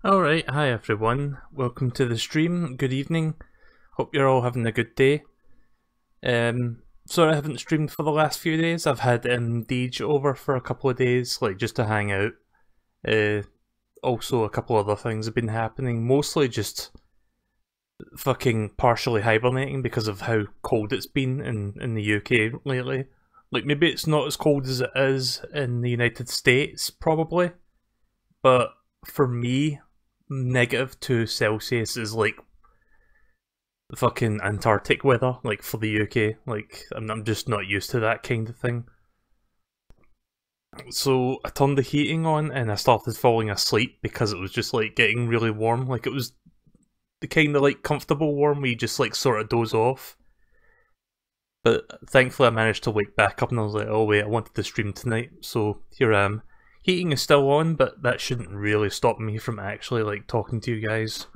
Alright, hi everyone. Welcome to the stream. Good evening. Hope you're all having a good day. Sorry I haven't streamed for the last few days. I've had Deej over for a couple of days, like just to hang out. Also a couple other things have been happening, mostly just fucking partially hibernating because of how cold it's been in the UK lately. Like maybe it's not as cold as it is in the United States, probably. But for me, -2 Celsius is like fucking Antarctic weather, like for the UK. Like I'm just not used to that kind of thing. So I turned the heating on and I started falling asleep because it was just like getting really warm. Like it was the kind of like comfortable warm where you just like sort of doze off. But thankfully I managed to wake back up and I was like, oh wait, I wanted to stream tonight, so here I am. Heating is still on, but that shouldn't really stop me from actually like talking to you guys.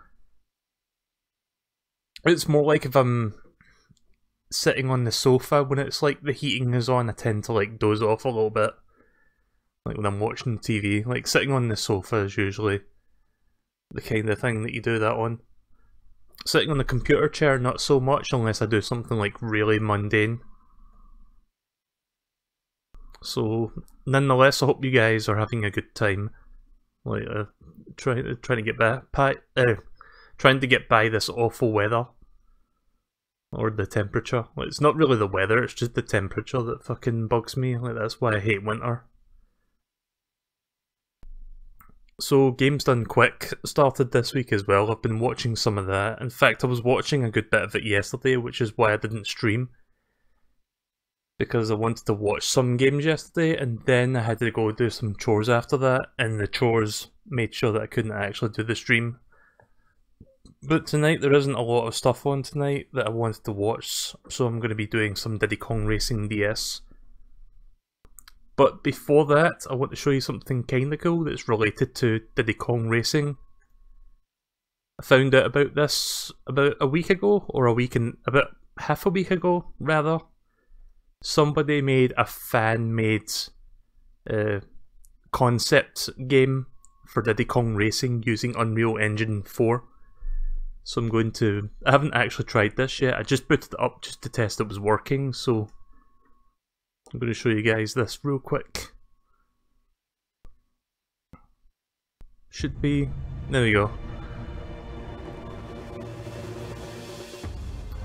It's more like if I'm sitting on the sofa when it's like the heating is on, I tend to like doze off a little bit. Like when I'm watching TV, like sitting on the sofa is usually the kind of thing that you do that on. Sitting on the computer chair, not so much unless I do something like really mundane. So, nonetheless, I hope you guys are having a good time. Like, trying to get trying to get by this awful weather, or the temperature. Like, it's not really the weather; it's just the temperature that fucking bugs me. Like, that's why I hate winter. So, Games Done Quick started this week as well. I've been watching some of that. In fact, I was watching a good bit of it yesterday, which is why I didn't stream. Because I wanted to watch some games yesterday, and then I had to go do some chores after that, and the chores made sure that I couldn't actually do the stream. But tonight there isn't a lot of stuff on tonight that I wanted to watch, so I'm going to be doing some Diddy Kong Racing DS. But before that, I want to show you something kinda cool that's related to Diddy Kong Racing. I found out about this about a week ago, or about half a week ago, rather. Somebody made a fan-made concept game for Diddy Kong Racing using Unreal Engine 4. So I haven't actually tried this yet, I just booted it up just to test it was working, so I'm going to show you guys this real quick. Should be... there we go.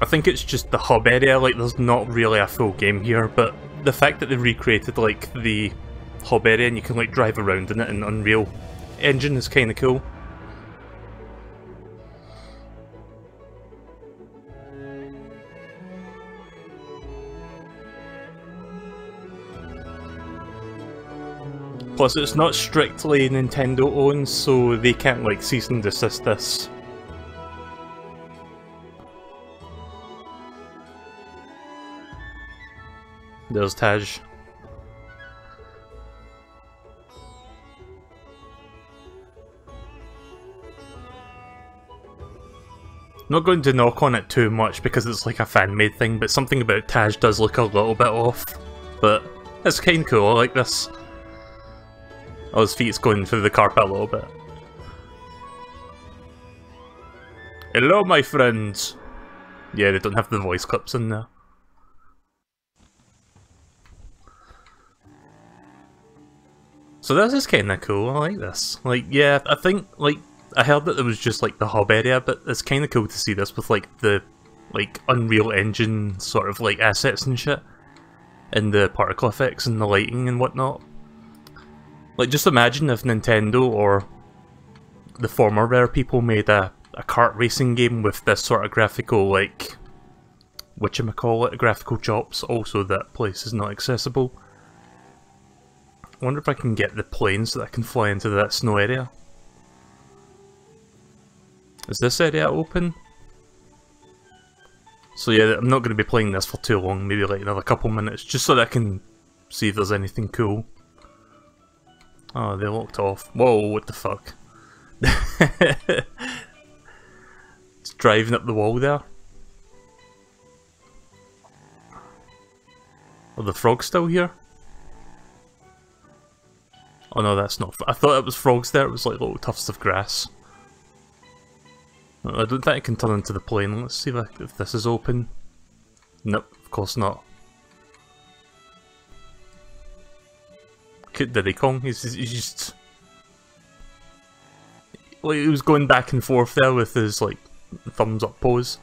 I think it's just the hub area, like there's not really a full game here, but the fact that they recreated like the hub area and you can like drive around in it in Unreal Engine is kinda cool. Plus it's not strictly Nintendo owned, so they can't like cease and desist this. There's Taj. Not going to knock on it too much because it's like a fan-made thing, but something about Taj does look a little bit off. But it's kinda cool, I like this. Oh, his feet's going through the carpet a little bit. Hello, my friends! Yeah, they don't have the voice clips in there. So this is kinda cool, I like this. Like, yeah, I think, like, I heard that it was just, like, the hub area, but it's kinda cool to see this with, like, the, like, Unreal Engine sort of, like, assets and shit. And the particle effects and the lighting and whatnot. Like, just imagine if Nintendo or the former Rare people made a kart racing game with this sort of graphical, like, whatchamacallit, graphical chops. Also, that place is not accessible. I wonder if I can get the plane so that I can fly into that snow area. Is this area open? So yeah, I'm not going to be playing this for too long, maybe like another couple minutes, just so that I can see if there's anything cool. Oh, they locked off. Whoa, what the fuck? It's driving up the wall there. Are the frogs still here? Oh no, that's not. I thought it was frogs there, it was like little tufts of grass. I don't think I can turn into the plane. Let's see if this is open. Nope, of course not. Diddy Kong, he's just... Like, he was going back and forth there with his, like, thumbs up pose.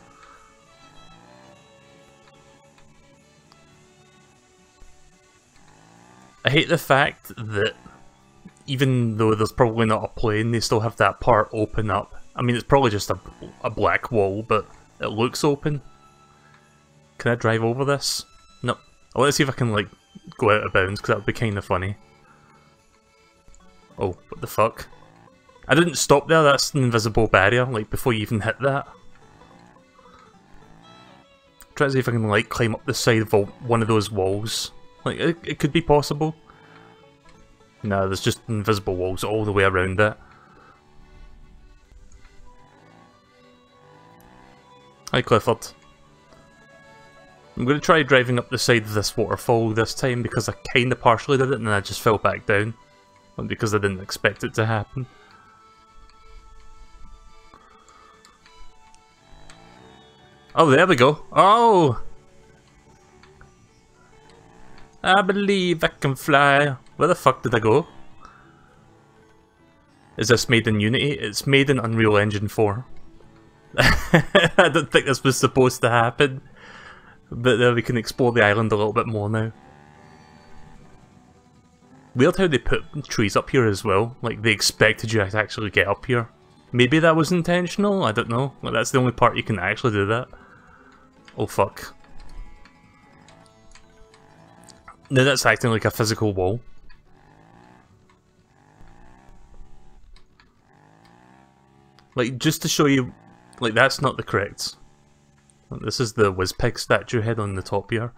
I hate the fact that even though there's probably not a plane, they still have that part open up. I mean, it's probably just a black wall, but it looks open. Can I drive over this? No. I want to see if I can, like, go out of bounds, because that would be kind of funny. Oh, what the fuck? I didn't stop there, that's an invisible barrier, like, before you even hit that. Try to see if I can, like, climb up the side of one of those walls. Like, it could be possible. No, there's just invisible walls all the way around it. Hi, Clifford. I'm going to try driving up the side of this waterfall this time because I kind of partially did it and then I just fell back down. Because I didn't expect it to happen. Oh, there we go. Oh! I believe I can fly. Where the fuck did I go? Is this made in Unity? It's made in Unreal Engine 4. I don't think this was supposed to happen. But we can explore the island a little bit more now. Weird how they put trees up here as well. Like, they expected you to actually get up here. Maybe that was intentional? I don't know. Well, that's the only part you can actually do that. Oh fuck. Now that's acting like a physical wall. Like, just to show you, like, that's not the correct. This is the Wizpig statue head on the top here.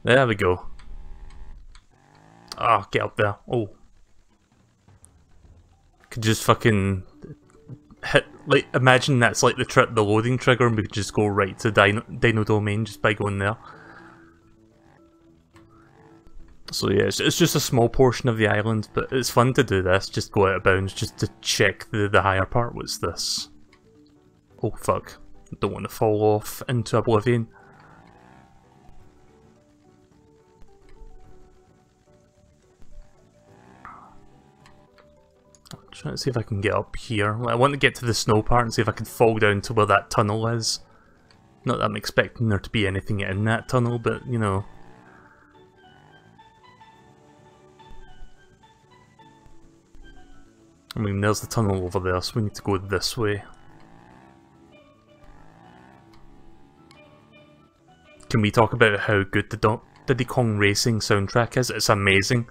There we go. Ah, get up there. Oh. Could just fucking hit, like, imagine that's like the loading trigger and we could just go right to Dino Domain just by going there. So yeah, it's just a small portion of the island, but it's fun to do this, just go out of bounds, just to check the higher part. What's this? Oh fuck, don't want to fall off into oblivion. I'm trying to see if I can get up here. I want to get to the snow part and see if I can fall down to where that tunnel is. Not that I'm expecting there to be anything in that tunnel, but you know. I mean, there's the tunnel over there, so we need to go this way. Can we talk about how good the Diddy Kong Racing soundtrack is? It's amazing.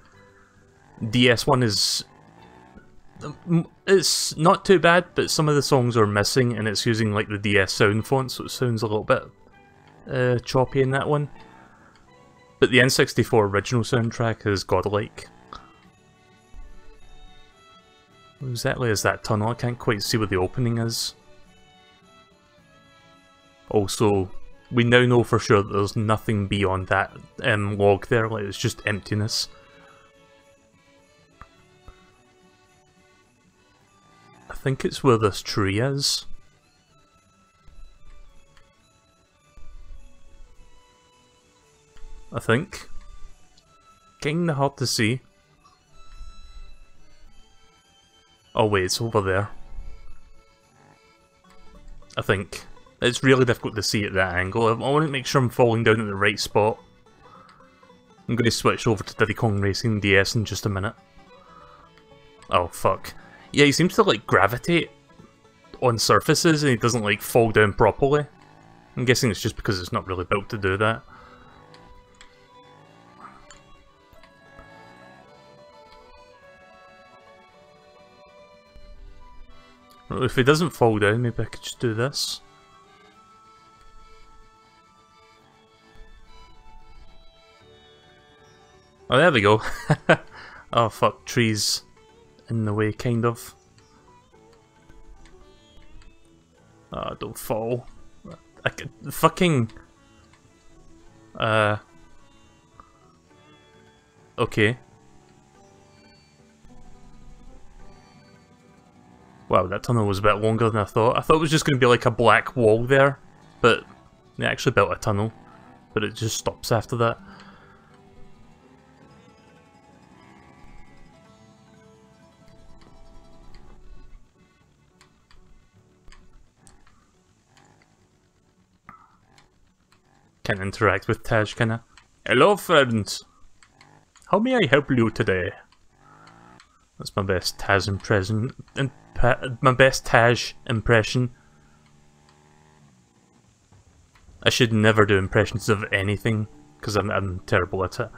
DS1 is... It's not too bad, but some of the songs are missing, and it's using like the DS sound font, so it sounds a little bit choppy in that one. But the N64 original soundtrack is godlike. What exactly is that tunnel? I can't quite see where the opening is. Also, we now know for sure that there's nothing beyond that log there, like it's just emptiness. I think it's where this tree is. I think. Kinda hard to see. Oh wait, it's over there. I think. It's really difficult to see at that angle. I want to make sure I'm falling down at the right spot. I'm going to switch over to Diddy Kong Racing DS in just a minute. Oh fuck. Yeah, he seems to like gravitate on surfaces and he doesn't like fall down properly. I'm guessing it's just because it's not really built to do that. Well, if he doesn't fall down, maybe I could just do this. Oh, there we go. Oh fuck, trees in the way, kind of. Oh, don't fall. I could fucking... Okay. Wow, that tunnel was a bit longer than I thought. I thought it was just going to be like a black wall there, but they actually built a tunnel, but it just stops after that. Can't interact with Taj, can I? Hello, friends! How may I help you today? That's my best Taj impression. My best Taj impression. I should never do impressions of anything, because I'm terrible at it.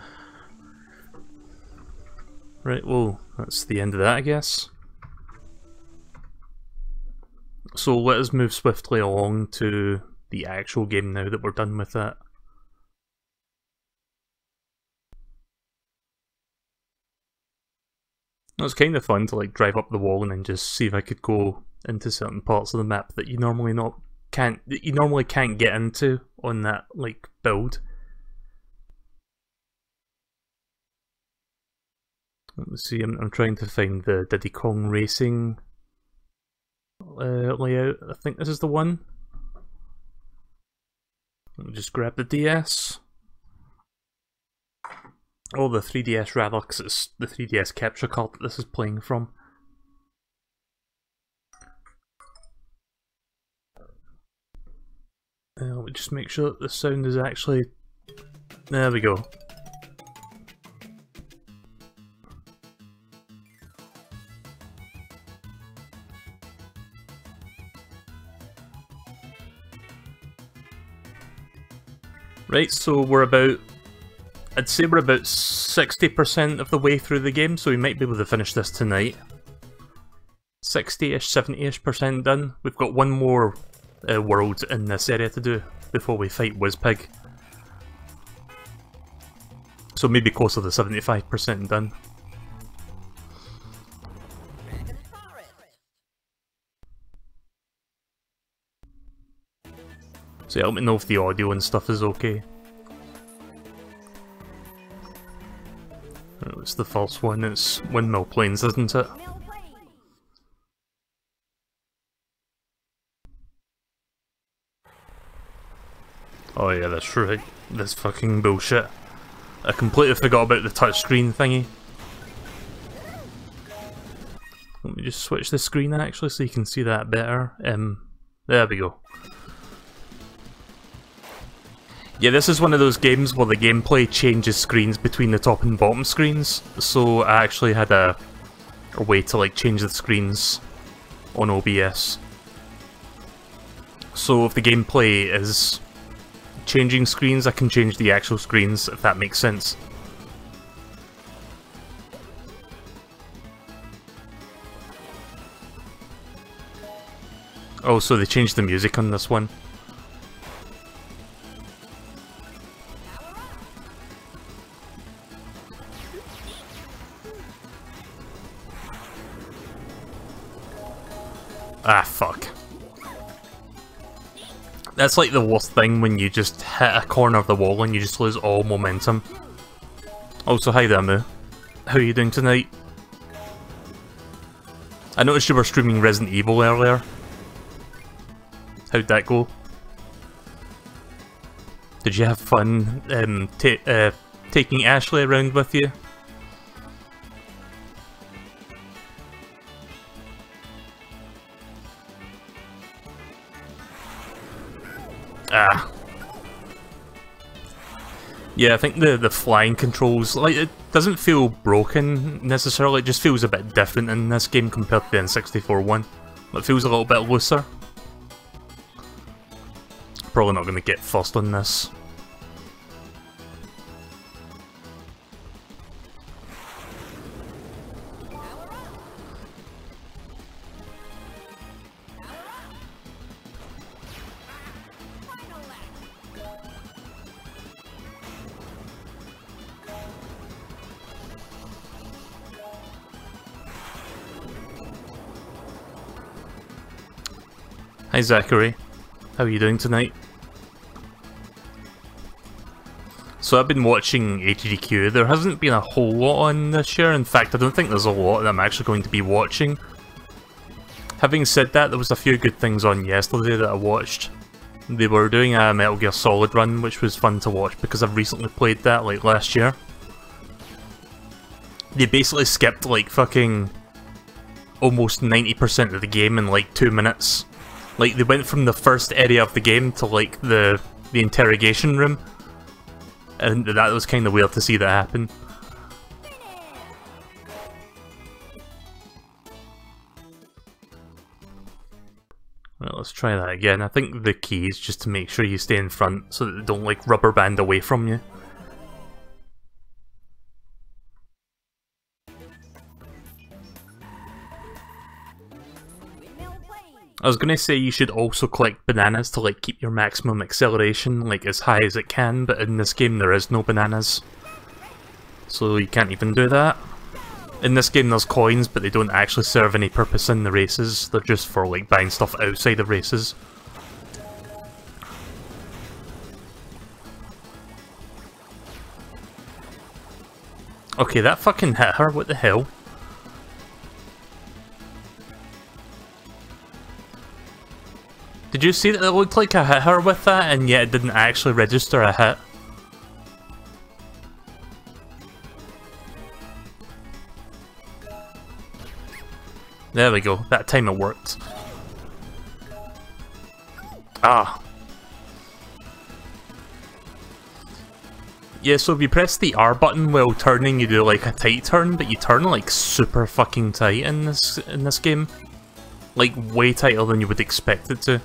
Right, well, that's the end of that, I guess. So let us move swiftly along to the actual game now that we're done with that. It was kind of fun to like drive up the wall and then just see if I could go into certain parts of the map that you normally can't get into on that like build. Let's see, I'm trying to find the Diddy Kong Racing layout. I think this is the one. Let me just grab the DS. Oh, the 3DS rather, because it's the 3DS capture card that this is playing from. Let me just make sure that the sound is actually... There we go. Right, so I'd say we're about 60% of the way through the game, so we might be able to finish this tonight. 60-ish, 70-ish% done. We've got one more world in this area to do before we fight Wizpig. So maybe closer to 75% done. So yeah, let me know if the audio and stuff is okay. It's the first one, it's Windmill Plains, isn't it? Oh yeah, that's right. That's fucking bullshit. I completely forgot about the touchscreen thingy. Let me just switch the screen actually so you can see that better. There we go. Yeah, this is one of those games where the gameplay changes screens between the top and bottom screens, so I actually had a way to like change the screens on OBS. So if the gameplay is changing screens, I can change the actual screens, if that makes sense. Oh, so they changed the music on this one. Ah, fuck. That's like the worst thing when you just hit a corner of the wall and you just lose all momentum. Also, hi there, Moo. How are you doing tonight? I noticed you were streaming Resident Evil earlier. How'd that go? Did you have fun taking Ashley around with you? Ah. Yeah, I think the flying controls, like, it doesn't feel broken necessarily, it just feels a bit different in this game compared to the N64 one. It feels a little bit looser. Probably not going to get first on this. Hi Zachary, how are you doing tonight? So I've been watching HDQ, there hasn't been a whole lot on this year, in fact I don't think there's a lot that I'm actually going to be watching. Having said that, there was a few good things on yesterday that I watched. They were doing a Metal Gear Solid run, which was fun to watch because I've recently played that, like, last year. They basically skipped, like, fucking almost 90% of the game in, like, 2 minutes. Like, they went from the first area of the game to, like, the interrogation room. And that was kind of weird to see that happen. Right, let's try that again. I think the key is just to make sure you stay in front so that they don't, like, rubber band away from you. I was gonna say you should also collect bananas to, like, keep your maximum acceleration, like, as high as it can, but in this game there is no bananas. So you can't even do that. In this game there's coins, but they don't actually serve any purpose in the races. They're just for, like, buying stuff outside of races. Okay, that fucking hit her, what the hell? Did you see that it looked like I hit her with that, and yet it didn't actually register a hit? There we go, that time it worked. Ah. Yeah, so if you press the R button while turning, you do like a tight turn, but you turn like super fucking tight in this game. Like way tighter than you would expect it to.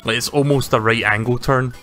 Like it's almost a right angle turn.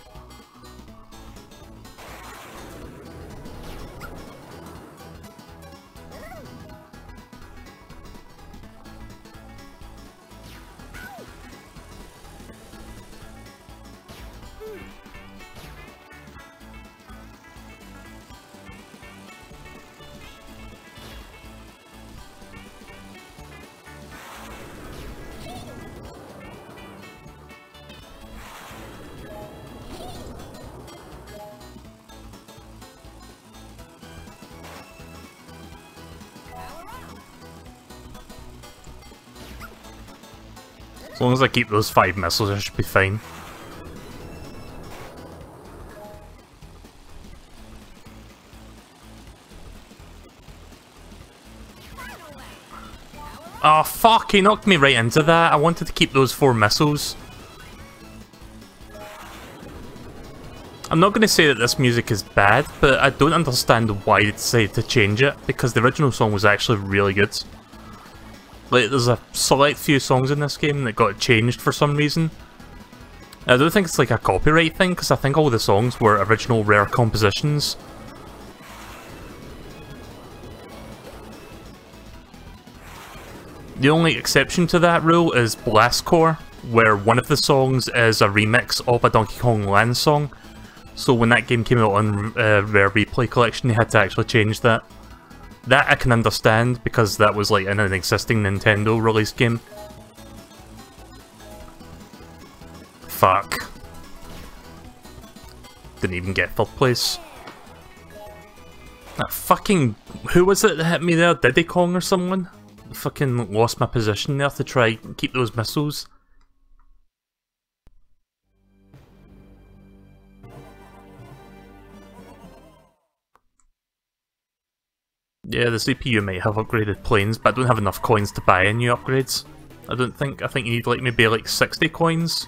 As long as I keep those 5 missiles, I should be fine. Oh fuck, he knocked me right into that. I wanted to keep those 4 missiles. I'm not going to say that this music is bad, but I don't understand why they decided to change it, because the original song was actually really good. Like, there's a select few songs in this game that got changed for some reason. I don't think it's like a copyright thing, because I think all the songs were original rare compositions. The only exception to that rule is Blastcore, where one of the songs is a remix of a Donkey Kong Land song. So when that game came out on Rare Replay Collection, they had to actually change that. That I can understand, because that was like in an existing Nintendo release game. Fuck. Didn't even get 3rd place. That fucking... Who was it that hit me there? Diddy Kong or someone? Fucking lost my position there to try and keep those missiles. Yeah, the CPU might have upgraded planes, but I don't have enough coins to buy any new upgrades. I don't think. I think you need like maybe like 60 coins.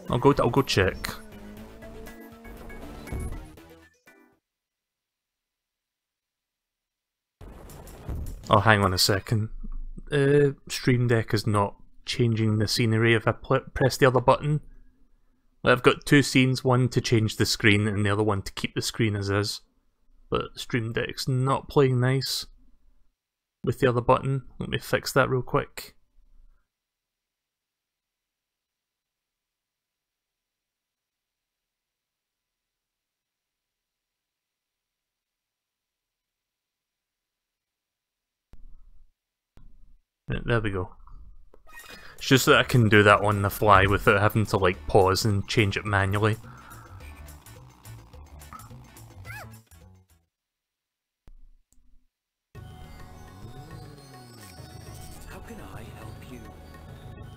I'll go check. Oh, hang on a second. Stream Deck is not changing the scenery if I press the other button. I've got 2 scenes, one to change the screen and the other one to keep the screen as is. But Stream Deck's not playing nice with the other button. Let me fix that real quick. There we go. It's just that I can do that on the fly without having to like pause and change it manually.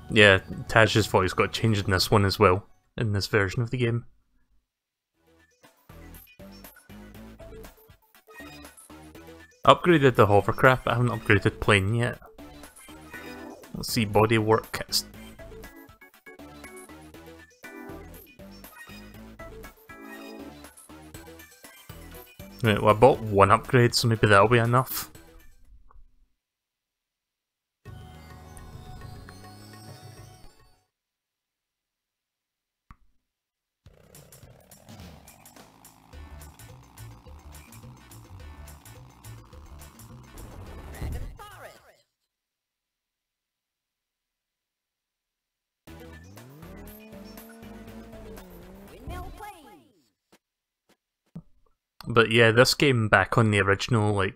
Yeah, Taj's voice got changed in this one as well, in this version of the game. Upgraded the hovercraft, but I haven't upgraded plane yet. Let's see, bodywork. Right, well, I bought one upgrade, so maybe that'll be enough. But yeah, this game back on the original, like,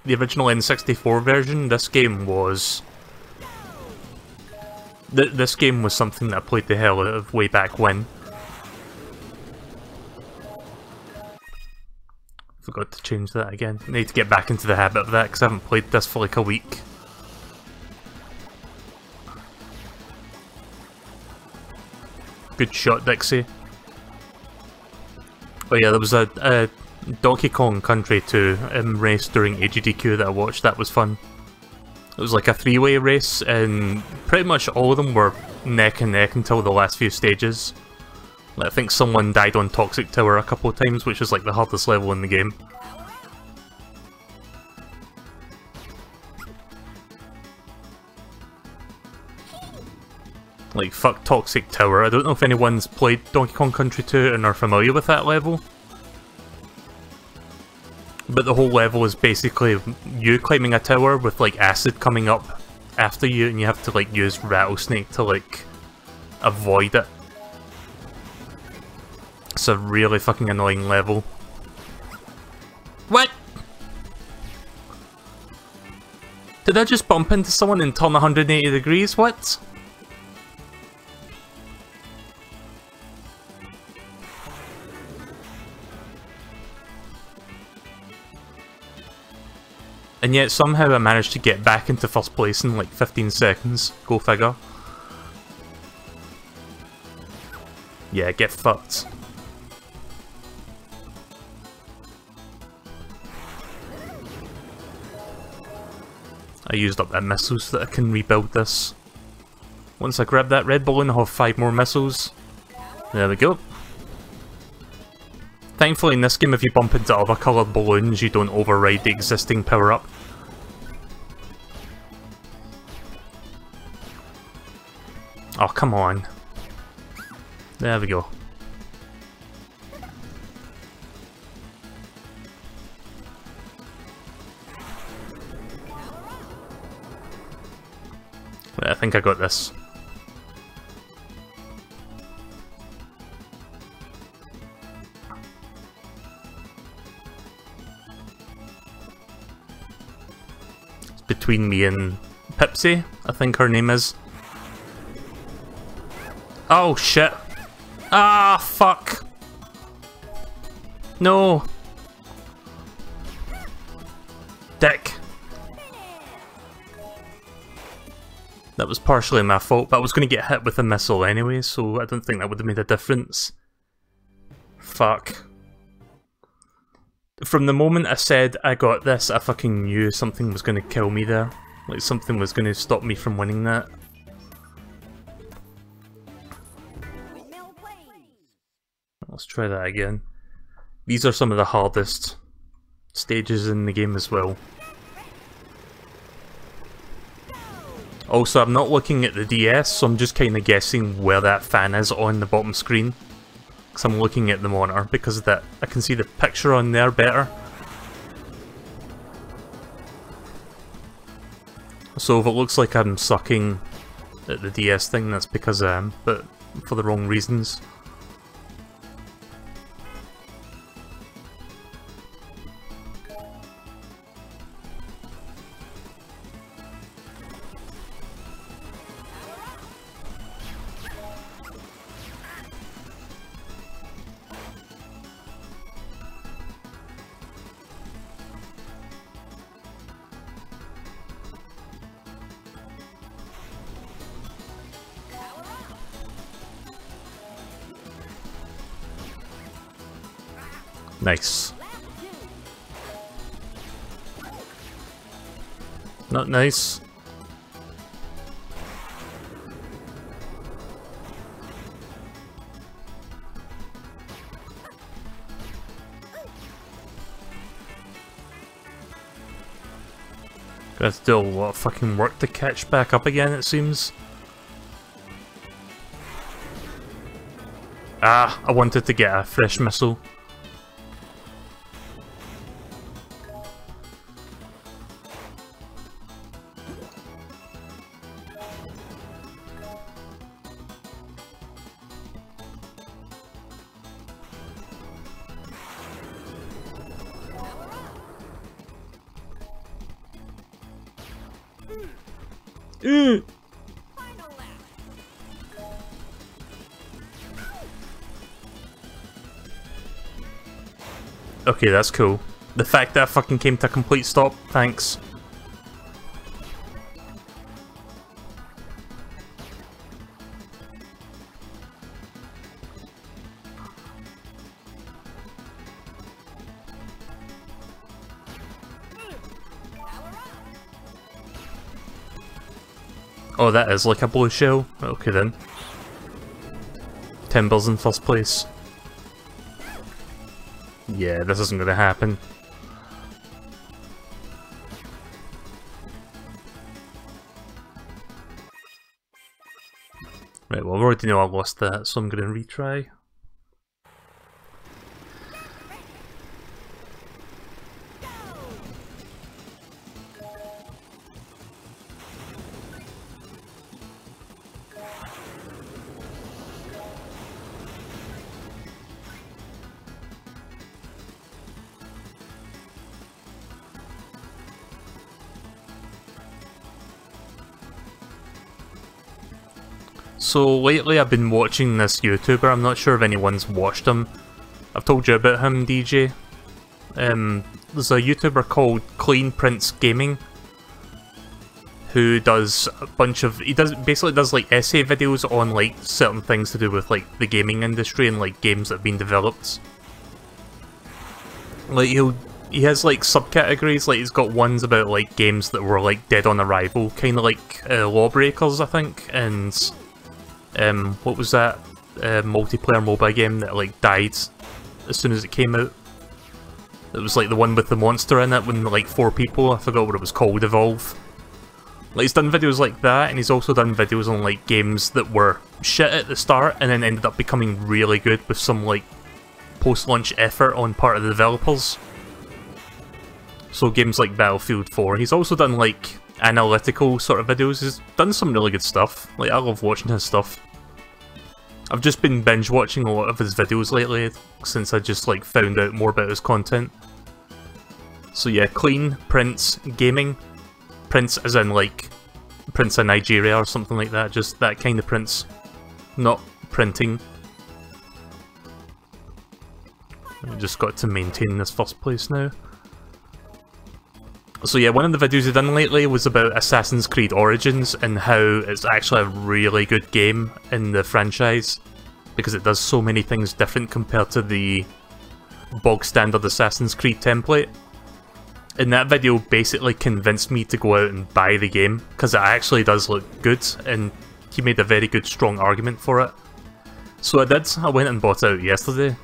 the original N64 version, this game was... This game was something that I played the hell out of way back when. Forgot to change that again. I need to get back into the habit of that, because I haven't played this for like a week. Good shot, Dixie. Oh yeah, there was a Donkey Kong Country 2 race during AGDQ that I watched. That was fun. It was like a three-way race, and pretty much all of them were neck and neck until the last few stages. Like, I think someone died on Toxic Tower a couple of times, which is like the hardest level in the game. Like, fuck Toxic Tower. I don't know if anyone's played Donkey Kong Country 2 and are familiar with that level. But the whole level is basically you climbing a tower with, like, acid coming up after you, and you have to, like, use Rattlesnake to, like, avoid it. It's a really fucking annoying level. What? Did I just bump into someone and turn 180 degrees? What? And yet somehow I managed to get back into first place in like 15 seconds. Go figure. Yeah, get fucked. I used up that missiles so that I can rebuild this. Once I grab that red balloon, I'll have 5 more missiles. There we go. Thankfully in this game, if you bump into other coloured balloons, you don't override the existing power-up. Oh, come on. There we go. Wait, I think I got this. Between me and Pipsy, I think her name is. Oh shit. Ah, fuck. No. Dick. That was partially my fault, but I was going to get hit with a missile anyway, so I don't think that would have made a difference. Fuck. From the moment I said I got this, I fucking knew something was going to kill me there. Like, something was going to stop me from winning that. Let's try that again. These are some of the hardest stages in the game as well. Also, I'm not looking at the DS, so I'm just kind of guessing where that fan is on the bottom screen. Because I'm looking at the monitor, because of that I can see the picture on there better. So if it looks like I'm sucking at the DS thing, that's because I am, but for the wrong reasons. Nice. Not nice. Gonna have to do a lot of fucking work to catch back up again, it seems. Ah, I wanted to get a fresh missile. Okay, that's cool. The fact that I fucking came to a complete stop, thanks. Oh, that is like a blue shell? Okay then. Timber's in first place. Yeah, this isn't gonna happen. Right, well, I already know I lost that, so I'm gonna retry. So lately I've been watching this YouTuber, I'm not sure if anyone's watched him. I've told you about him, DJ. There's a YouTuber called Clean Prince Gaming, who does a bunch of, basically does like essay videos on like certain things to do with like the gaming industry and like games that have been developed. Like he has like subcategories, like he's got ones about like games that were like dead on arrival, kind of like Lawbreakers, I think, and what was that multiplayer mobile game that like died as soon as it came out? It was like the one with the monster in it when like 4 people, I forgot what it was called, Evolve. Like he's done videos like that, and he's also done videos on like games that were shit at the start and then ended up becoming really good with some like post-launch effort on part of the developers. So games like Battlefield 4. He's also done like analytical sort of videos. He's done some really good stuff. Like I love watching his stuff. I've just been binge watching a lot of his videos lately since I just like found out more about his content. So yeah, Clean Prince Gaming. Prince as in like Prince of Nigeria or something like that, just that kind of Prince. Not printing. I've just got to maintain this first place now. So yeah, one of the videos I've done lately was about Assassin's Creed Origins and how it's actually a really good game in the franchise because it does so many things different compared to the bog standard Assassin's Creed template. And that video basically convinced me to go out and buy the game because it actually does look good, and he made a very good strong argument for it. So I did. I went and bought it out yesterday.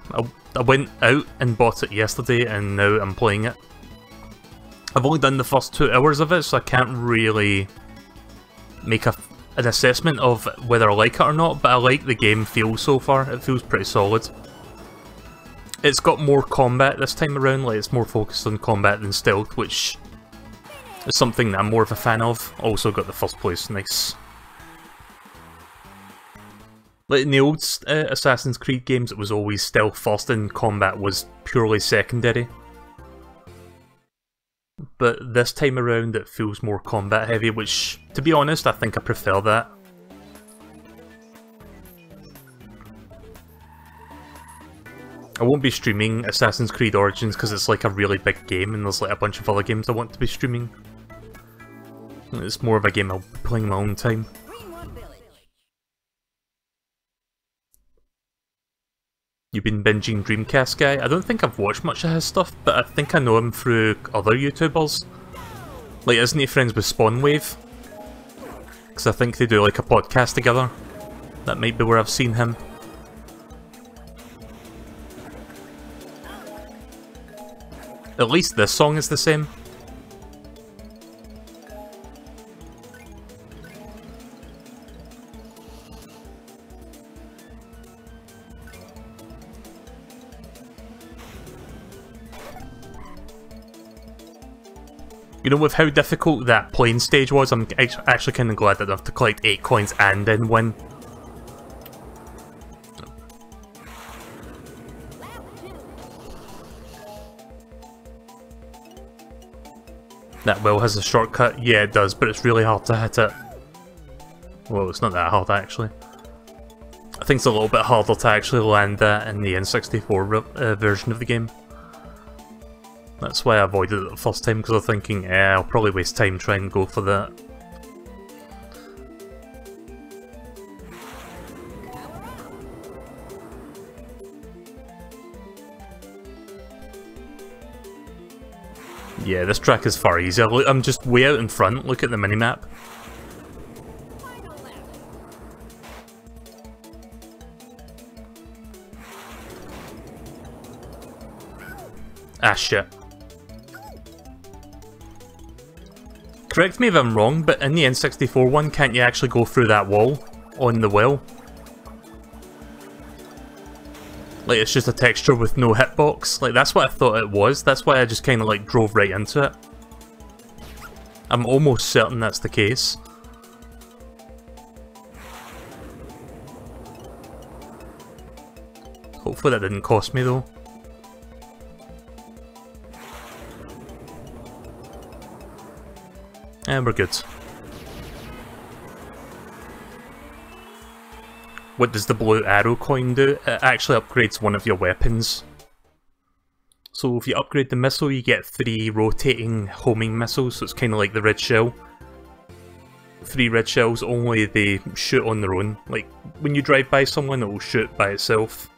I went out and bought it yesterday and now I'm playing it. I've only done the first 2 hours of it, so I can't really make an assessment of whether I like it or not, but I like the game feel so far. It feels pretty solid. It's got more combat this time around, like it's more focused on combat than stealth, which is something that I'm more of a fan of. Also got the first place, nice. Like in the old Assassin's Creed games, it was always stealth first and combat was purely secondary. But this time around it feels more combat heavy, which, to be honest, I think I prefer that. I won't be streaming Assassin's Creed Origins because it's like a really big game and there's like a bunch of other games I want to be streaming. It's more of a game I'll be playing in my own time. You've been binging Dreamcast guy? I don't think I've watched much of his stuff, but I think I know him through other YouTubers. Like, isn't he friends with Spawnwave? Because I think they do like a podcast together. That might be where I've seen him. At least this song is the same. You know, with how difficult that plane stage was, I'm actually kind of glad that I have to collect 8 coins and then win. That well has a shortcut. Yeah, it does, but it's really hard to hit it. Well, it's not that hard, actually. I think it's a little bit harder to actually land that in the N64 version of the game. That's why I avoided it the first time, because I'm thinking, I'll probably waste time trying to go for that. Yeah, this track is far easier. Look, I'm just way out in front, look at the minimap. Ah, shit. Correct me if I'm wrong, but in the N64 one, can't you actually go through that wall on the well? Like, it's just a texture with no hitbox. Like, that's what I thought it was. That's why I just kind of, like, drove right into it. I'm almost certain that's the case. Hopefully that didn't cost me, though. And we're good. What does the blue arrow coin do? It actually upgrades one of your weapons. So if you upgrade the missile, you get 3 rotating homing missiles, so it's kind of like the red shell. 3 red shells, only they shoot on their own. Like, when you drive by someone, it will shoot by itself.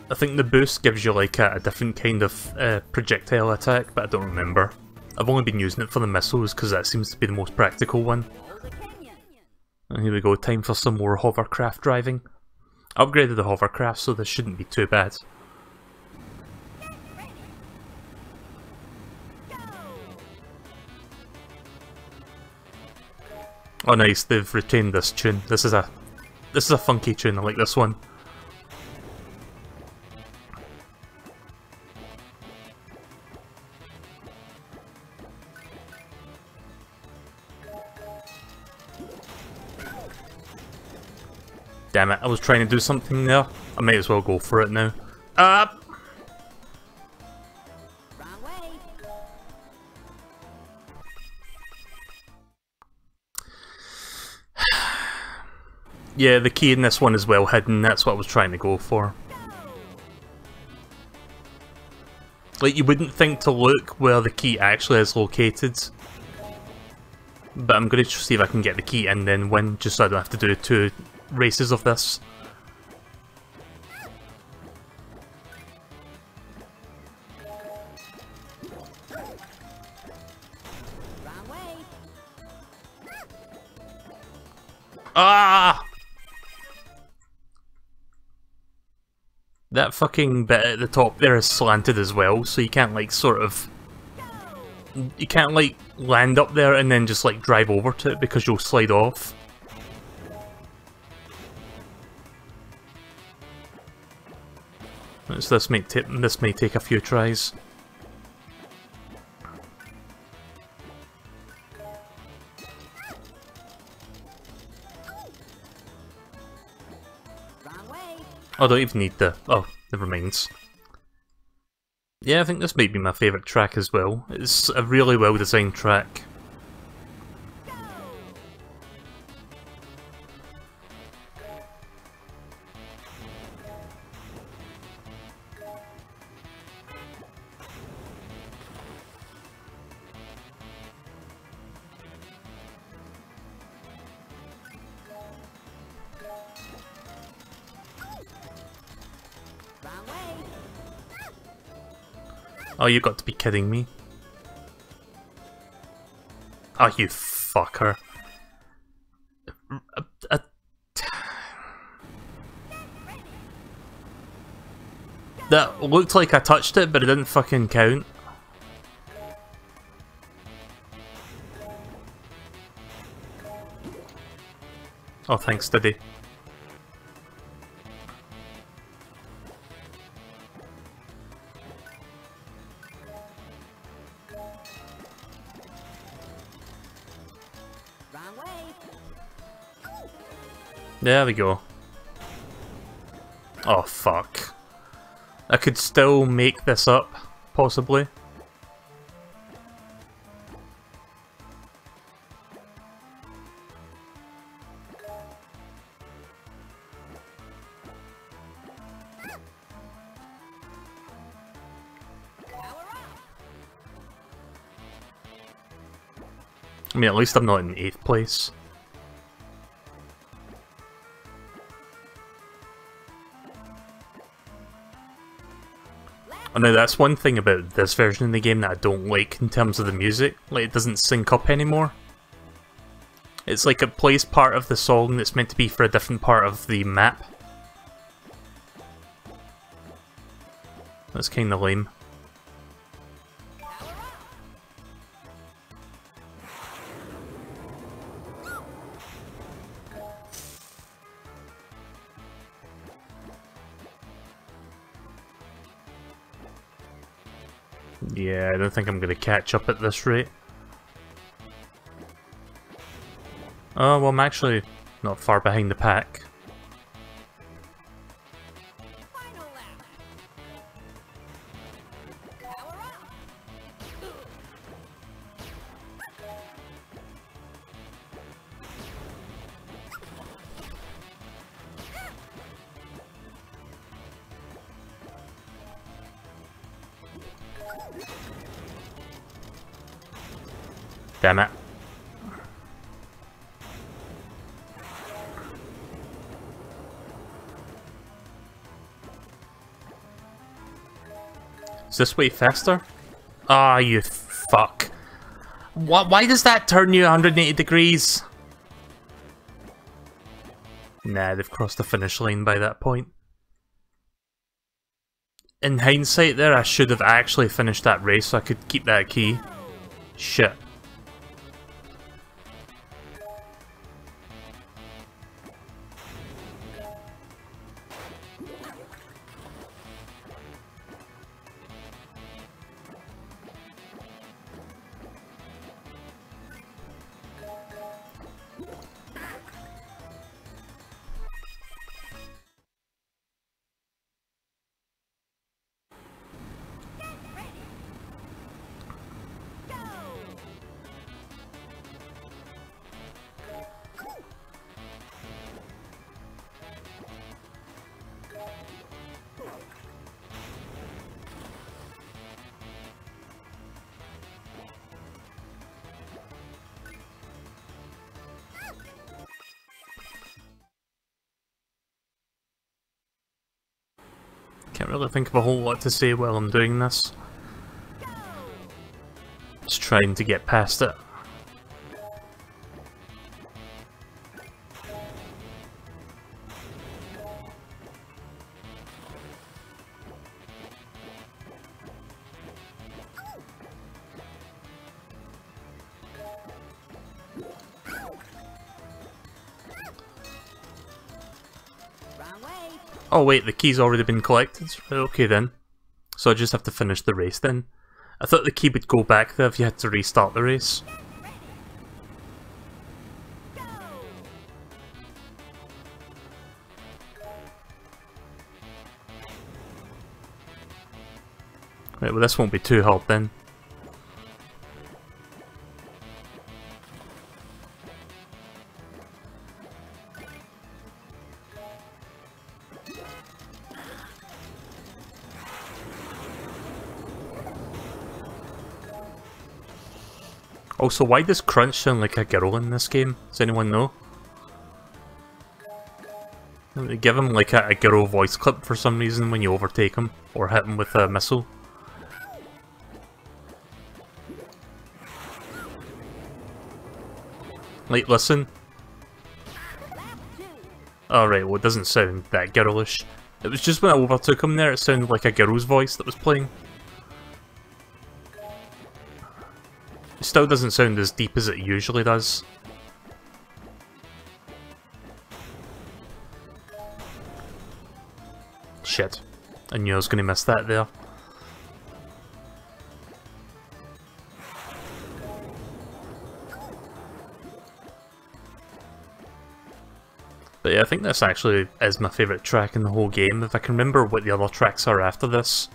I think the boost gives you like a different kind of projectile attack, but I don't remember. I've only been using it for the missiles because that seems to be the most practical one. And here we go, time for some more hovercraft driving. I upgraded the hovercraft, so this shouldn't be too bad. Oh nice, they've retained this tune. This is a funky tune, I like this one. Damn it, I was trying to do something there. I may as well go for it now. Yeah, the key in this one is well hidden, that's what I was trying to go for. Like, you wouldn't think to look where the key actually is located. But I'm going to see if I can get the key and then win, just so I don't have to do 2 races of this. Ah! That fucking bit at the top there is slanted as well, so you can't like sort of... You can't like land up there and then just like drive over to it because you'll slide off. So this may take a few tries. I don't even need the... oh, never mind. Yeah, I think this might be my favourite track as well. It's a really well designed track. Oh, you got to be kidding me. Oh, you fucker. That looked like I touched it, but it didn't fucking count. Oh, thanks, Diddy. Wrong way. There we go. Oh, fuck. I could still make this up, possibly. I mean, at least I'm not in 8th place. I know that's one thing about this version of the game that I don't like in terms of the music. Like, it doesn't sync up anymore. It's like it plays part of the song that's meant to be for a different part of the map. That's kinda lame. Yeah, I don't think I'm gonna catch up at this rate. Oh, well, I'm actually not far behind the pack. Final lap. Power up. Damn it. Is this way faster? Ah, you fuck. Why does that turn you 180 degrees? Nah, they've crossed the finish line by that point. In hindsight there, I should have actually finished that race so I could keep that key. Shit. Can't really think of a whole lot to say while I'm doing this. Just trying to get past it. Wrong way. Oh wait, the key's already been collected. Okay then. So I just have to finish the race then. I thought the key would go back there if you had to restart the race. Right, well this won't be too hard then. Also, why does Crunch sound like a girl in this game? Does anyone know? They give him like a girl voice clip for some reason when you overtake him or hit him with a missile. Like, listen. Alright, well it doesn't sound that girlish. It was just when I overtook him there, it sounded like a girl's voice that was playing. It still doesn't sound as deep as it usually does. Shit. I knew I was going to miss that there. But yeah, I think this actually is my favourite track in the whole game, if I can remember what the other tracks are after this.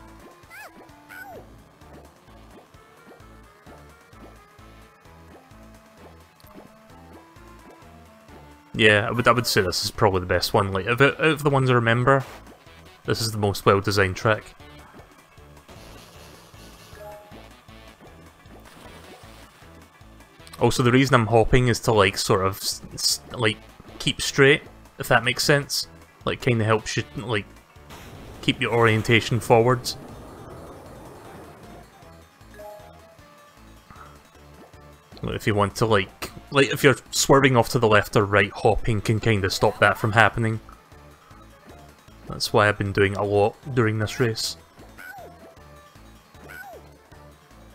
Yeah, I would say this is probably the best one. Like, out of the ones I remember, this is the most well-designed track. Also, the reason I'm hopping is to, like, sort of, like, keep straight, if that makes sense. Like, kinda helps you, like, keep your orientation forwards. If you want to, like, if you're swerving off to the left or right, hopping can kinda stop that from happening. That's why I've been doing a lot during this race.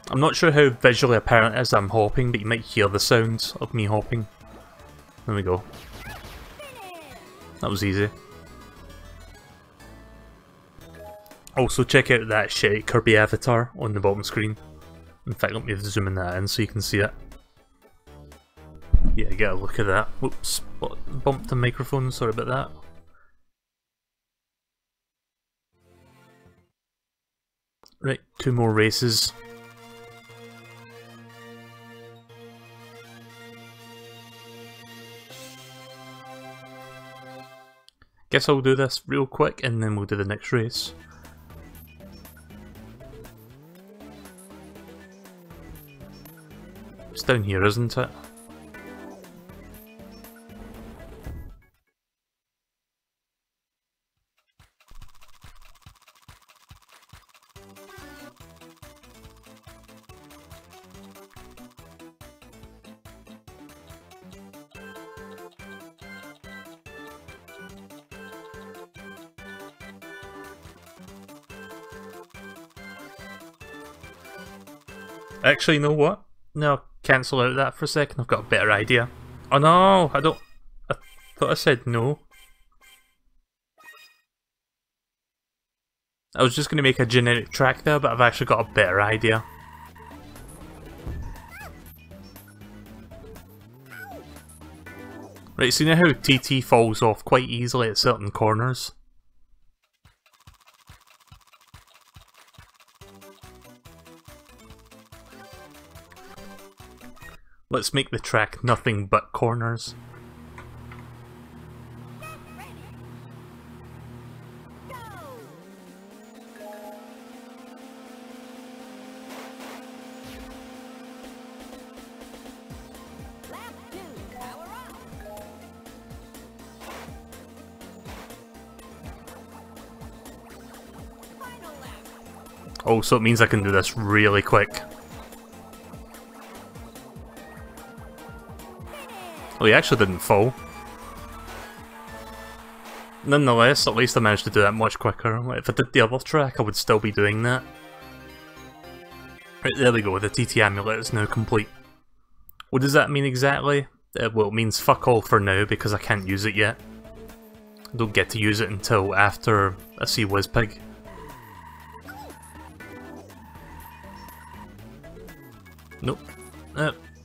I'm not sure how visually apparent it is I'm hopping, but you might hear the sounds of me hopping. There we go. That was easy. Also, check out that shitty Kirby avatar on the bottom screen. In fact, let me zoom in that in so you can see it. Yeah, get a look at that. Whoops, bumped the microphone, sorry about that. Right, 2 more races. Guess I'll do this real quick and then we'll do the next race. It's down here, isn't it? Actually, you know what? No, cancel out that for a second, I've got a better idea. Oh no, I thought I said no. I was just going to make a generic track there, but I've actually got a better idea. Right, so you know how TT falls off quite easily at certain corners? Let's make the track nothing but corners. Oh, so it means I can do this really quick. Oh, he actually didn't fall. Nonetheless, at least I managed to do that much quicker. Like, if I did the other track, I would still be doing that. Right, there we go, the TT amulet is now complete. What does that mean exactly? Well, it means fuck all for now, because I can't use it yet. I don't get to use it until after I see Wizpig. Nope.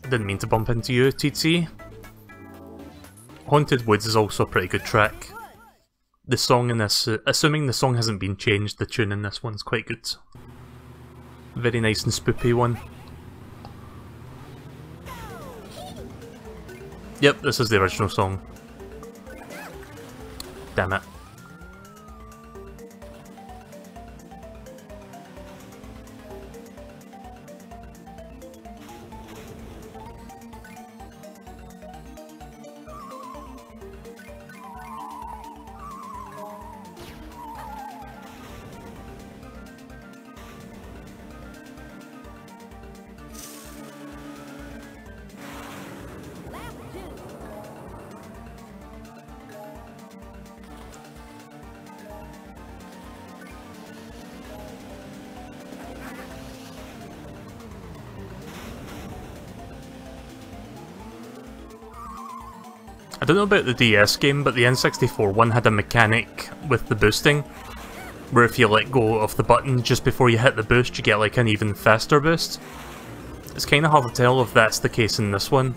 Didn't mean to bump into you, TT. Haunted Woods is also a pretty good track. The song in this, assuming the song hasn't been changed, the tune in this one's quite good. Very nice and spoopy one. Yep, this is the original song. Damn it. Lap 2, I don't know about the DS game, but the N64 one had a mechanic with the boosting, where if you let go of the button just before you hit the boost, you get like an even faster boost. It's kinda hard to tell if that's the case in this one.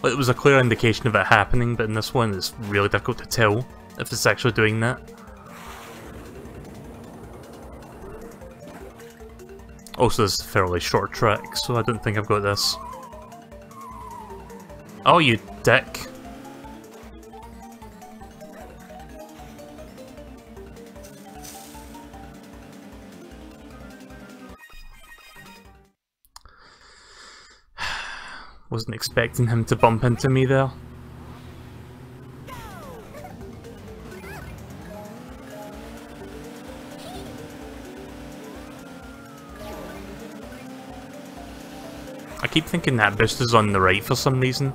Like, it was a clear indication of it happening, but in this one it's really difficult to tell if it's actually doing that. Also, this is a fairly short track, so I don't think I've got this. Oh, you dick. Wasn't expecting him to bump into me there. I keep thinking that boost is on the right for some reason.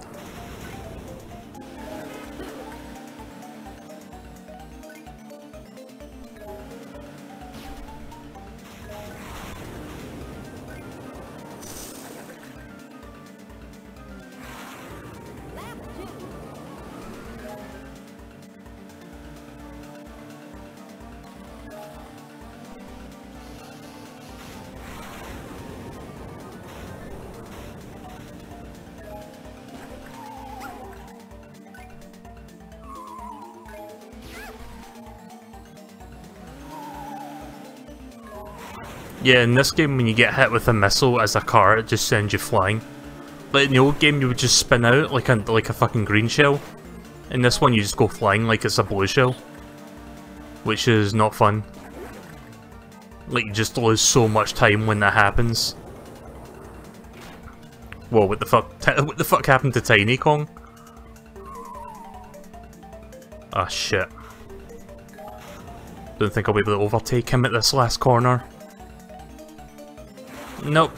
Yeah, in this game when you get hit with a missile as a car, it just sends you flying. But in the old game you would just spin out like a fucking green shell. In this one you just go flying like it's a blue shell. Which is not fun. Like, you just lose so much time when that happens. Whoa, what the fuck? What the fuck happened to Tiny Kong? Ah, shit. Don't think I'll be able to overtake him at this last corner. Nope.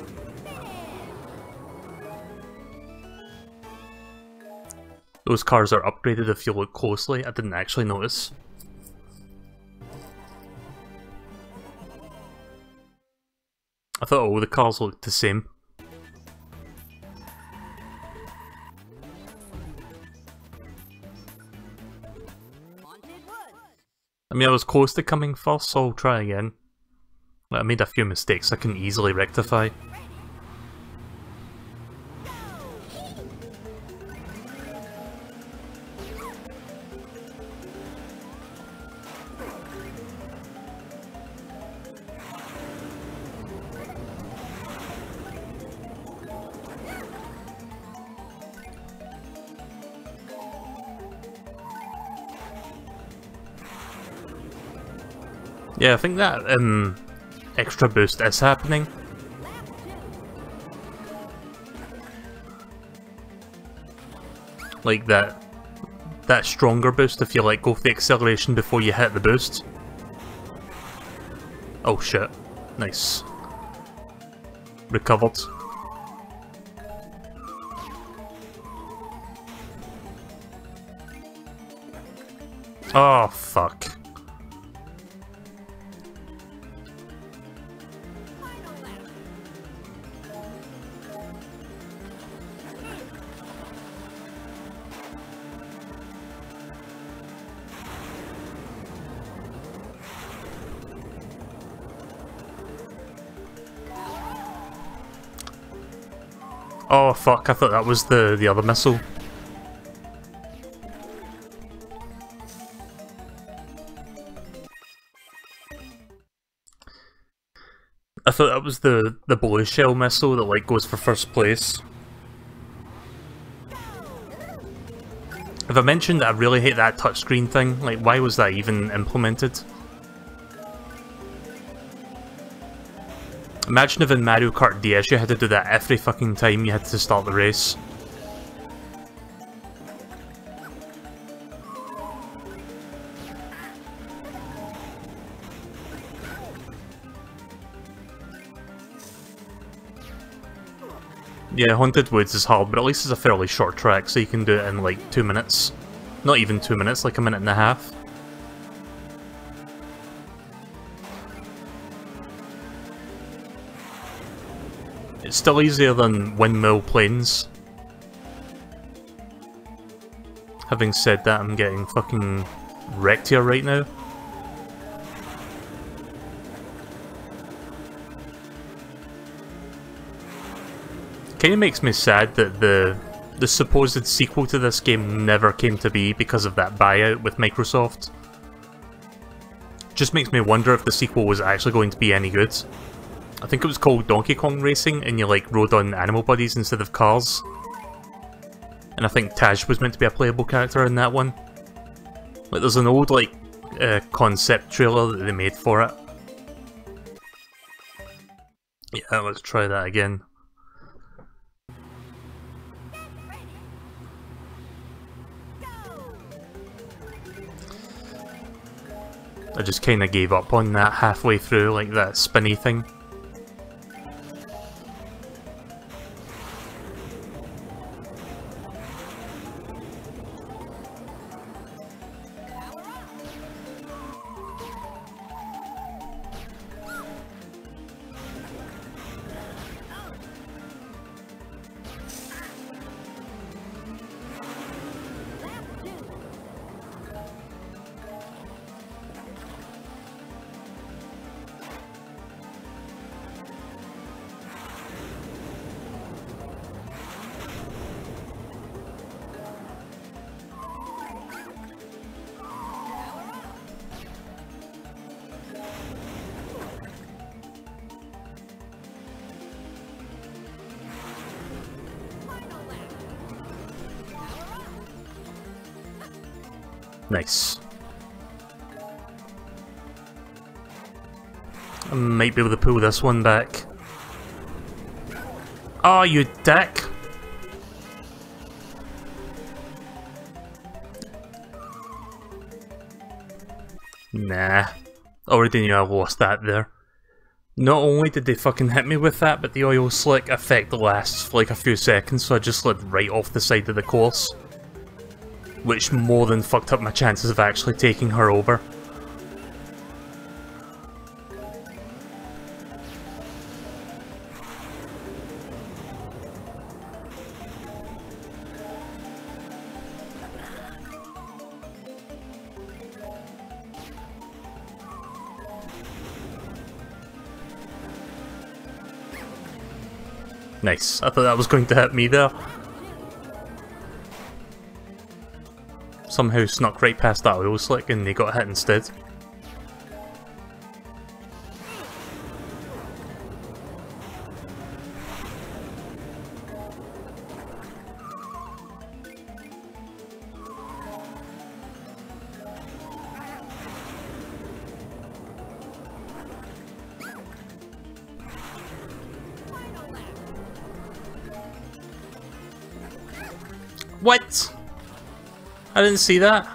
Those cars are upgraded if you look closely. I didn't actually notice. I thought all the cars looked the same. I mean, I was close to coming first, so I'll try again. I made a few mistakes I can easily rectify. Yeah, I think that extra boost is happening. Like that stronger boost if you let go of the acceleration before you hit the boost. Oh shit. Nice. Recovered. Oh fuck. Oh fuck, I thought that was the other missile. I thought that was the blue shell missile that like goes for first place. Have I mentioned that I really hate that touchscreen thing? Like, why was that even implemented? Imagine if in Mario Kart DS you had to do that every fucking time you had to start the race. Yeah, Haunted Woods is hard, but at least it's a fairly short track, so you can do it in like 2 minutes. Not even 2 minutes, like a minute and a half. It's still easier than Windmill Plains. Having said that, I'm getting fucking wrecked here right now. Kinda makes me sad that the supposed sequel to this game never came to be because of that buyout with Microsoft. Just makes me wonder if the sequel was actually going to be any good. I think it was called Donkey Kong Racing, and you like rode on animal buddies instead of cars. And I think Taj was meant to be a playable character in that one. Like, there's an old like concept trailer that they made for it. Yeah, let's try that again. I just kinda gave up on that halfway through, like that spinny thing. Nice. I might be able to pull this one back. Oh, you dick! Nah. Already knew I lost that there. Not only did they fucking hit me with that, but the oil slick effect lasts for like a few seconds, so I just slid right off the side of the course. Which more than fucked up my chances of actually taking her over. Nice. I thought that was going to hit me there. Somehow snuck right past that oil slick and they got hit instead. What? I didn't see that.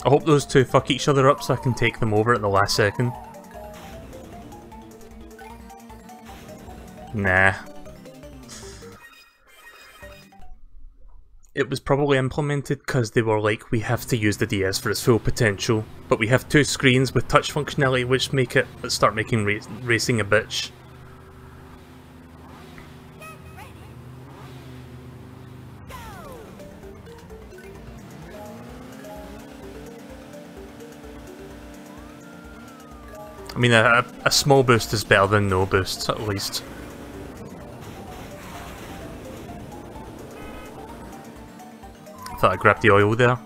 I hope those two fuck each other up so I can take them over at the last second. Nah. It was probably implemented because they were like, we have to use the DS for its full potential, but we have two screens with touch functionality which make it start making racing a bitch. I mean, a small boost is better than no boost, at least. Thought I grabbed the oil there.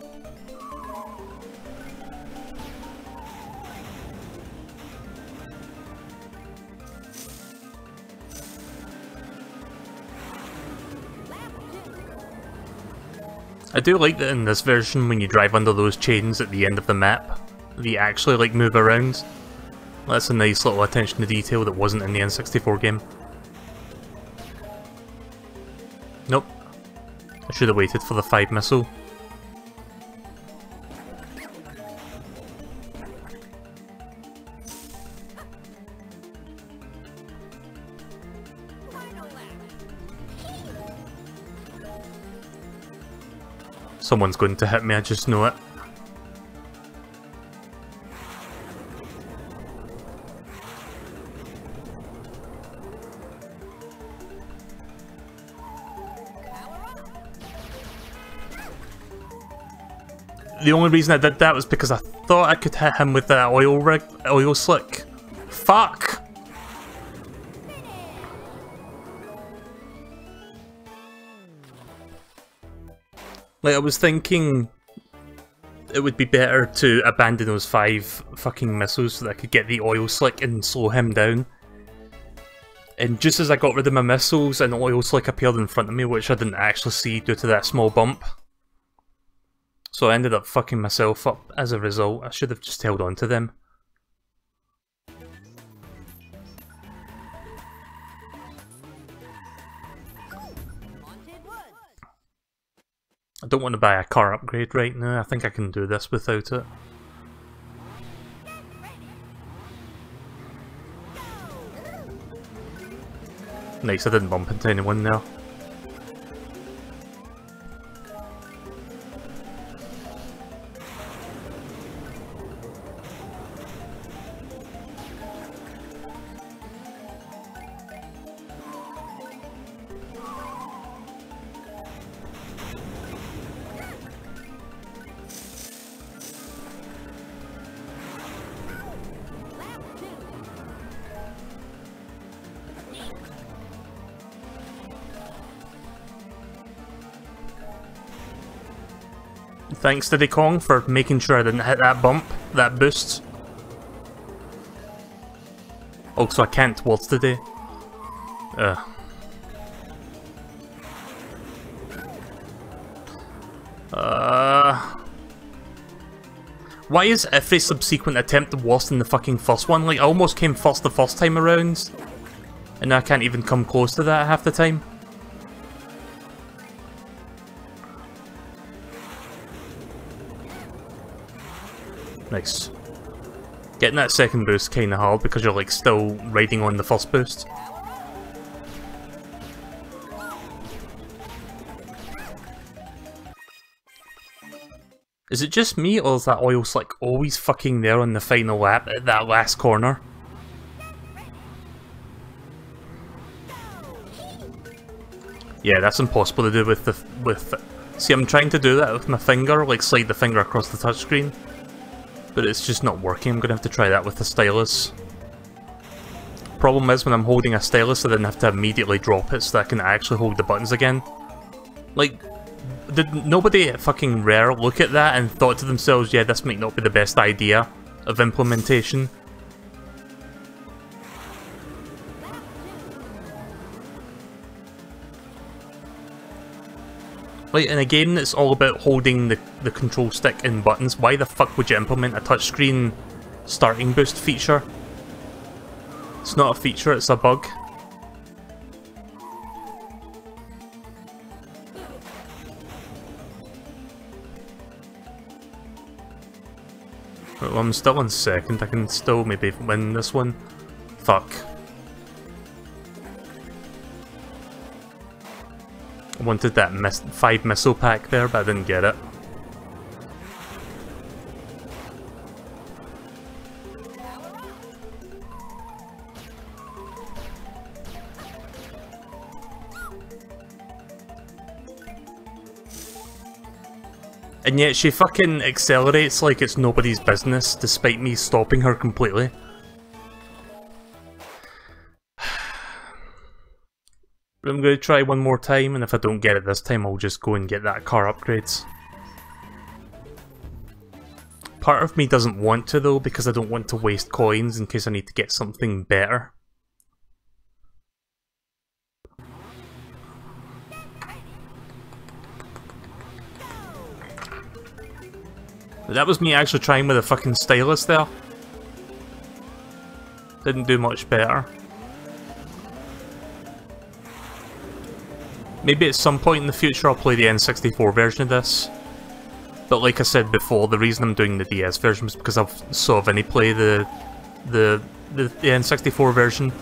I do like that in this version when you drive under those chains at the end of the map, they actually like move around. That's a nice little attention to detail that wasn't in the N64 game. Nope. I should have waited for the 5 missile. Someone's going to hit me, I just know it. the only reason I did that was because I thought I could hit him with that oil slick. Fuck! Like, I was thinking it would be better to abandon those 5 fucking missiles so that I could get the oil slick and slow him down. And just as I got rid of my missiles, an oil slick appeared in front of me, which I didn't actually see due to that small bump. So I ended up fucking myself up as a result. I should have just held on to them. I don't want to buy a car upgrade right now. I think I can do this without it. Nice, I didn't bump into anyone there. Thanks Diddy Kong for making sure I didn't hit that bump, that boost. Also, I can't towards Diddy. Why is every subsequent attempt worse than the fucking first one? Like, I almost came first the first time around, and I can't even come close to that half the time. Nice. Getting that second boost kinda hard because you're like still riding on the first boost. Is it just me, or is that oil slick always fucking there on the final lap at that last corner? Yeah, that's impossible to do with the see, I'm trying to do that with my finger, like slide the finger across the touchscreen. But it's just not working. I'm gonna have to try that with the stylus. Problem is, when I'm holding a stylus, I then have to immediately drop it so that I can actually hold the buttons again. Like, did nobody at fucking Rare look at that and thought to themselves, yeah, this might not be the best idea of implementation? Like, in a game that's all about holding the control stick and buttons, why the fuck would you implement a touchscreen starting boost feature? It's not a feature, it's a bug. Well, I'm still in second, I can still maybe win this one. Fuck. I wanted that 5 missile pack there, but I didn't get it. And yet she fucking accelerates like it's nobody's business, despite me stopping her completely. I'm going to try one more time, and if I don't get it this time, I'll just go and get that car upgrades. Part of me doesn't want to though, because I don't want to waste coins in case I need to get something better. That was me actually trying with a fucking stylus there. Didn't do much better. Maybe at some point in the future I'll play the N64 version of this. But like I said before, the reason I'm doing the DS version was because I saw Vinny play the N64 version.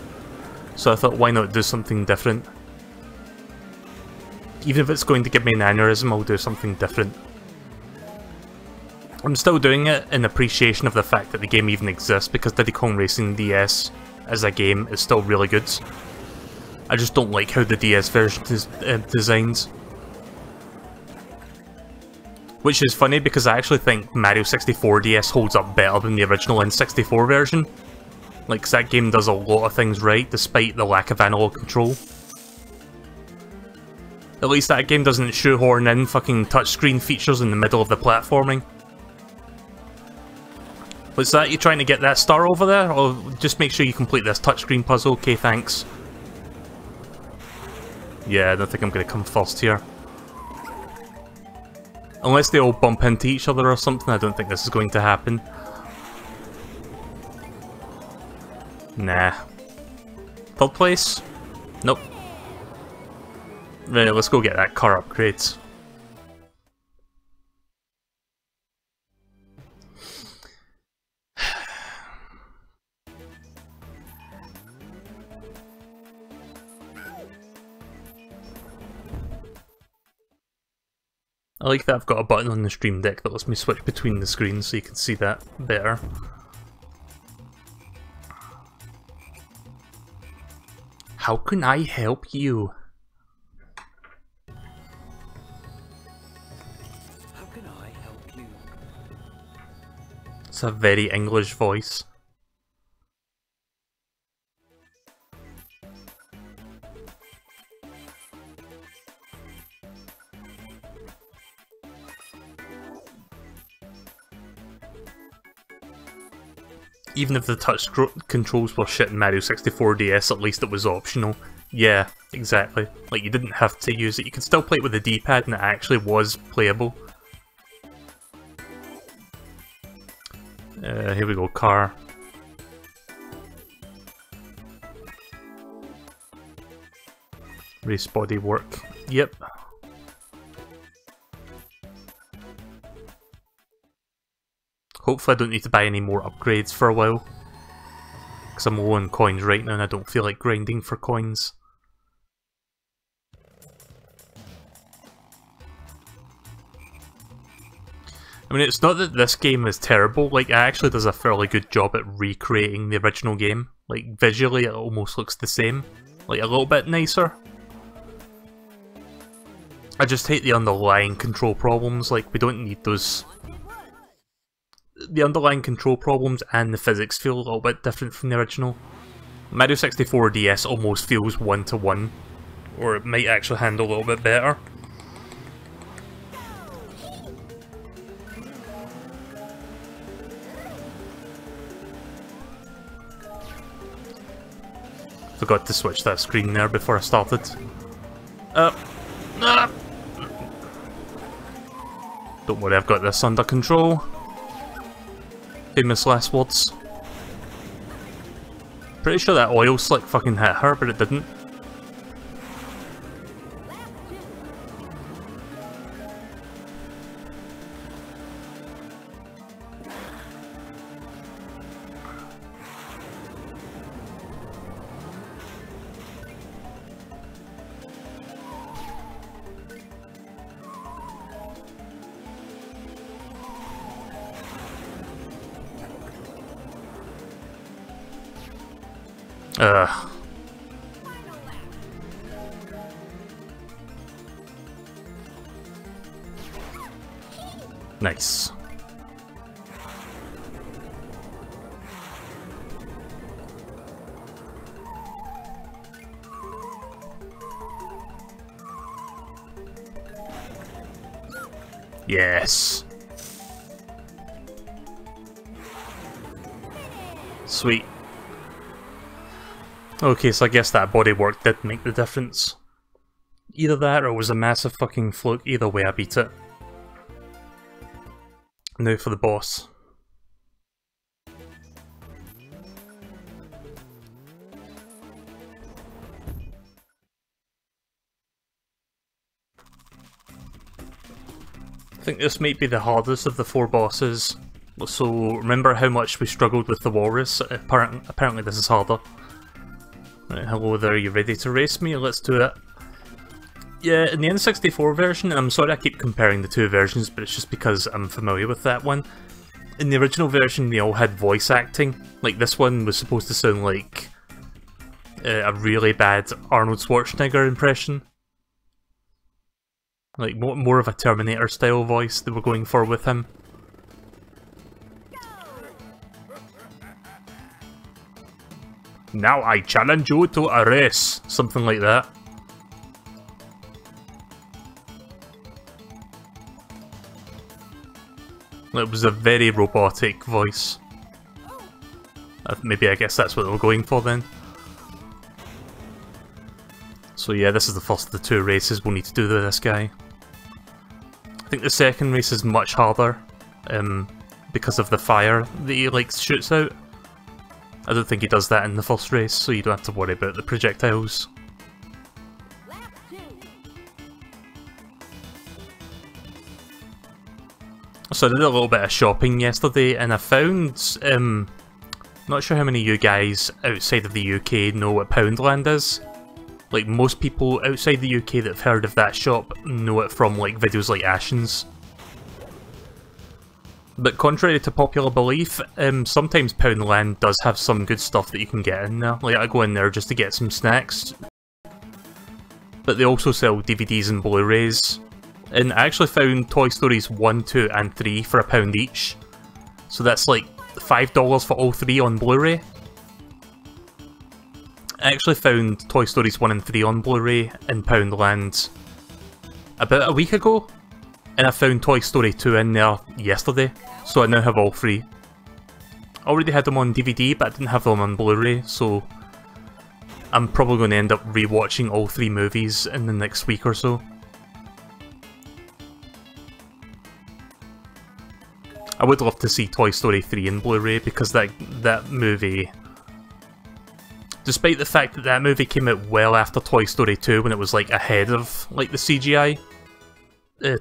So I thought, why not do something different? Even if it's going to give me an aneurysm, I'll do something different. I'm still doing it in appreciation of the fact that the game even exists, because Diddy Kong Racing DS as a game is still really good. I just don't like how the DS version is designed. Which is funny because I actually think Mario 64 DS holds up better than the original N64 version. Like, 'cause that game does a lot of things right, despite the lack of analog control. At least that game doesn't shoehorn in fucking touchscreen features in the middle of the platforming. What's that? You trying to get that star over there? Or just make sure you complete this touchscreen puzzle? Okay, thanks. Yeah, I don't think I'm gonna come first here. Unless they all bump into each other or something, I don't think this is going to happen. Nah. Third place? Nope. Right, let's go get that car upgrades. I like that I've got a button on the Stream Deck that lets me switch between the screens so you can see that better. How can I help you? How can I help you? It's a very English voice. Even if the touch controls were shit in Mario 64 DS, at least it was optional. Yeah, exactly. Like, you didn't have to use it, you could still play it with the D-pad and it actually was playable. Here we go, car. Race body work. Yep. Hopefully I don't need to buy any more upgrades for a while. Because I'm low on coins right now and I don't feel like grinding for coins. I mean, it's not that this game is terrible, like, it actually does a fairly good job at recreating the original game. Like, visually it almost looks the same. Like, a little bit nicer. I just hate the underlying control problems, like, we don't need those. The underlying control problems and the physics feel a little bit different from the original. Mario 64 DS almost feels one-to-one, or it might actually handle a little bit better. Forgot to switch that screen there before I started. Don't worry, I've got this under control. Famous last words. Pretty sure that oil slick fucking hit her, but it didn't. Nice. Yes. Sweet. Okay, so I guess that bodywork did make the difference. Either that or it was a massive fucking fluke. Either way, I beat it. Now for the boss. I think this might be the hardest of the 4 bosses. So remember how much we struggled with the walrus? Apparently this is harder. Right, hello there, you ready to race me? Let's do it. Yeah, in the N64 version, and I'm sorry I keep comparing the 2 versions, but it's just because I'm familiar with that one. In the original version, they all had voice acting. Like, this one was supposed to sound like a really bad Arnold Schwarzenegger impression. Like, more of a Terminator style voice they were going for with him. Now I challenge you to a race. Something like that. It was a very robotic voice. Maybe I guess that's what they were going for then. So yeah, this is the first of the 2 races we'll need to do with this guy. I think the second race is much harder, because of the fire that he shoots out. I don't think he does that in the first race, so you don't have to worry about the projectiles. So I did a little bit of shopping yesterday, and I found, not sure how many of you guys outside of the UK know what Poundland is. Like, most people outside the UK that have heard of that shop know it from videos like Ashen's. But contrary to popular belief, sometimes Poundland does have some good stuff that you can get in there. Like, I go in there just to get some snacks. But they also sell DVDs and Blu-rays. And I actually found Toy Stories 1, 2 and 3 for £1 each. So that's like $5 for all 3 on Blu-ray. I actually found Toy Stories 1 and 3 on Blu-ray in Poundland about a week ago. And I found Toy Story 2 in there yesterday, so I now have all 3. I already had them on DVD, but I didn't have them on Blu-ray, so I'm probably going to end up rewatching all 3 movies in the next week or so. I would love to see Toy Story 3 in Blu-ray, because that movie, despite the fact that that movie came out well after Toy Story 2 when it was ahead of the CGI,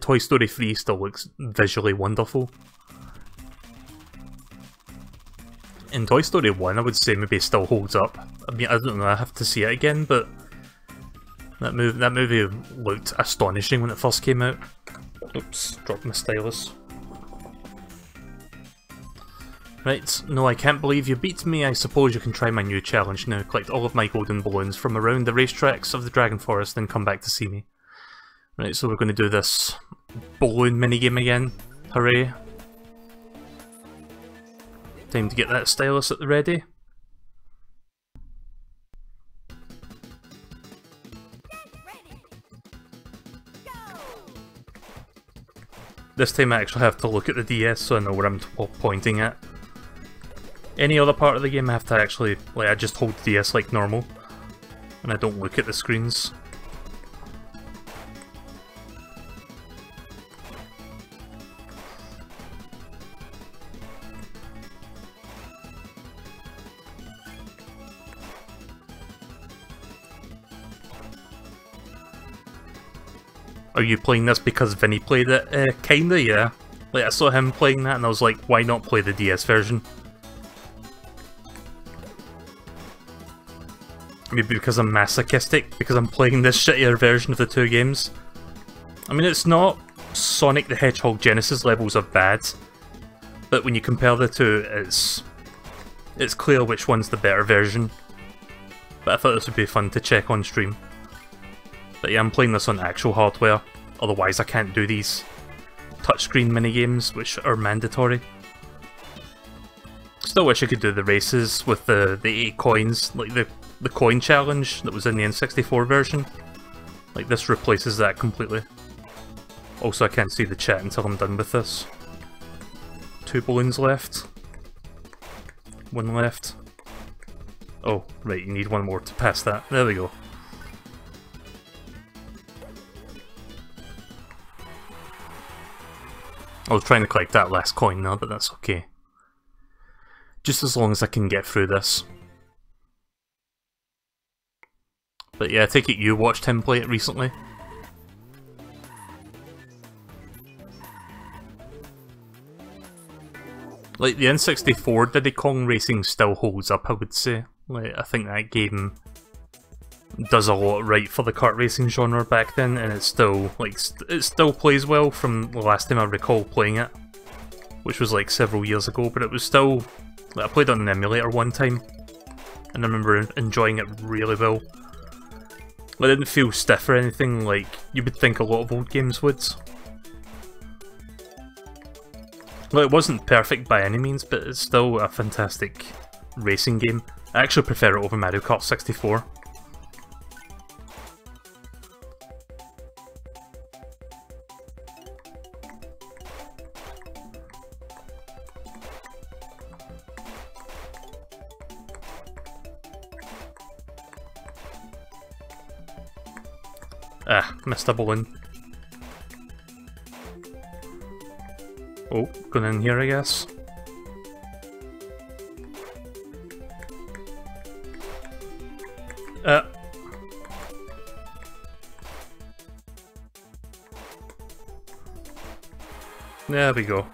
Toy Story 3 still looks visually wonderful. In Toy Story 1, I would say maybe it still holds up. I mean, I don't know, I have to see it again, but that movie looked astonishing when it first came out. Oops, dropped my stylus. Right, no, I can't believe you beat me. I suppose you can try my new challenge now. Collect all of my golden balloons from around the racetracks of the Dragon Forest, then come back to see me. Right, so we're going to do this balloon minigame again. Hooray. Time to get that stylus at the ready. This time I actually have to look at the DS so I know where I'm pointing at. Any other part of the game I have to actually, I just hold the DS like normal, and I don't look at the screens. Are you playing this because Vinny played it? Kinda, yeah. I saw him playing that and I was like, why not play the DS version? Maybe because I'm masochistic, because I'm playing this shittier version of the 2 games. I mean, it's not Sonic the Hedgehog Genesis levels of bad, but when you compare the 2, it's clear which one's the better version. But I thought this would be fun to check on stream. But yeah, I'm playing this on actual hardware, otherwise I can't do these touchscreen minigames, which are mandatory. Still wish I could do the races with the 8 coins, like the coin challenge that was in the N64 version. This replaces that completely. Also, I can't see the chat until I'm done with this. 2 balloons left. 1 left. Oh, right, you need 1 more to pass that. There we go. I was trying to collect that last coin now, but that's okay. Just as long as I can get through this. But yeah, I take it you watched him play it recently? The N64 Diddy Kong Racing still holds up, I would say. I think that game does a lot right for the kart racing genre back then, and it's still, it still plays well from the last time I recall playing it. Which was several years ago, but it was still, I played on an emulator one time, and I remember enjoying it really well. It didn't feel stiff or anything like you would think a lot of old games would. Well, it wasn't perfect by any means, but it's still a fantastic racing game. I actually prefer it over Mario Kart 64. Ah, missed a balloon. Oh, going in here, I guess. There we go.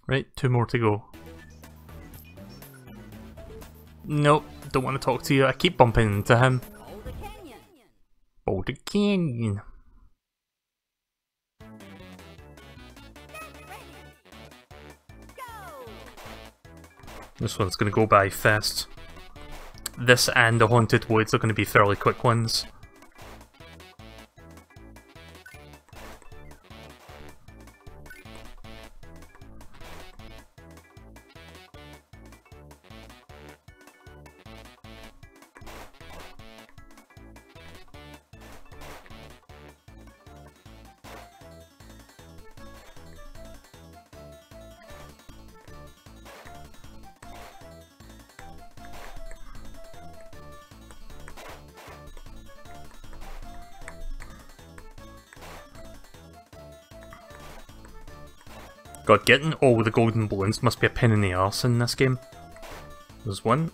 Right, 2 more to go. Nope, don't want to talk to you. I keep bumping into him. Boulder Canyon. Boulder Canyon. Ready. Go. This one's going to go by fast. This and the Haunted Woods are going to be fairly quick ones. God, getting all the golden balloons must be a pain in the arse in this game. There's one.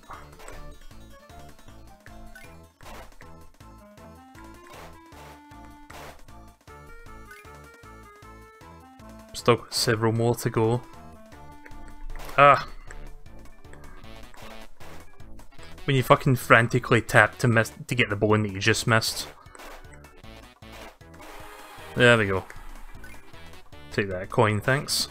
Still got several more to go. Ah! When you fucking frantically tap to get the balloon that you just missed. There we go. Take that coin, thanks.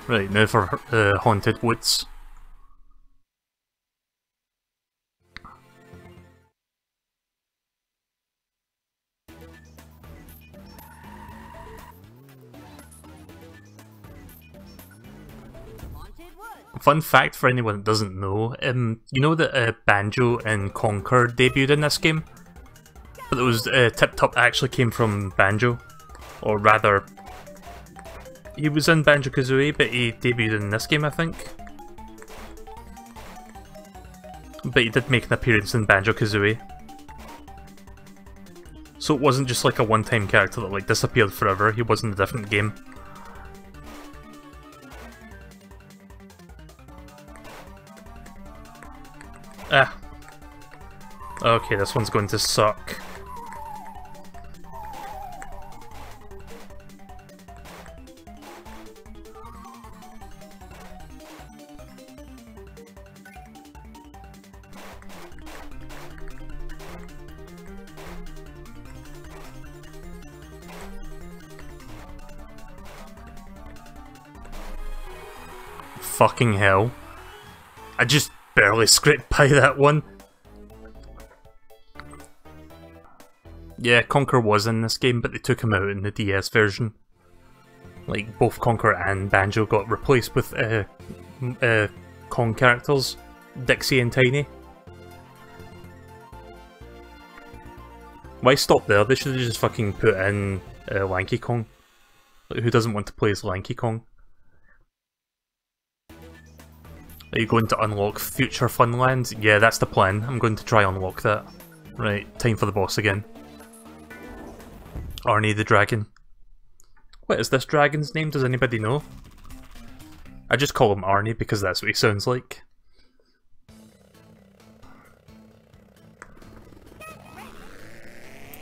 Right, now for Haunted Woods. Haunted Woods. Fun fact for anyone that doesn't know, you know that Banjo and Conker debuted in this game? But it was Tip Top actually came from Banjo. Or rather, he was in Banjo-Kazooie, but he debuted in this game, I think. But he did make an appearance in Banjo-Kazooie. So it wasn't just like a one-time character that like disappeared forever, he was in a different game. Ah. Okay, this one's going to suck. Fucking hell. I just barely scraped by that one. Yeah, Conker was in this game, but they took him out in the DS version. Like, both Conker and Banjo got replaced with Kong characters, Dixie and Tiny. Why stop there? They should have just fucking put in Lanky Kong. Like, who doesn't want to play as Lanky Kong? Are you going to unlock future Funland? Yeah, that's the plan. I'm going to try unlock that. Right, time for the boss again. Arnie the Dragon. What is this dragon's name? Does anybody know? I just call him Arnie because that's what he sounds like.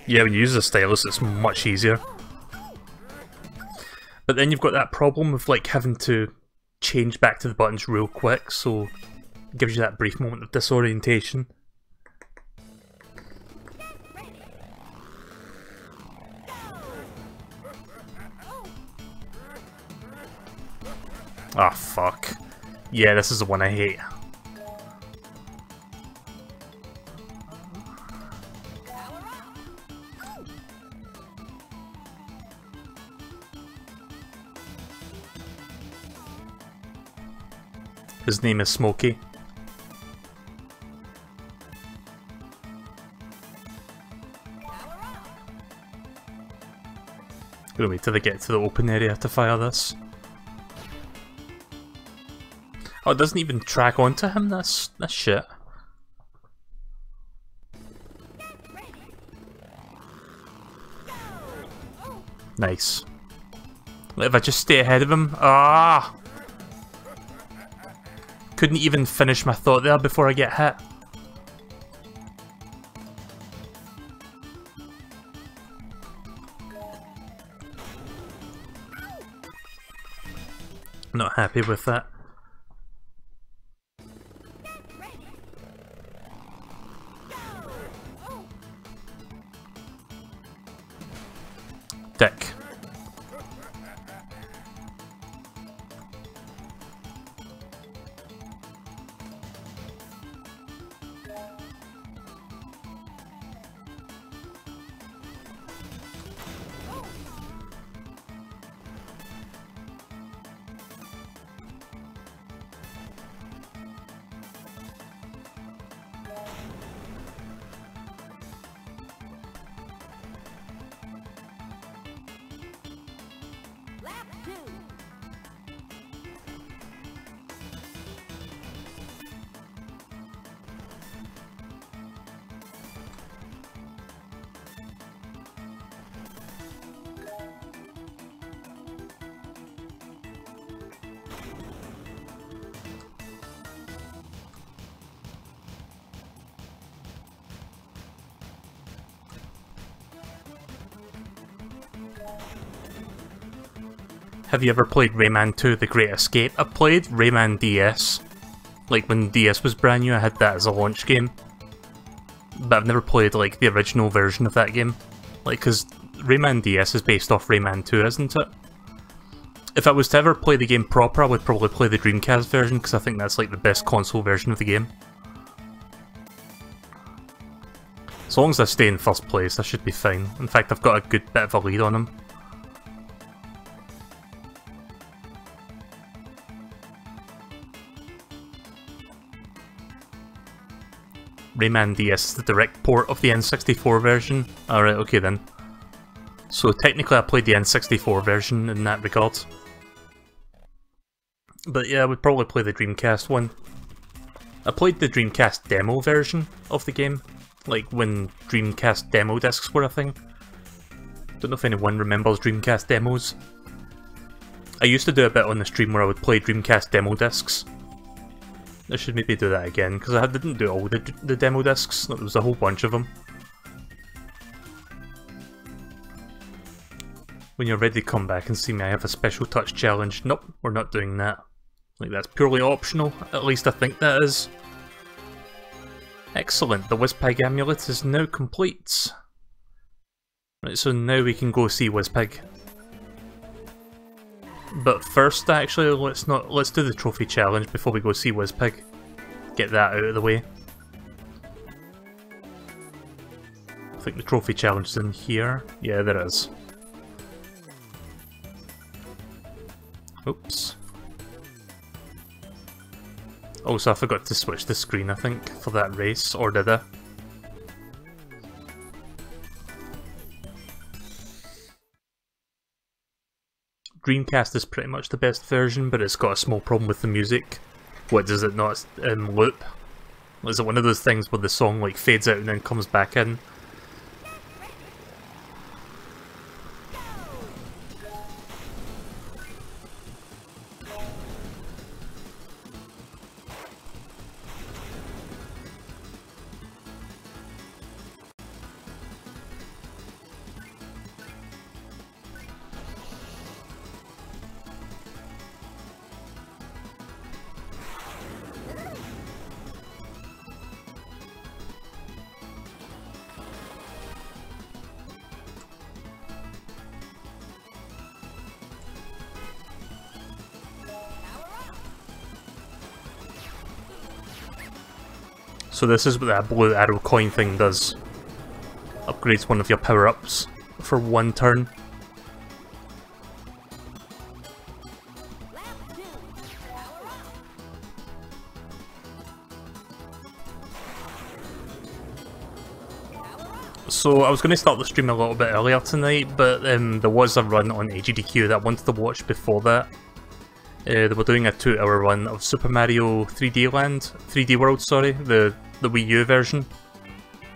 Yeah, when you use the stylus, it's much easier. But then you've got that problem of like having to change back to the buttons real quick, so it gives you that brief moment of disorientation. Ah, fuck. Yeah, this is the one I hate. His name is Smokey. Gonna wait till they get to the open area to fire this. Oh, it doesn't even track onto him, that's shit. Nice. If I just stay ahead of him, ah! Couldn't even finish my thought there before I get hit. Not happy with that. Dick. Lap 2. Have you ever played Rayman 2 The Great Escape? I played Rayman DS. Like when DS was brand new, I had that as a launch game. But I've never played like the original version of that game. Like, cause Rayman DS is based off Rayman 2, isn't it? If I was to ever play the game proper, I would probably play the Dreamcast version, because I think that's like the best console version of the game. As long as I stay in first place, I should be fine. In fact, I've got a good bit of a lead on him. Rayman DS is the direct port of the N64 version. Alright, okay then. So technically I played the N64 version in that regard. But yeah, I would probably play the Dreamcast one. I played the Dreamcast demo version of the game, like when Dreamcast demo discs were a thing. Don't know if anyone remembers Dreamcast demos. I used to do a bit on the stream where I would play Dreamcast demo discs. I should maybe do that again, because I didn't do all the demo discs, there was a whole bunch of them. When you're ready, come back and see me. I have a special touch challenge. Nope, we're not doing that. Like, that's purely optional, at least I think that is. Excellent, the Wizpig amulet is now complete. Right, so now we can go see Wizpig. But first, actually, let's do the trophy challenge before we go see Wizpig. Get that out of the way. I think the trophy challenge is in here. Yeah, there is. Oops. Also, I forgot to switch the screen, I think, for that race, or did I? Dreamcast is pretty much the best version, but it's got a small problem with the music. What, does it not loop? Is it one of those things where the song like fades out and then comes back in? So this is what that blue arrow coin thing does. Upgrades one of your power-ups for 1 turn. Lap 2. Power up. So I was going to start the stream a little bit earlier tonight, but there was a run on AGDQ that I wanted to watch before that. They were doing a 2-hour run of Super Mario 3D Land, 3D World, sorry, the Wii U version.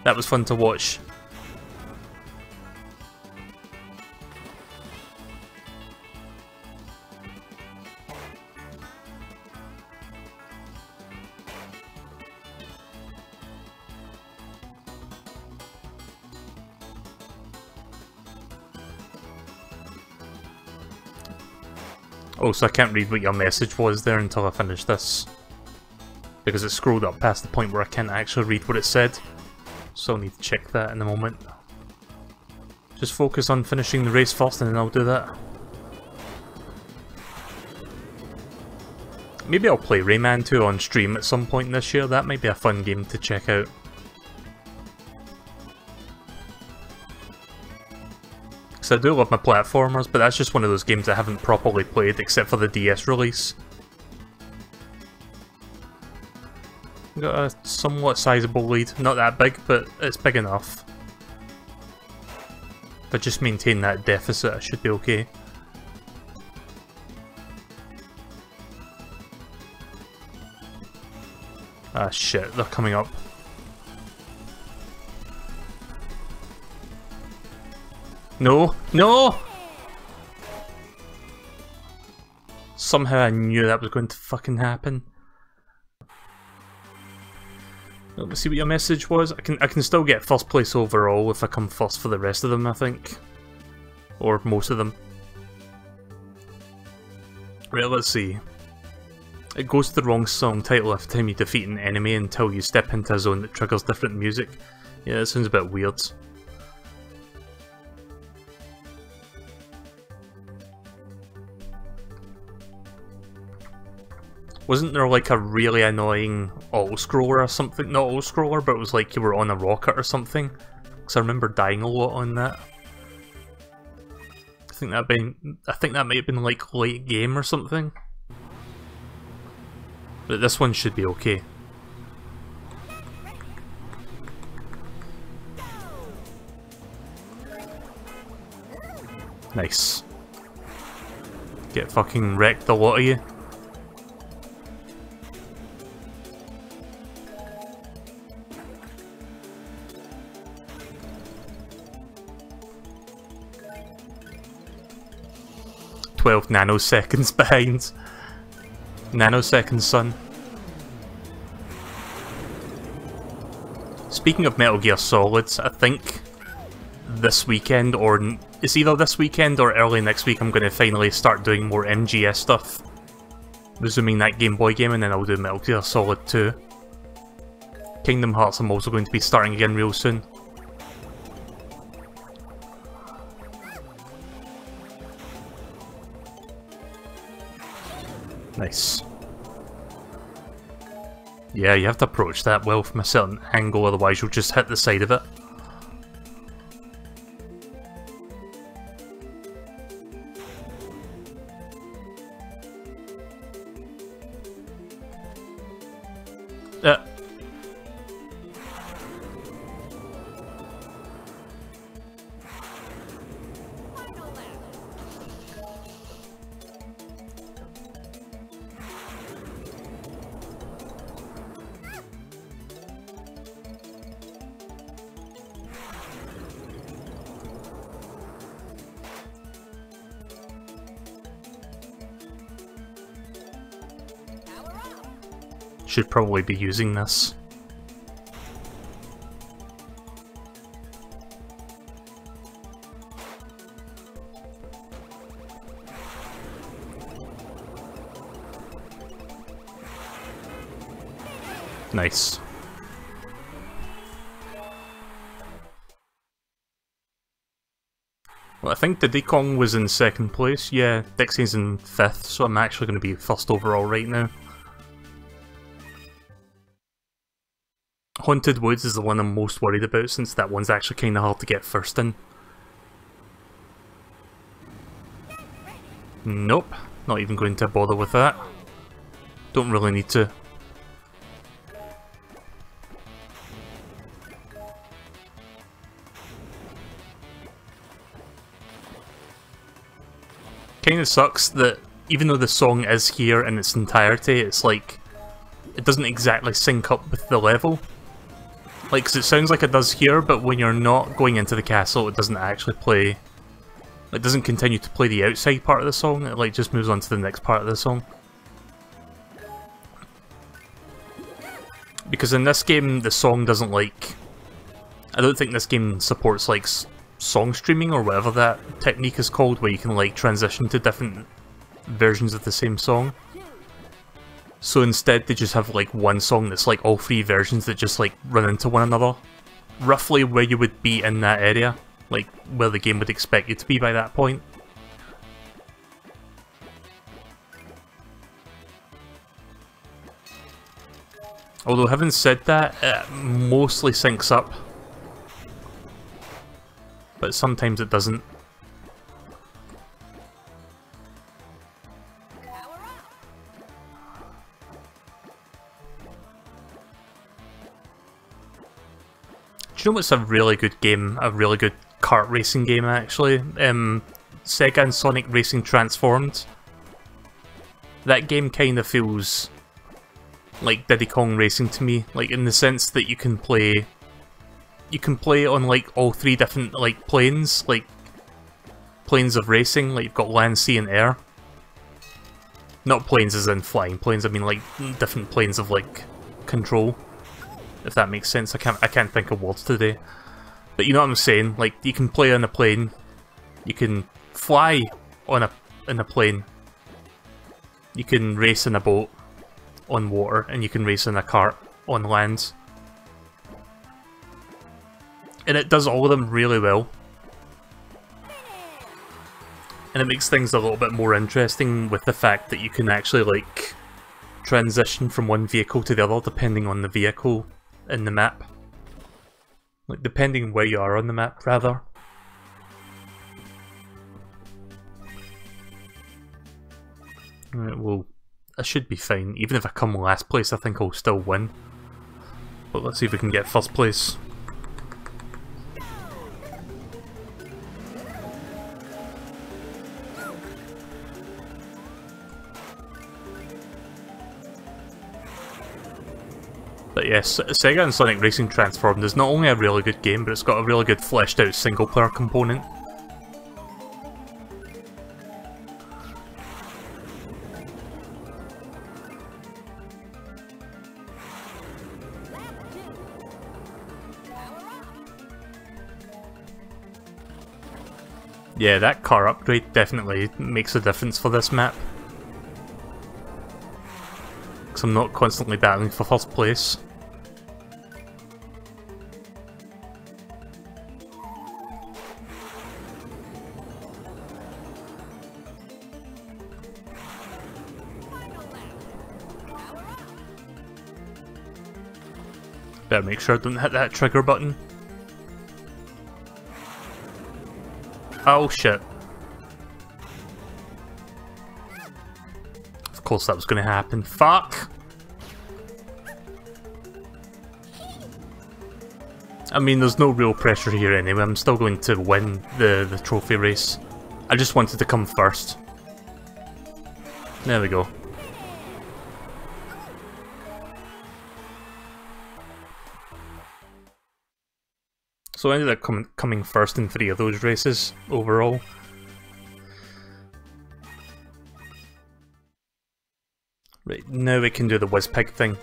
That was fun to watch. Oh, so I can't read what your message was there until I finish this. Because it scrolled up past the point where I can't actually read what it said. So I'll need to check that in a moment. Just focus on finishing the race first and then I'll do that. Maybe I'll play Rayman 2 on stream at some point this year. That might be a fun game to check out. So I do love my platformers, but that's just one of those games I haven't properly played except for the DS release. Got a somewhat sizable lead, not that big, but it's big enough. If I just maintain that deficit, I should be okay. Ah shit, they're coming up. No! No! Somehow I knew that was going to fucking happen. Let me see what your message was. I can still get first place overall if I come first for the rest of them, I think. Or most of them. Right, let's see. It goes to the wrong song title every time you defeat an enemy until you step into a zone that triggers different music. Yeah, that sounds a bit weird. Wasn't there like a really annoying auto-scroller or something? Not auto-scroller, but it was like you were on a rocket or something. Because I remember dying a lot on that. I think that might have been like late game or something. But this one should be okay. Nice. Get fucking wrecked, a lot of you. Nanoseconds behind. Nanoseconds, son. Speaking of Metal Gear Solids, I think this weekend, or it's either this weekend or early next week, I'm going to finally start doing more MGS stuff. Resuming that Game Boy game, and then I'll do Metal Gear Solid 2. Kingdom Hearts I'm also going to be starting again real soon. Nice. Yeah, you have to approach that well from a certain angle, otherwise you'll just hit the side of it. Should probably be using this. Nice. Well, I think Diddy Kong was in second place. Yeah, Dixie's in fifth, so I'm actually going to be first overall right now. Haunted Woods is the one I'm most worried about, since that one's actually kind of hard to get first in. Nope, not even going to bother with that. Don't really need to. Kind of sucks that even though the song is here in its entirety, it's like it doesn't exactly sync up with the level. Like, 'cause it sounds like it does here, but when you're not going into the castle, it doesn't actually play. It doesn't continue to play the outside part of the song. It like just moves on to the next part of the song. Because in this game, the song doesn't like. I don't think this game supports like song streaming or whatever that technique is called, where you can like transition to different versions of the same song. So instead they just have like one song that's like all three versions that just like run into one another. Roughly where you would be in that area, like where the game would expect you to be by that point. Although having said that, it mostly syncs up. But sometimes it doesn't. Do you know what's a really good game? A really good kart racing game, actually? Sega and Sonic Racing Transformed. That game kind of feels like Diddy Kong Racing to me, like in the sense that you can play on like all three different like planes, like planes of racing. Like you've got land, sea, and air. Not planes as in flying planes. I mean like different planes of like control. If that makes sense. I can't think of words today. But you know what I'm saying? Like you can play on a plane, you can fly in a plane, you can race in a boat on water, and you can race in a kart on land. And it does all of them really well. And it makes things a little bit more interesting with the fact that you can actually like transition from one vehicle to the other depending on the vehicle in the map. Like depending where you are on the map, rather. Right, well, I should be fine. Even if I come last place, I think I'll still win. But let's see if we can get first place. But yes, Sega and Sonic Racing Transformed is not only a really good game, but it's got a really good fleshed out single player component. Yeah, that car upgrade definitely makes a difference for this map. Because I'm not constantly battling for first place. Better make sure I don't hit that trigger button. Oh shit. Of course that was going to happen. Fuck! I mean, there's no real pressure here anyway. I'm still going to win the trophy race. I just wanted to come first. There we go. So I ended up coming first in 3 of those races overall. Right, now we can do the Whizpig thing.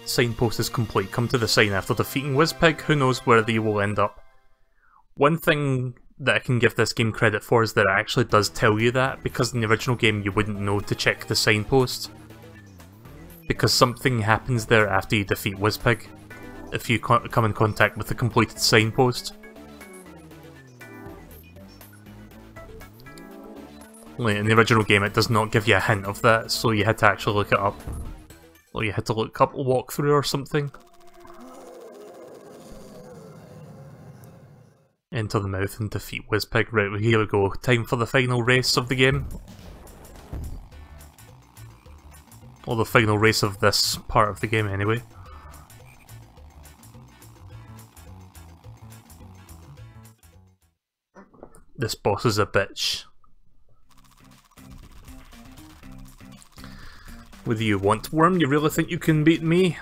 Signpost is complete. Come to the sign after defeating Whizpig. Who knows where you will end up. One thing that I can give this game credit for is that it actually does tell you that, because in the original game you wouldn't know to check the signpost. Because something happens there after you defeat Whizpig, if you come in contact with the completed signpost. Like, in the original game it does not give you a hint of that, so you had to actually look it up. Or you had to look up a walkthrough or something. Enter the mouth and defeat Wizpig. Right, well, here we go. Time for the final race of the game. Or the final race of this part of the game, anyway. This boss is a bitch. What do you want, Worm? You really think you can beat me?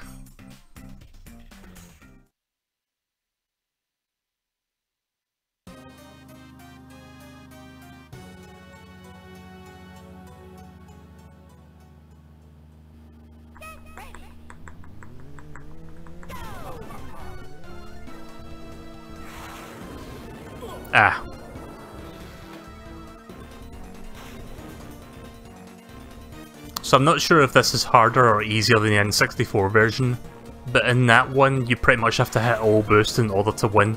Ah. So I'm not sure if this is harder or easier than the N64 version, but in that one you pretty much have to hit all boost in order to win.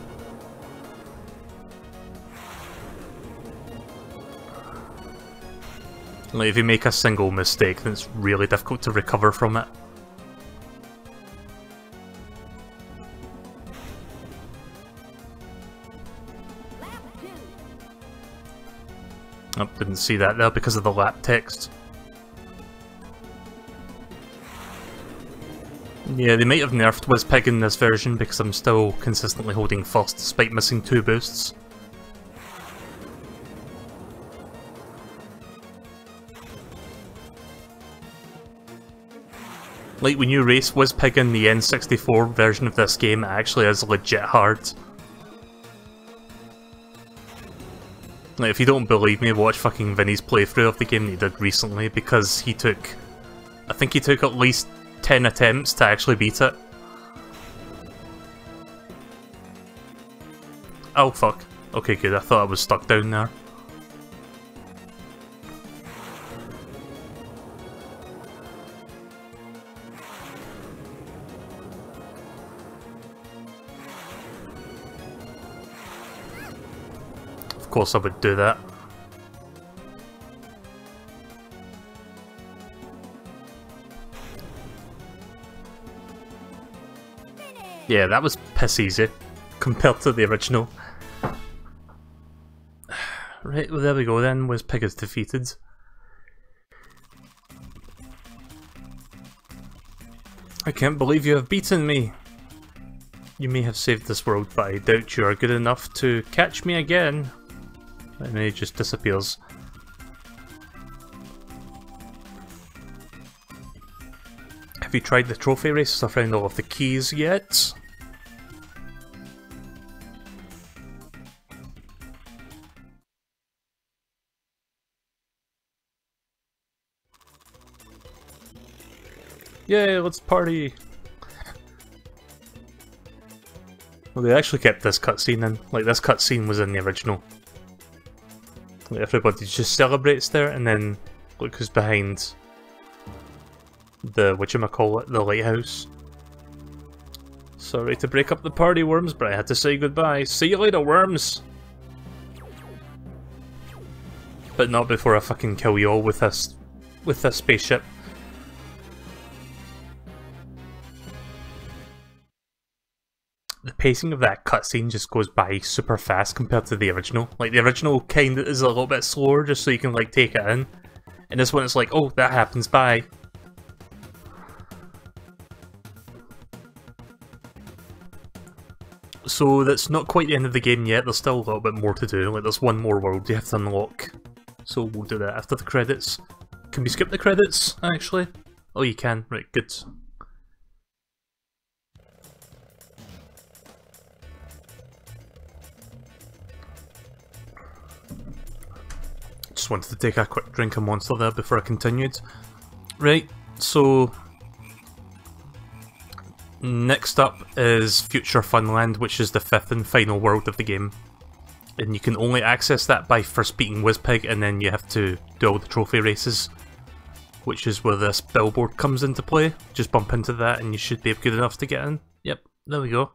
Like if you make a single mistake then it's really difficult to recover from it. Oh, didn't see that there because of the lap text. Yeah, they might have nerfed Wizpig in this version because I'm still consistently holding first despite missing 2 boosts. Like when you race Wizpig in the N64 version of this game, it actually is legit hard. Like, if you don't believe me, watch fucking Vinny's playthrough of the game that he did recently, because he took... I think he took at least 10 attempts to actually beat it. Oh fuck. Okay, good, I thought I was stuck down there. Of course I would do that. Yeah, that was piss easy compared to the original. Right, well there we go then, Wizpig is defeated. I can't believe you have beaten me! You may have saved this world, but I doubt you are good enough to catch me again. And then he just disappears. Have you tried the trophy races? I found all of the keys yet? Yay, let's party! Well, they actually kept this cutscene in. Like, this cutscene was in the original. Like, everybody just celebrates there, and then look who's behind the, whatchamacallit, the lighthouse. Sorry to break up the party, Worms, but I had to say goodbye. See you later, Worms! But not before I fucking kill you all with this spaceship. The pacing of that cutscene just goes by super fast compared to the original. Like, the original kind of is a little bit slower just so you can, like, take it in. And this one it's like, oh, that happens, bye. So that's not quite the end of the game yet, there's still a little bit more to do. Like, there's one more world you have to unlock. So we'll do that after the credits. Can we skip the credits, actually? Oh, you can. Right, good. Just wanted to take a quick drink of Monster there before I continued. Right, so... next up is Future Funland, which is the 5th and final world of the game. And you can only access that by first beating Wizpig, and then you have to do all the trophy races. Which is where this billboard comes into play. Just bump into that and you should be good enough to get in. Yep, there we go.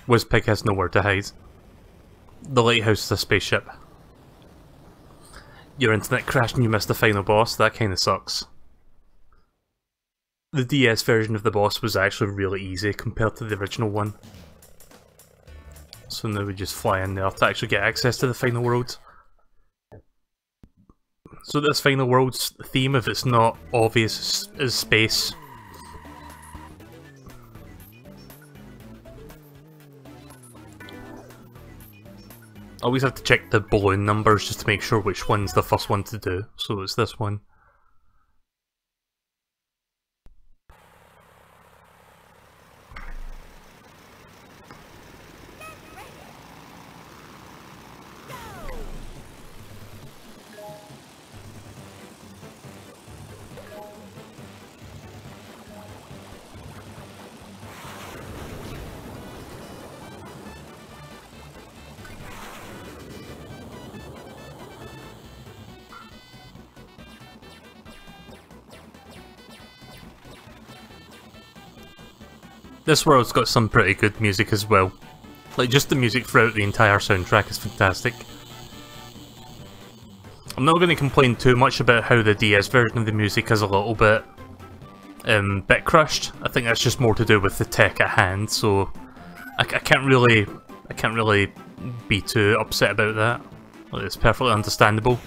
Wizpig has nowhere to hide. The lighthouse is a spaceship. Your internet crashed and you missed the final boss. That kind of sucks. The DS version of the boss was actually really easy compared to the original one. So now we just fly in there to actually get access to the final world. So this final world's theme, if it's not obvious, is space. Always have to check the balloon numbers just to make sure which one's the first one to do. So it's this one. This world's got some pretty good music as well. Like, just the music throughout the entire soundtrack is fantastic. I'm not going to complain too much about how the DS version of the music is a little bit crushed. I think that's just more to do with the tech at hand, so I can't really be too upset about that. Like, it's perfectly understandable.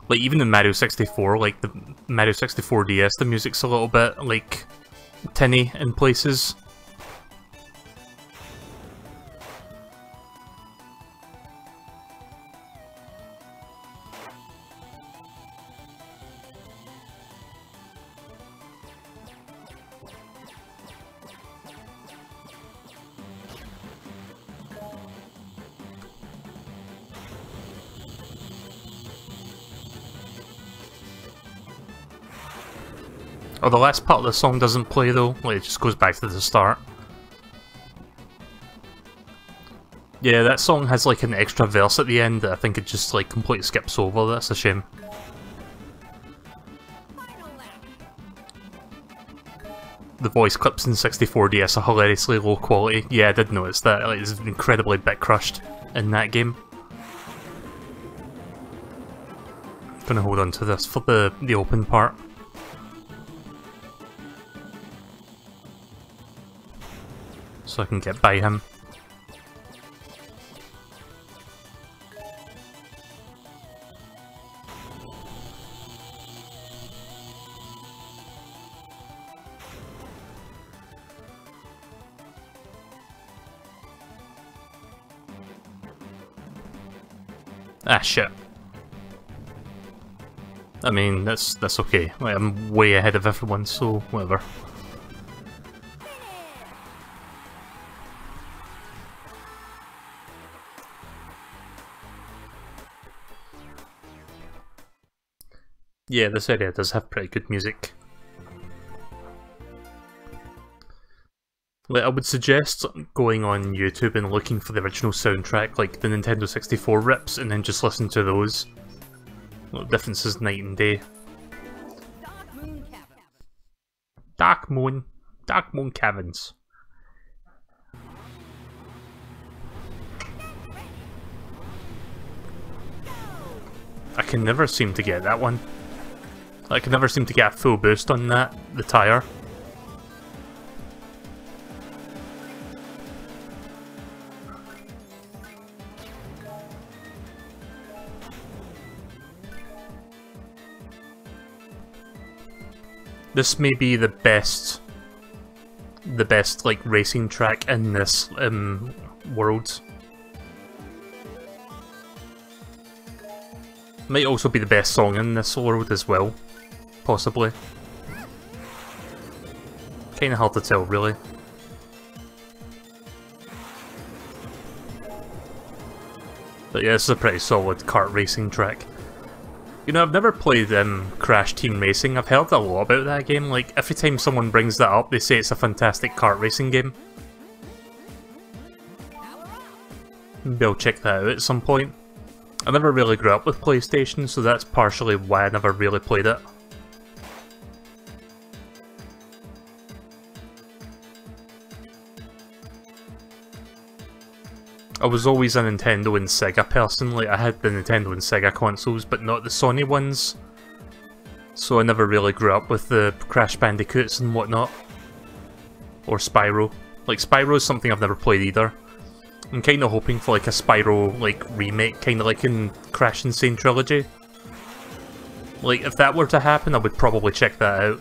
Like, even in Mario 64, like the Mario 64 DS, the music's a little bit, like, tinny in places. Oh, the last part of the song doesn't play though, like it just goes back to the start. Yeah, that song has like an extra verse at the end that I think it just like completely skips over, that's a shame. The voice clips in 64DS are hilariously low quality. Yeah, I did notice that, like, it's incredibly bit crushed in that game. I'm gonna hold on to this for the open part. So I can get by him. Ah, shit. I mean, that's okay. Like, I'm way ahead of everyone, so whatever. Yeah, this area does have pretty good music. Like, I would suggest going on YouTube and looking for the original soundtrack, like the Nintendo 64 rips, and then just listen to those. Well, the difference is night and day. Dark Moon Caverns. I can never seem to get that one. I can never seem to get a full boost on that, the tyre. This may be the best like racing track in this world. Might also be the best song in this world as well, possibly. Kinda hard to tell, really. But yeah, this is a pretty solid kart racing track. You know, I've never played Crash Team Racing. I've heard a lot about that game. Like, every time someone brings that up, they say it's a fantastic kart racing game. Maybe I'll check that out at some point. I never really grew up with PlayStation, so that's partially why I never really played it. I was always a Nintendo and Sega person. Like, I had the Nintendo and Sega consoles, but not the Sony ones. So I never really grew up with the Crash Bandicoots and whatnot. Or Spyro. Like, Spyro is something I've never played either. I'm kind of hoping for like a Spyro like remake, kind of like in Crash Insane Trilogy. Like, if that were to happen, I would probably check that out.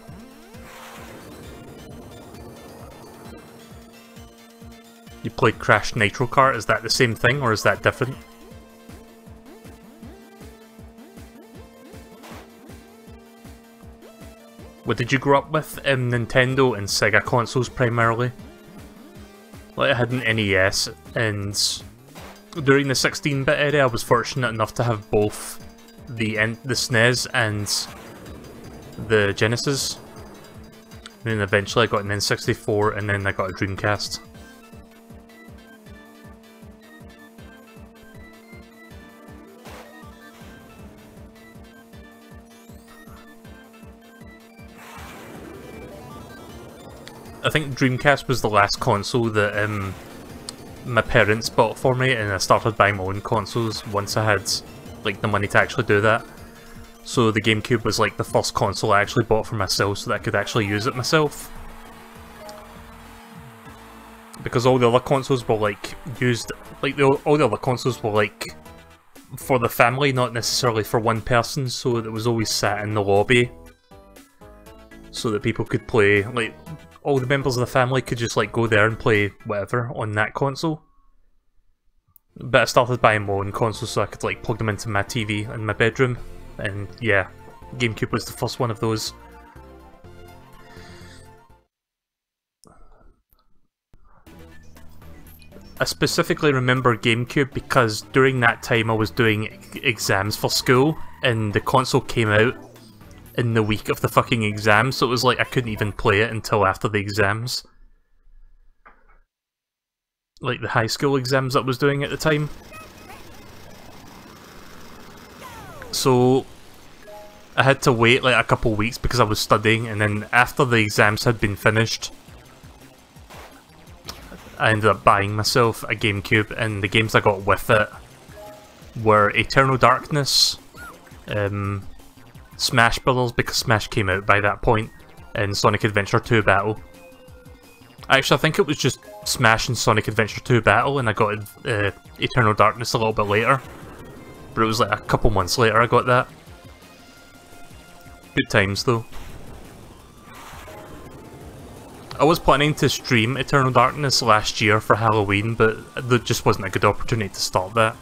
You played Crash Nitro Kart, is that the same thing or is that different? What did you grow up with? Nintendo and Sega consoles primarily. Like, I had an NES, and during the 16-bit era I was fortunate enough to have both the SNES and the Genesis. And then eventually I got an N64 and then I got a Dreamcast. I think Dreamcast was the last console that my parents bought for me, and I started buying my own consoles once I had like the money to actually do that. So the GameCube was like the first console I actually bought for myself so that I could actually use it myself. Because all the other consoles were like used, like all the other consoles were like for the family, not necessarily for one person, so it was always sat in the lobby so that people could play, like all the members of the family could just like go there and play whatever on that console. But I started buying my own consoles so I could like plug them into my TV in my bedroom, and yeah, GameCube was the first one of those. I specifically remember GameCube because during that time I was doing exams for school, and the console came out in the week of the fucking exam, so it was like I couldn't even play it until after the exams. Like the high school exams that I was doing at the time. So I had to wait like a couple weeks because I was studying, and then after the exams had been finished, I ended up buying myself a GameCube, and the games I got with it were Eternal Darkness, Smash Brothers, because Smash came out by that point, and Sonic Adventure 2 Battle. Actually, I think it was just Smash and Sonic Adventure 2 Battle, and I got Eternal Darkness a little bit later. But it was like a couple months later I got that. Good times though. I was planning to stream Eternal Darkness last year for Halloween, but there just wasn't a good opportunity to start that.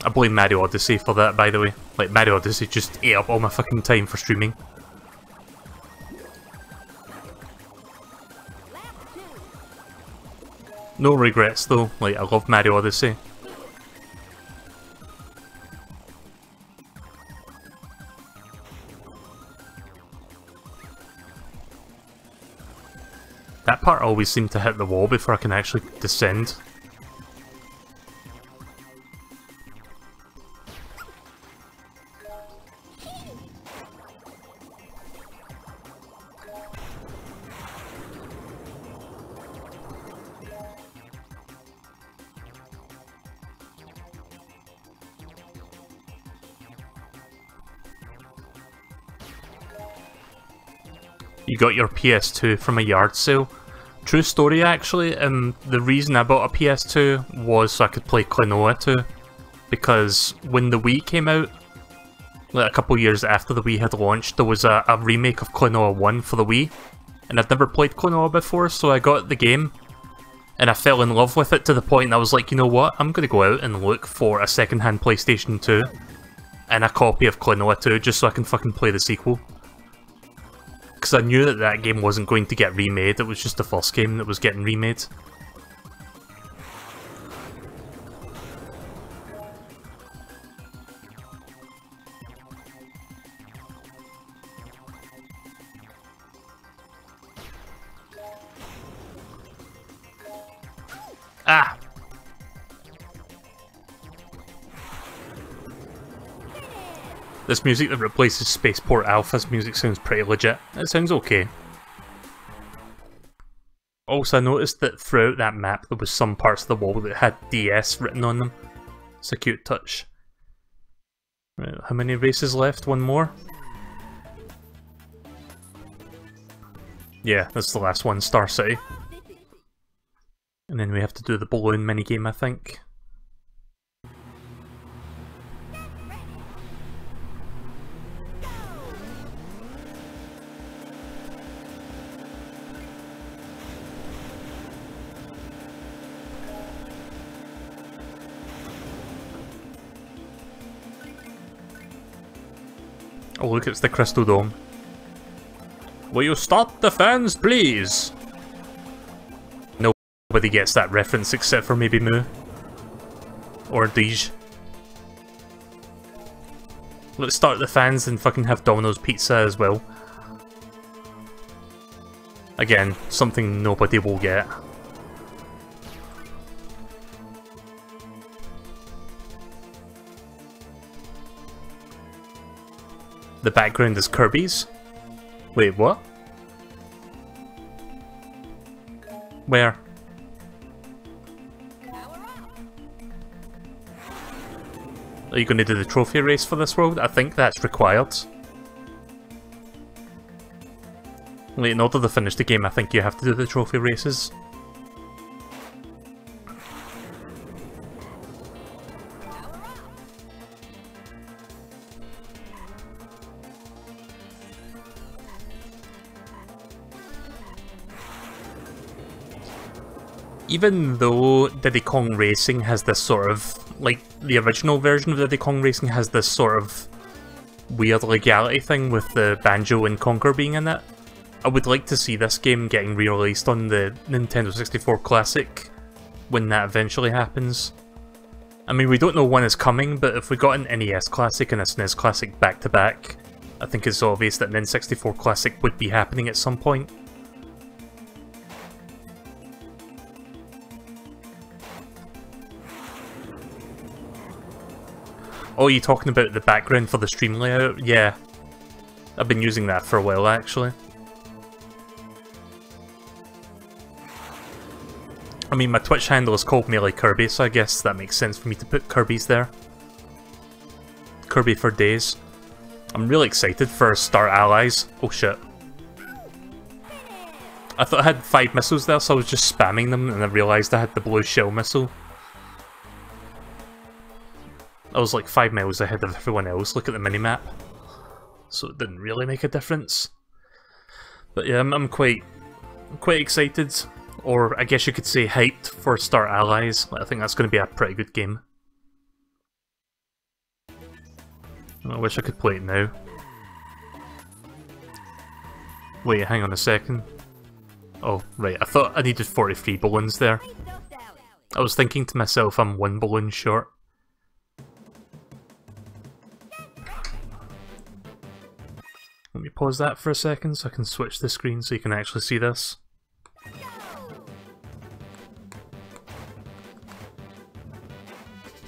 I blame Mario Odyssey for that, by the way. Like, Mario Odyssey just ate up all my fucking time for streaming. No regrets though, like, I love Mario Odyssey. That part always seemed to hit the wall before I can actually descend. You got your PS2 from a yard sale. True story, actually. The reason I bought a PS2 was so I could play Klonoa 2. Because when the Wii came out, like a couple years after the Wii had launched, there was a remake of Klonoa 1 for the Wii. And I'd never played Klonoa before, so I got the game. And I fell in love with it to the point I was like, you know what, I'm going to go out and look for a second-hand PlayStation 2 and a copy of Klonoa 2 just so I can fucking play the sequel. Because I knew that that game wasn't going to get remade, it was just the first game that was getting remade. Ah! This music that replaces Spaceport Alpha's music sounds pretty legit. It sounds okay. Also, I noticed that throughout that map there was some parts of the wall that had DS written on them. It's a cute touch. Right, how many races left? One more? Yeah, that's the last one, Star City. And then we have to do the balloon minigame, I think. Oh look, it's the Crystal Dome. Will you stop the fans, please? Nobody gets that reference except for maybe Moo. Or Deej. Let's start the fans and fucking have Domino's Pizza as well. Again, something nobody will get. The background is Kirby's? Wait, what? Where? Are you going to do the trophy race for this world? I think that's required. Wait, in order to finish the game, I think you have to do the trophy races. Even though Diddy Kong Racing has this sort of, like, the original version of Diddy Kong Racing has this sort of weird legality thing with the Banjo and Conker being in it, I would like to see this game getting re-released on the Nintendo 64 Classic when that eventually happens. I mean, we don't know when it's coming, but if we got an NES Classic and a SNES Classic back-to-back, I think it's obvious that an N64 Classic would be happening at some point. Oh, you talking about the background for the stream layout? Yeah. I've been using that for a while, actually. I mean, my Twitch handle is called Melee Kirby, so I guess that makes sense for me to put Kirby's there. Kirby for days. I'm really excited for Star Allies. Oh shit. I thought I had 5 missiles there, so I was just spamming them, and I realised I had the blue shell missile. I was like 5 miles ahead of everyone else, look at the minimap. So it didn't really make a difference. But yeah, I'm quite excited, or I guess you could say hyped for Star Allies. I think that's going to be a pretty good game. I wish I could play it now. Wait, hang on a second. Oh, right, I thought I needed 43 balloons there. I was thinking to myself, I'm 1 balloon short. Let me pause that for a second so I can switch the screen so you can actually see this.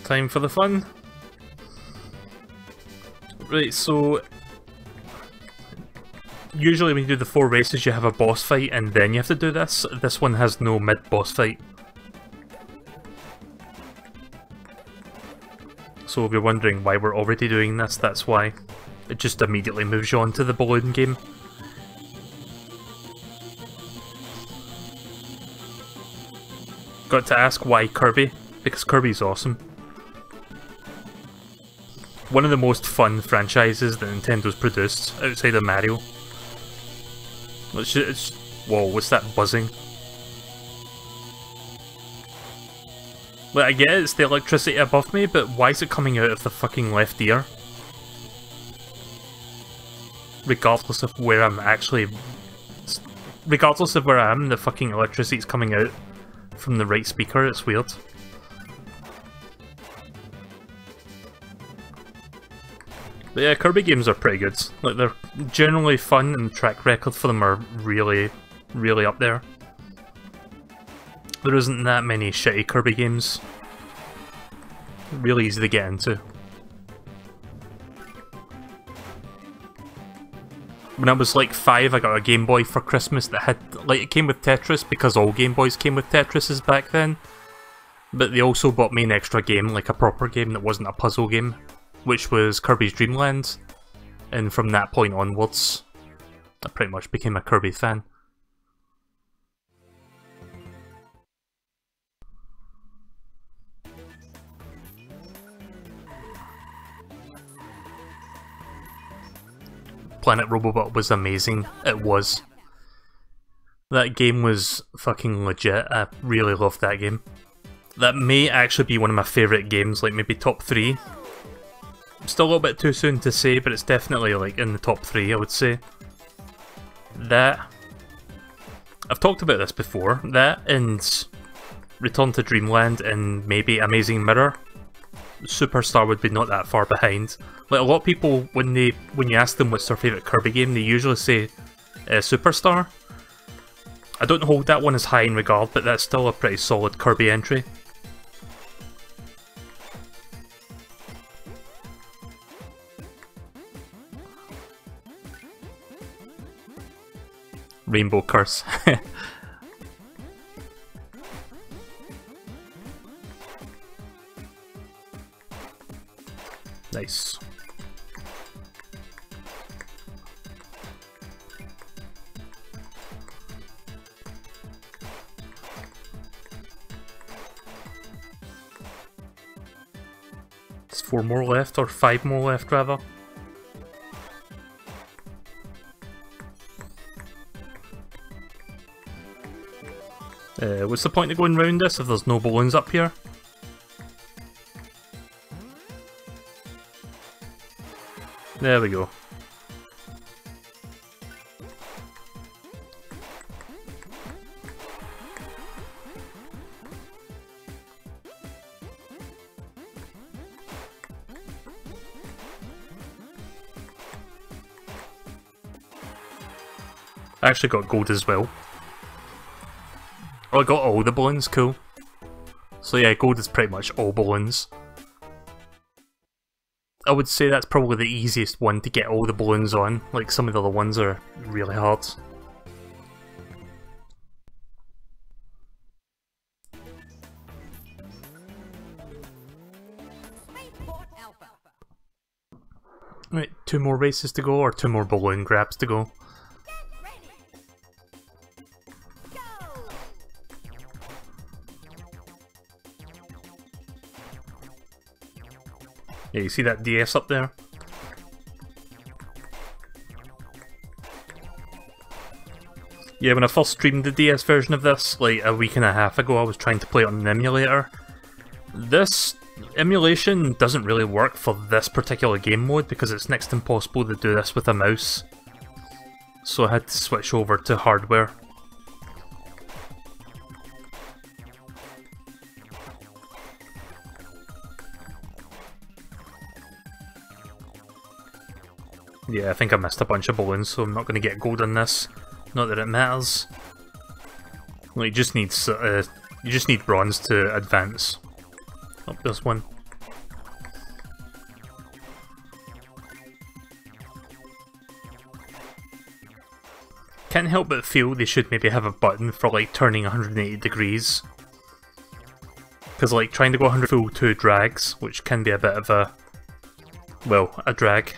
Time for the fun. Right, so usually when you do the 4 races you have a boss fight and then you have to do this. This one has no mid-boss fight. So if you're wondering why we're already doing this, that's why. It just immediately moves you on to the balloon game. Got to ask why Kirby, because Kirby's awesome. One of the most fun franchises that Nintendo's produced, outside of Mario. Whoa, what's that buzzing? Like, I get it's the electricity above me, but why is it coming out of the fucking left ear? Regardless of where I'm actually... Regardless of where I am, the fucking electricity is coming out from the right speaker, it's weird. But yeah, Kirby games are pretty good. Like, they're generally fun and the track record for them are really, really up there. There isn't that many shitty Kirby games. Really easy to get into. When I was like 5, I got a Game Boy for Christmas that had, like, it came with Tetris because all Game Boys came with Tetrises back then. But they also bought me an extra game, like a proper game that wasn't a puzzle game, which was Kirby's Dream Land. And from that point onwards, I pretty much became a Kirby fan. Planet Robobot was amazing. It was. That game was fucking legit. I really loved that game. That may actually be one of my favourite games, like maybe top 3. Still a little bit too soon to say, but it's definitely like in the top 3, I would say. That... I've talked about this before. That and Return to Dreamland and maybe Amazing Mirror. Superstar would be not that far behind. Like a lot of people, when you ask them what's their favourite Kirby game, they usually say Superstar. I don't hold that one as high in regard, but that's still a pretty solid Kirby entry. Rainbow Curse. Nice. There's 4 more left, or 5 more left rather. What's the point of going round this if there's no balloons up here? There we go. I actually got gold as well. Oh, I got all the balloons, cool. So yeah, gold is pretty much all balloons. I would say that's probably the easiest one to get all the balloons on, like some of the other ones are really hard. Spaceport Alpha. Right, 2 more races to go, or 2 more balloon grabs to go. Get ready. Go. Yeah, you see that DS up there? Yeah, when I first streamed the DS version of this, like a week and a half ago, I was trying to play it on an emulator. This emulation doesn't really work for this particular game mode because it's next to impossible to do this with a mouse. So I had to switch over to hardware. Yeah, I think I missed a bunch of balloons, so I'm not going to get gold on this. Not that it matters. Well, you just need bronze to advance. Oh, there's one. Can't help but feel they should maybe have a button for like turning 180 degrees. Because like trying to go 100 full 2 drags, which can be a bit of a, well, a drag.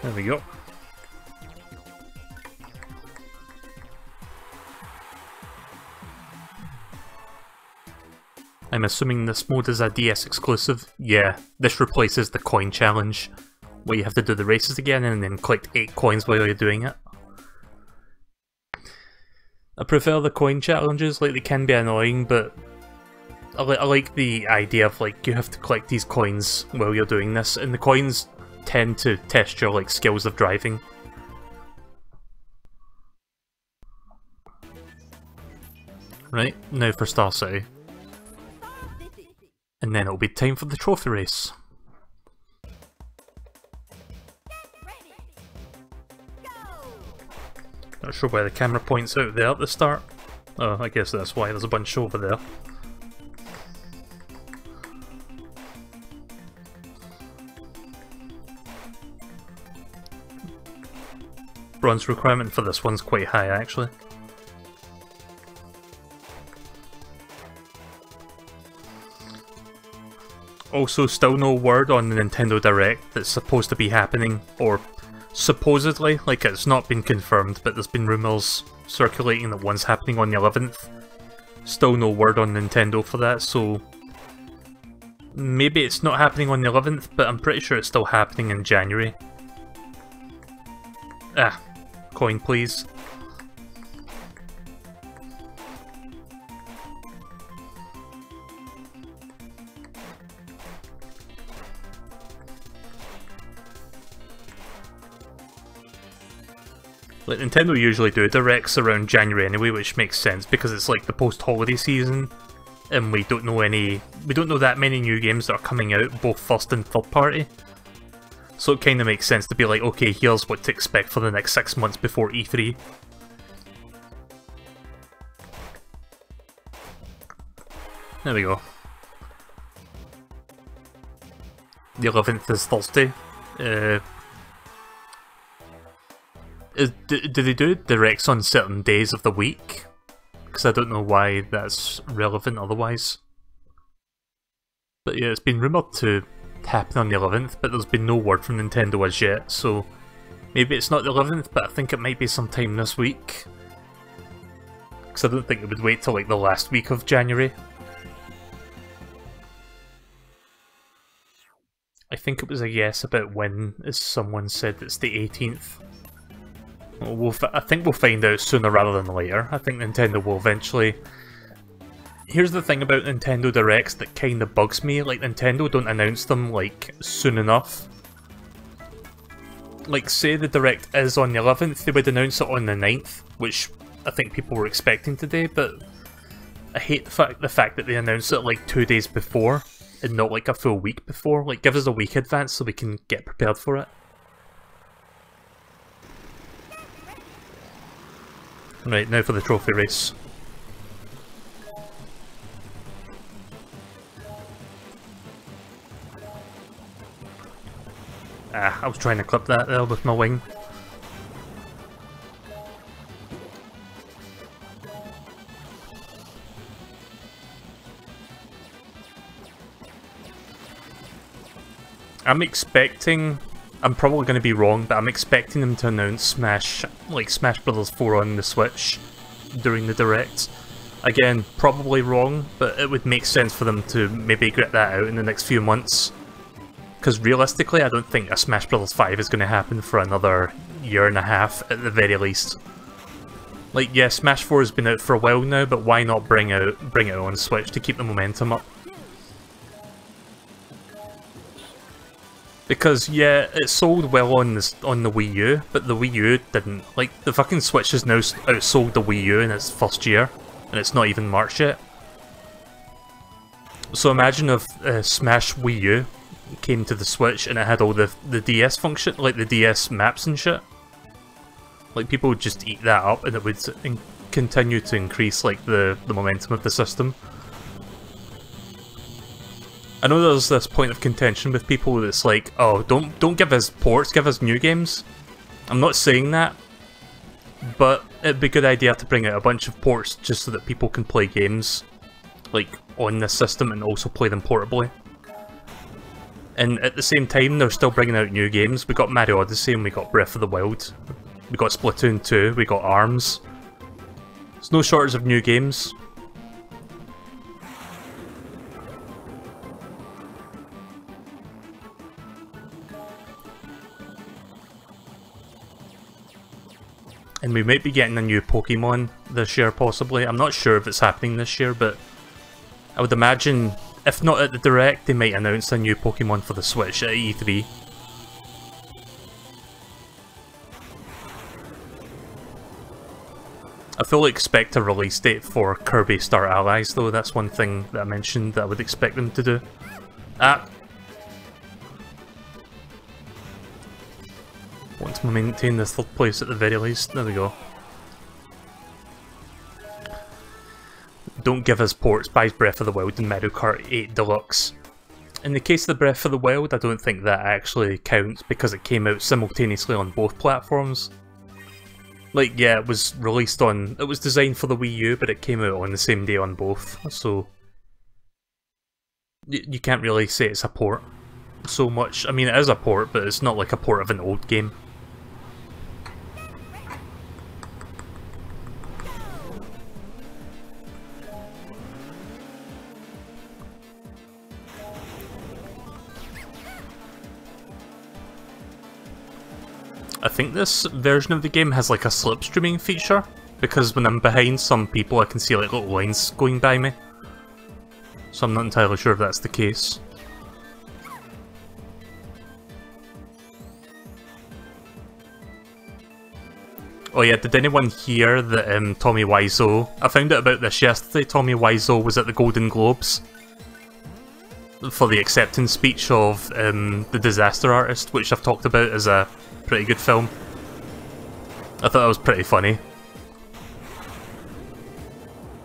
There we go. I'm assuming this mode is a DS exclusive. Yeah, this replaces the coin challenge, where you have to do the races again and then collect 8 coins while you're doing it. I prefer the coin challenges, like they can be annoying, but I like the idea of like you have to collect these coins while you're doing this, and the coins tend to test your like skills of driving. Right, now for Star City. And then it'll be time for the trophy race. Not sure why the camera points out there at the start. Oh, I guess that's why there's a bunch over there. bronze requirement for this one's quite high, actually. Also, still no word on the Nintendo Direct that's supposed to be happening, or supposedly, like it's not been confirmed, but there's been rumours circulating that one's happening on the 11th. Still no word on Nintendo for that, so maybe it's not happening on the 11th, but I'm pretty sure it's still happening in January. Ah, coin please. Like, Nintendo usually do directs around January anyway, which makes sense because it's like the post-holiday season, and we don't know that many new games that are coming out, both first and third party. So it kind of makes sense to be like, okay, here's what to expect for the next 6 months before E3. There we go. The 11th is Thursday. Do they do directs on certain days of the week? Because I don't know why that's relevant otherwise. But yeah, it's been rumoured to happen on the 11th, but there's been no word from Nintendo as yet, so maybe it's not the 11th, but I think it might be sometime this week. Because I don't think it would wait till like the last week of January. I think it was a yes about when, as someone said it's the 18th. I think we'll find out sooner rather than later. I think Nintendo will eventually... Here's the thing about Nintendo Directs that kinda bugs me, like Nintendo don't announce them like soon enough. Like say the Direct is on the 11th, they would announce it on the 9th, which I think people were expecting today, but I hate the fact that they announce it like 2 days before and not like a full week before. Like give us a week advance so we can get prepared for it. Right, now for the trophy race. Ah, I was trying to clip that there with my wing. I'm probably going to be wrong, but I'm expecting them to announce Smash Bros. 4 on the Switch during the Direct. Again, probably wrong, but it would make sense for them to maybe get that out in the next few months. Because realistically, I don't think a Smash Bros. 5 is going to happen for another year and a half at the very least. Like, yeah, Smash 4 has been out for a while now, but why not bring it on Switch to keep the momentum up? Because, yeah, it sold well on the Wii U, but the Wii U didn't. Like, the fucking Switch has now outsold the Wii U in its first year, and it's not even March yet. So imagine if Smash Wii U came to the Switch and it had all the DS function, like the DS maps and shit. Like, people would just eat that up, and it would continue to increase, like, the momentum of the system. I know there's this point of contention with people that's like, oh, don't give us ports, give us new games. I'm not saying that, but it'd be a good idea to bring out a bunch of ports just so that people can play games, like, on this system and also play them portably. And at the same time, they're still bringing out new games. We got Mario Odyssey and we got Breath of the Wild. We got Splatoon 2, we got ARMS. There's no shortage of new games. And we might be getting a new Pokemon this year, possibly. I'm not sure if it's happening this year, but I would imagine, if not at the Direct, they might announce a new Pokemon for the Switch at E3. I fully expect a release date for Kirby Star Allies, though. That's one thing that I mentioned that I would expect them to do. Ah! Want to maintain this third place at the very least. There we go. Don't give us ports, buys Breath of the Wild and Mario Kart 8 Deluxe. In the case of the Breath of the Wild, I don't think that actually counts because it came out simultaneously on both platforms. Like, yeah, it was released on... It was designed for the Wii U, but it came out on the same day on both, so... You can't really say it's a port so much. I mean, it is a port, but it's not like a port of an old game. I think this version of the game has like a slipstreaming feature, because when I'm behind some people I can see like little lines going by me. So I'm not entirely sure if that's the case. Oh yeah, did anyone hear that Tommy Wiseau... I found out about this yesterday. Tommy Wiseau was at the Golden Globes for the acceptance speech of The Disaster Artist, which I've talked about as a pretty good film. I thought that was pretty funny.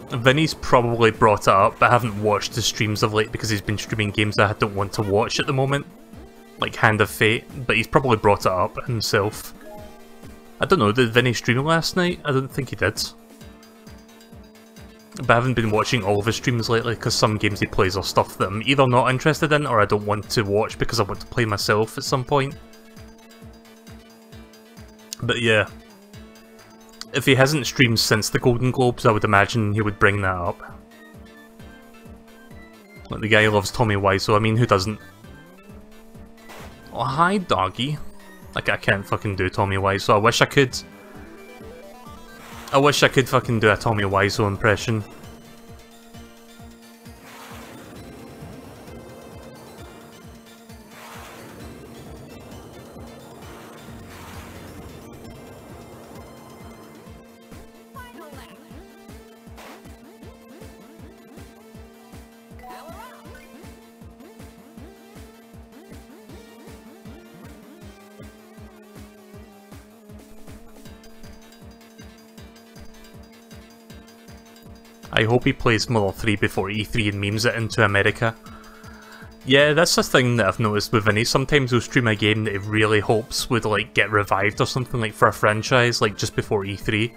Vinny's probably brought it up, but I haven't watched his streams of late because he's been streaming games that I don't want to watch at the moment. Like Hand of Fate, but he's probably brought it up himself. I don't know, did Vinny stream last night? I don't think he did. But I haven't been watching all of his streams lately because some games he plays are stuff that I'm either not interested in or I don't want to watch because I want to play myself at some point. But yeah, if he hasn't streamed since the Golden Globes, I would imagine he would bring that up. Like, the guy loves Tommy Wiseau, I mean, who doesn't? Oh, hi, doggy. Like, I can't fucking do Tommy Wiseau, I wish I could. I wish I could fucking do a Tommy Wiseau impression. Final lap. Power up. I hope he plays Mother 3 before E3 and memes it into America. Yeah, that's the thing that I've noticed with Vinny. Sometimes he'll stream a game that he really hopes would like get revived or something, like for a franchise, like just before E3.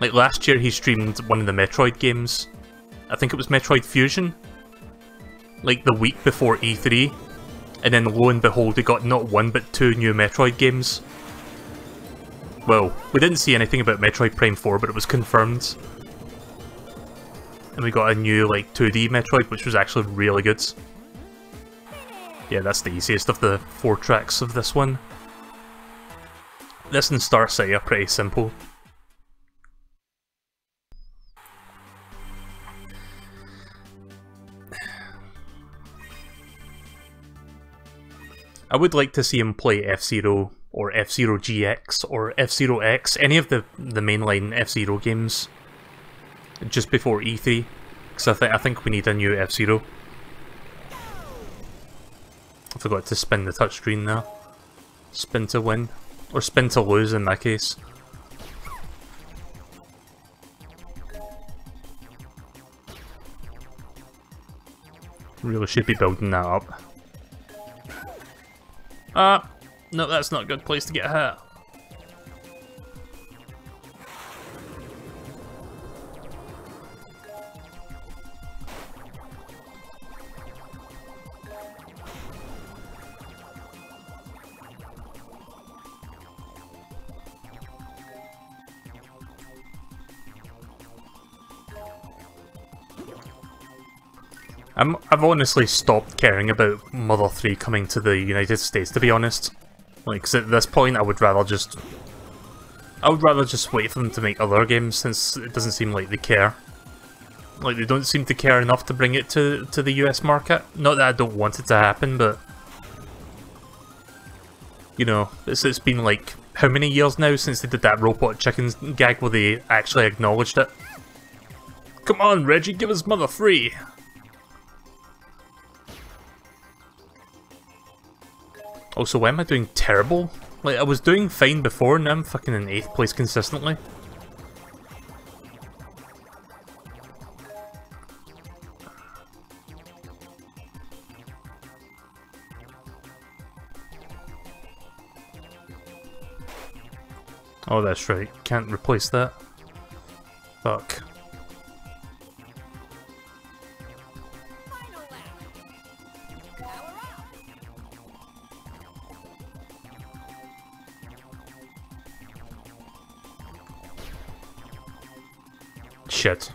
Like last year he streamed one of the Metroid games. I think it was Metroid Fusion. Like the week before E3. And then lo and behold he got not one but two new Metroid games. Well, we didn't see anything about Metroid Prime 4, but it was confirmed. And we got a new, like, 2D Metroid, which was actually really good. Yeah, that's the easiest of the 4 tracks of this one. This and Star City are pretty simple. I would like to see him play F-Zero, or F-Zero GX, or F-Zero X, any of the mainline F-Zero games. Just before E3, because I think we need a new F-Zero. I forgot to spin the touchscreen there. Spin to win. Or spin to lose in that case. Really should be building that up. Ah! No, that's not a good place to get hit. I've honestly stopped caring about Mother 3 coming to the United States, to be honest. Like, 'cause at this point I would rather just wait for them to make other games, since it doesn't seem like they care. Like, they don't seem to care enough to bring it to the US market. Not that I don't want it to happen, but... You know, it's been like, how many years now since they did that Robot Chicken gag where they actually acknowledged it? Come on, Reggie, give us Mother 3! Also, why am I doing terrible? Like, I was doing fine before, now I'm fucking in 8th place consistently. Oh, that's right. Can't replace that. Fuck. Final lap. Power up. Shit.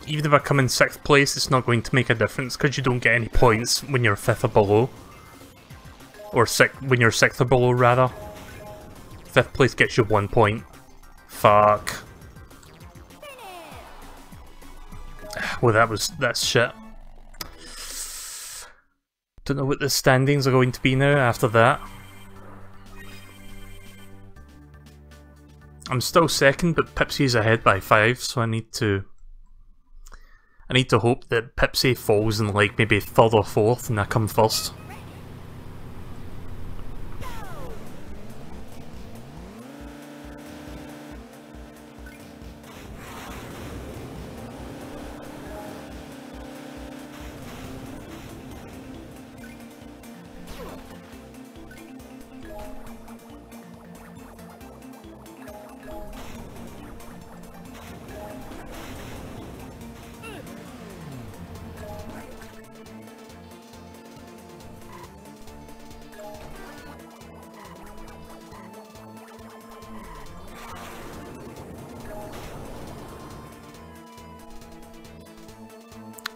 Even if I come in 6th place, it's not going to make a difference because you don't get any points when you're 5th or below. Or when you're 6th or below, rather. 5th place gets you 1 point. Fuck. Well, that's shit. Don't know what the standings are going to be now after that. I'm still 2nd, but Pipsy's ahead by 5, so I need to hope that Pipsy falls in like maybe 3rd or 4th and I come 1st.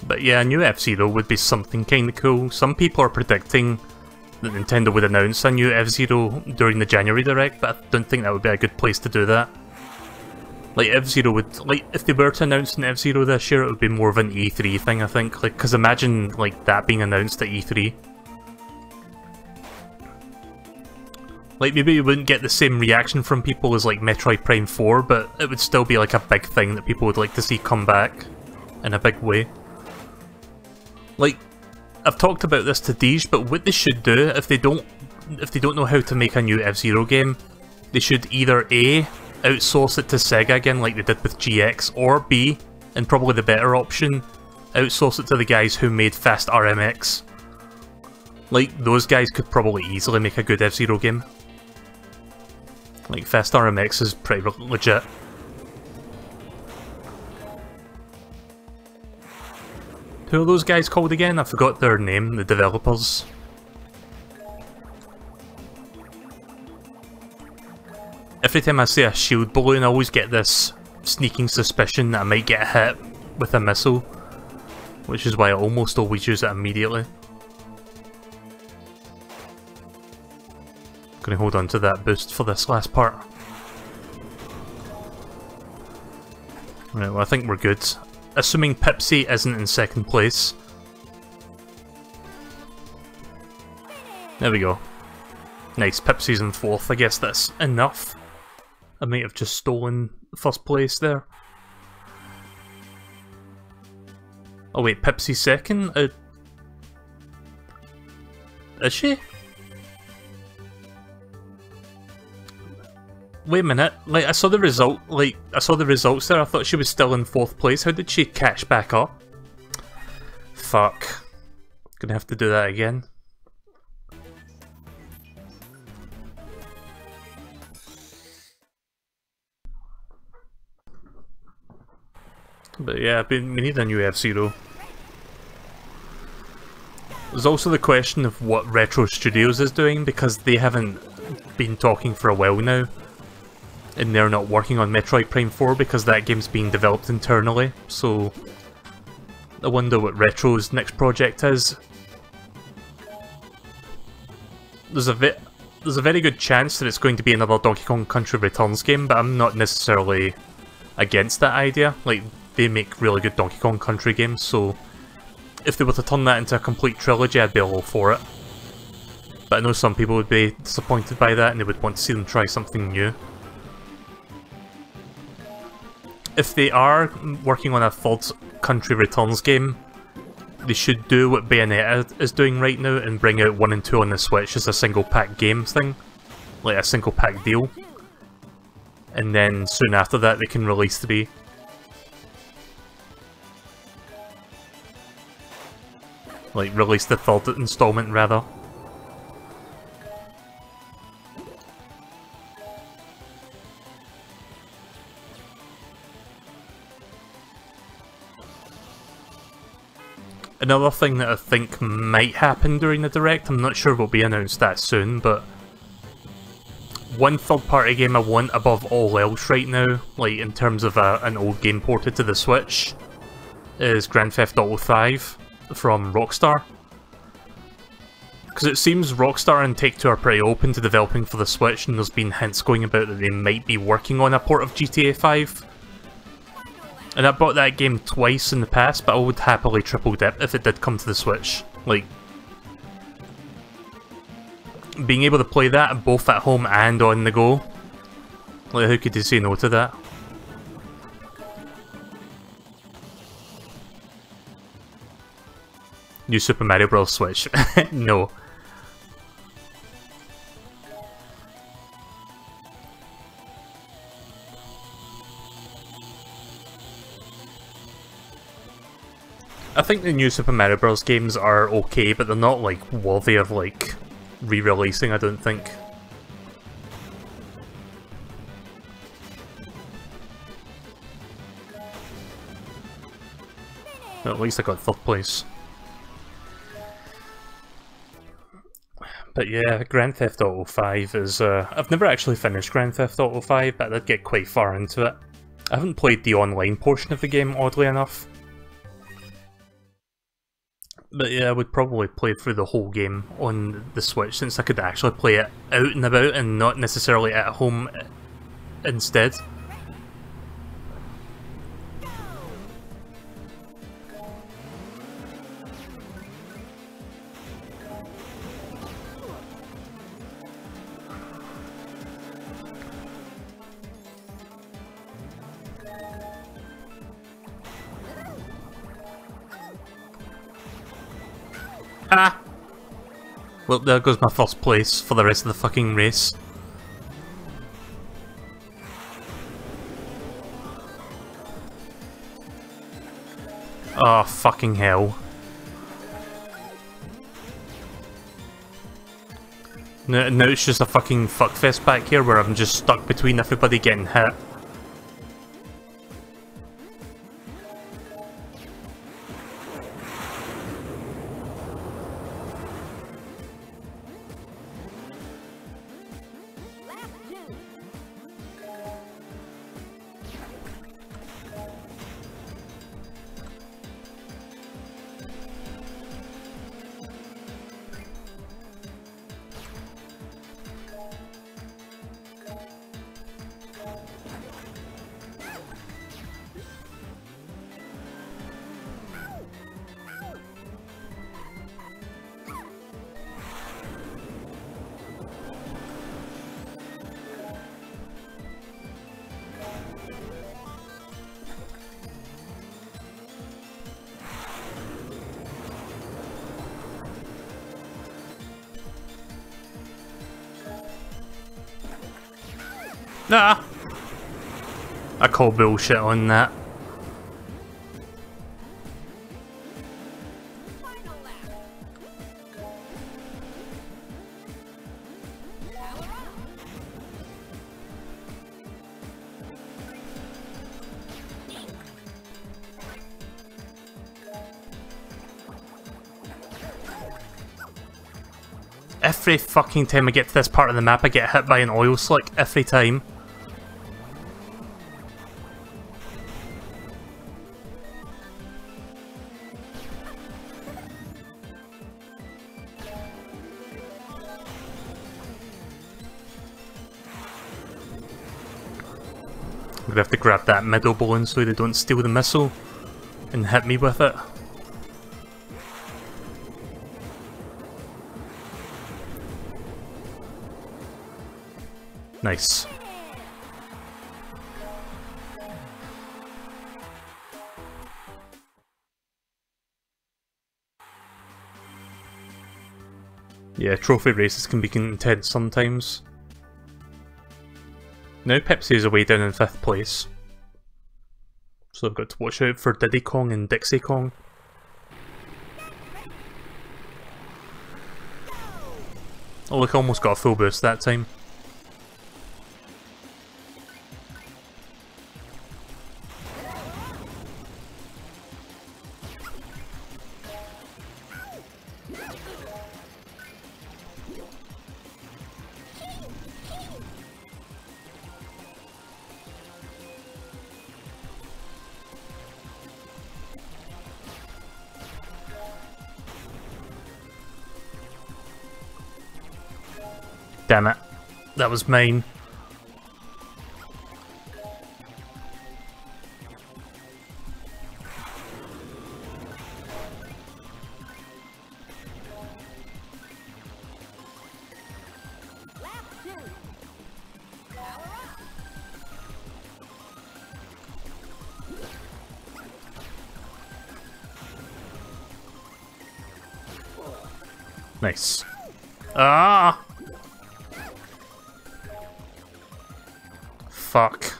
But yeah, a new F-Zero would be something kinda cool. Some people are predicting that Nintendo would announce a new F-Zero during the January Direct, but I don't think that would be a good place to do that. Like, F-Zero would... like, if they were to announce an F-Zero this year, it would be more of an E3 thing, I think. Like, because imagine, like, that being announced at E3. Like, maybe you wouldn't get the same reaction from people as, like, Metroid Prime 4, but it would still be, like, a big thing that people would like to see come back in a big way. Like, I've talked about this to Deej, but what they should do, if they don't know how to make a new F-Zero game, they should either A, outsource it to Sega again like they did with GX, or B, and probably the better option, outsource it to the guys who made Fast RMX. Like, those guys could probably easily make a good F-Zero game. Like, Fast RMX is pretty legit. Who are those guys called again? I forgot their name, the developers. Every time I see a shield balloon, I always get this sneaking suspicion that I might get hit with a missile, which is why I almost always use it immediately. Gonna hold on to that boost for this last part. Right, well I think we're good. Assuming Pipsy isn't in 2nd place. There we go. Nice, Pipsy's in 4th, I guess that's enough. I might have just stolen 1st place there. Oh wait, Pipsy's 2nd? Is she? Wait a minute, like I saw the results there, I thought she was still in 4th place. How did she catch back up? Fuck. Gonna have to do that again. But yeah, we need a new F-Zero. There's also the question of what Retro Studios is doing, because they haven't been talking for a while now. And they're not working on Metroid Prime 4 because that game's being developed internally, so I wonder what Retro's next project is. There's a very good chance that it's going to be another Donkey Kong Country Returns game, but I'm not necessarily against that idea. Like, they make really good Donkey Kong Country games, so if they were to turn that into a complete trilogy, I'd be all for it. But I know some people would be disappointed by that and they would want to see them try something new. If they are working on a 3rd Country Returns game, they should do what Bayonetta is doing right now and bring out 1 and 2 on the Switch as a single pack game thing. Like a single pack deal. And then soon after that they can release 3. Like, release the 3rd installment rather. Another thing that I think might happen during the Direct, I'm not sure if it will be announced that soon, but one third-party game I want above all else right now, like in terms of an old game ported to the Switch, is Grand Theft Auto 5 from Rockstar. Because it seems Rockstar and Take-Two are pretty open to developing for the Switch, and there's been hints going about that they might be working on a port of GTA 5. And I bought that game twice in the past, but I would happily triple dip if it did come to the Switch. Like, being able to play that both at home and on the go, like, who could you say no to that? New Super Mario Bros. Switch. No. I think the new Super Mario Bros. Games are okay, but they're not, like, worthy of, like, re-releasing, I don't think. At least I got 3rd place. But yeah, Grand Theft Auto 5 is, I've never actually finished Grand Theft Auto 5, but I did get quite far into it. I haven't played the online portion of the game, oddly enough. But yeah, I would probably play through the whole game on the Switch, since I could actually play it out and about and not necessarily at home instead. Ah! Well, there goes my 1st place for the rest of the fucking race. Oh, fucking hell. Now it's just a fucking fuckfest back here where I'm just stuck between everybody getting hit. Nah! I call bullshit on that. Final lap. Power up. Every fucking time I get to this part of the map I get hit by an oil slick, every time. I'm gonna have to grab that middle balloon so they don't steal the missile and hit me with it. Nice. Yeah, trophy races can be intense sometimes. Now Pepsi is away down in 5th place. So I've got to watch out for Diddy Kong and Dixie Kong. Oh look, I almost got a full boost that time. Damn it. That was mine. Lap 2. Power up. Nice. Ah! Fuck.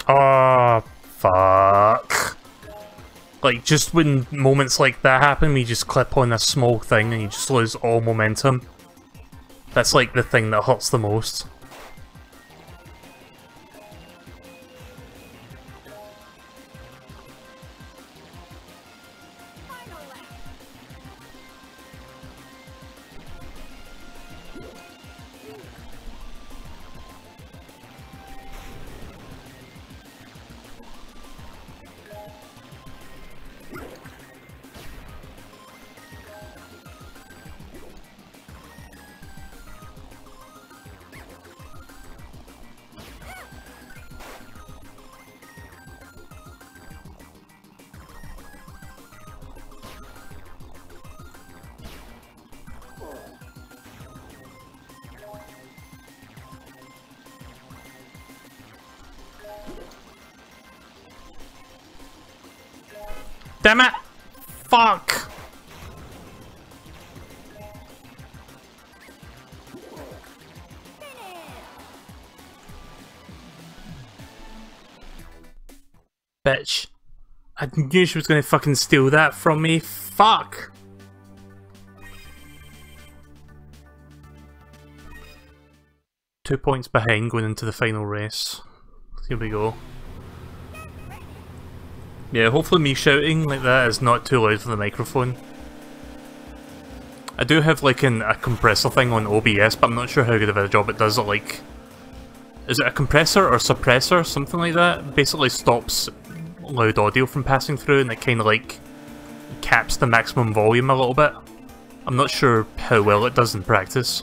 Oh, fuck. Like, just when moments like that happen, you just clip on a small thing and you just lose all momentum. That's like the thing that hurts the most. Final lap. Damn it! Fuck! Bitch. I knew she was gonna fucking steal that from me. Fuck! Two points behind going into the final race. Here we go. Yeah, hopefully me shouting like that is not too loud for the microphone. I do have like a compressor thing on OBS, but I'm not sure how good of a job it does at like... Is it a compressor or suppressor? Something like that? It basically stops loud audio from passing through and it kind of like caps the maximum volume a little bit. I'm not sure how well it does in practice.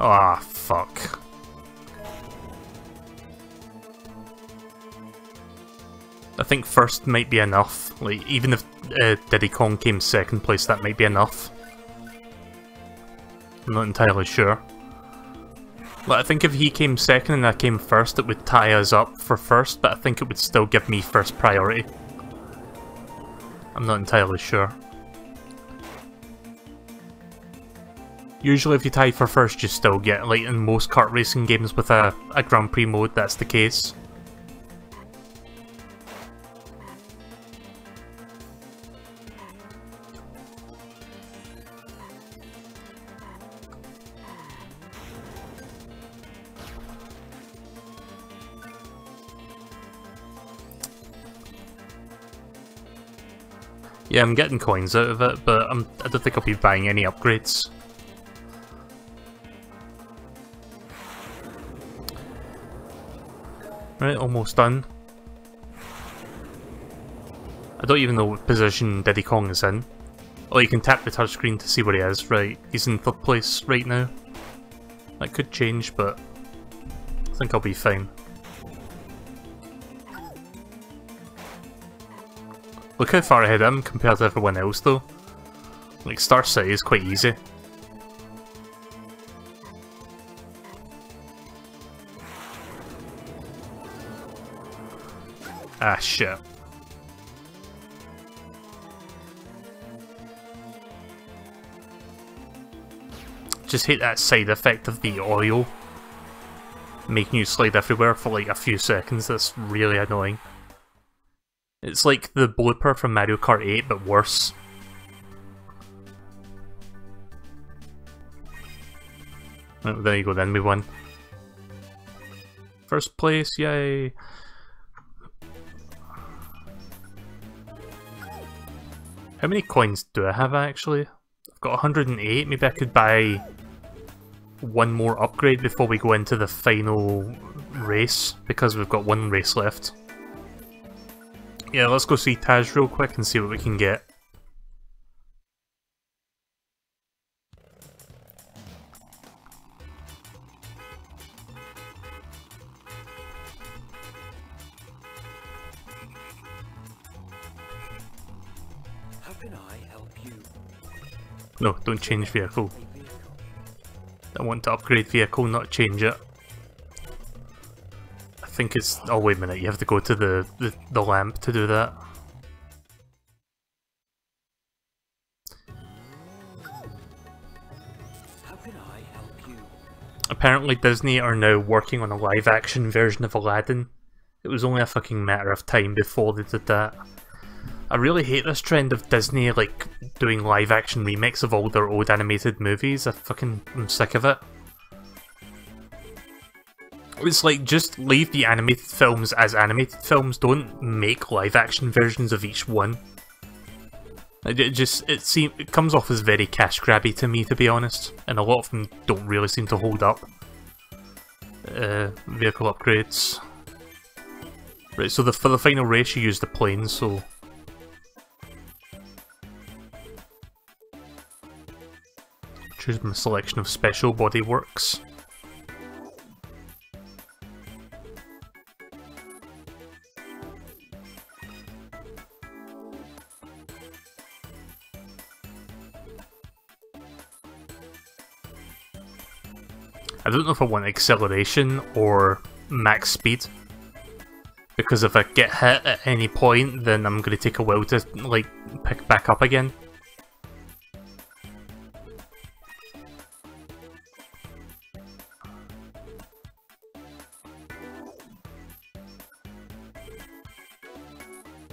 Ah, fuck. I think first might be enough. Like, even if Diddy Kong came second place, that might be enough. I'm not entirely sure. Like, I think if he came second and I came first, it would tie us up for first, but I think it would still give me first priority. I'm not entirely sure. Usually if you tie for first, you still get, like in most kart racing games with a Grand Prix mode, that's the case. Yeah, I'm getting coins out of it, but I don't think I'll be buying any upgrades. Right, almost done. I don't even know what position Diddy Kong is in. Oh, you can tap the touchscreen to see where he is. Right, he's in 3rd place right now. That could change, but think I'll be fine. Look how far ahead I am compared to everyone else though. Like, Star City is quite easy. Ah, shit. Just hate that side effect of the oil making you slide everywhere for like a few seconds. That's really annoying. It's like the blooper from Mario Kart 8, but worse. Oh, there you go then, we won. First place, yay! How many coins do I have actually? I've got 108, maybe I could buy one more upgrade before we go into the final race, because we've got one race left. Yeah, let's go see Taj real quick and see what we can get. How can I help you? No, don't change vehicle. I want to upgrade vehicle, not change it. I think it's... oh wait a minute, you have to go to the lamp to do that. How can I help you? Apparently Disney are now working on a live action version of Aladdin. It was only a fucking matter of time before they did that. I really hate this trend of Disney like doing live action remakes of all their old animated movies. I'm sick of it. It's like, just leave the animated films as animated films, don't make live action versions of each one. It comes off as very cash grabby to me, to be honest, and a lot of them don't really seem to hold up. Vehicle upgrades. Right, so for the final race you use the plane, so... choose my selection of special bodyworks. I don't know if I want acceleration or max speed, because if I get hit at any point then I'm going to take a while to like pick back up again.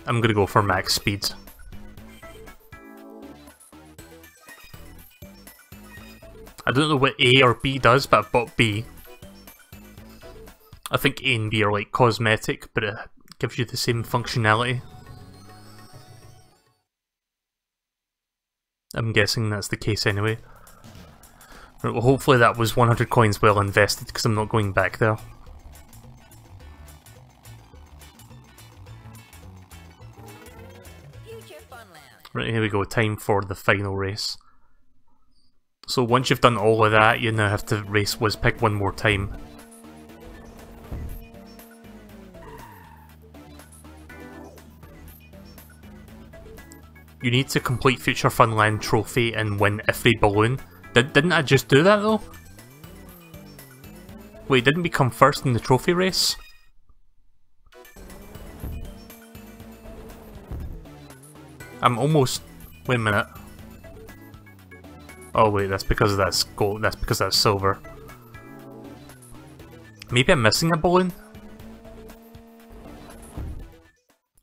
I'm going to go for max speed. I don't know what A or B does, but I've bought B. I think A and B are like cosmetic, but it gives you the same functionality. I'm guessing that's the case anyway. Right, well, hopefully that was 100 coins well invested, because I'm not going back there. Future Funland. Right, here we go, time for the final race. So once you've done all of that, you now have to race Wizpick one more time. You need to complete Future Funland trophy and win every balloon. Didn't I just do that though? Wait, didn't we come first in the trophy race? I'm almost... wait a minute. Oh wait, that's because that's gold. That's because that's silver. Maybe I'm missing a balloon?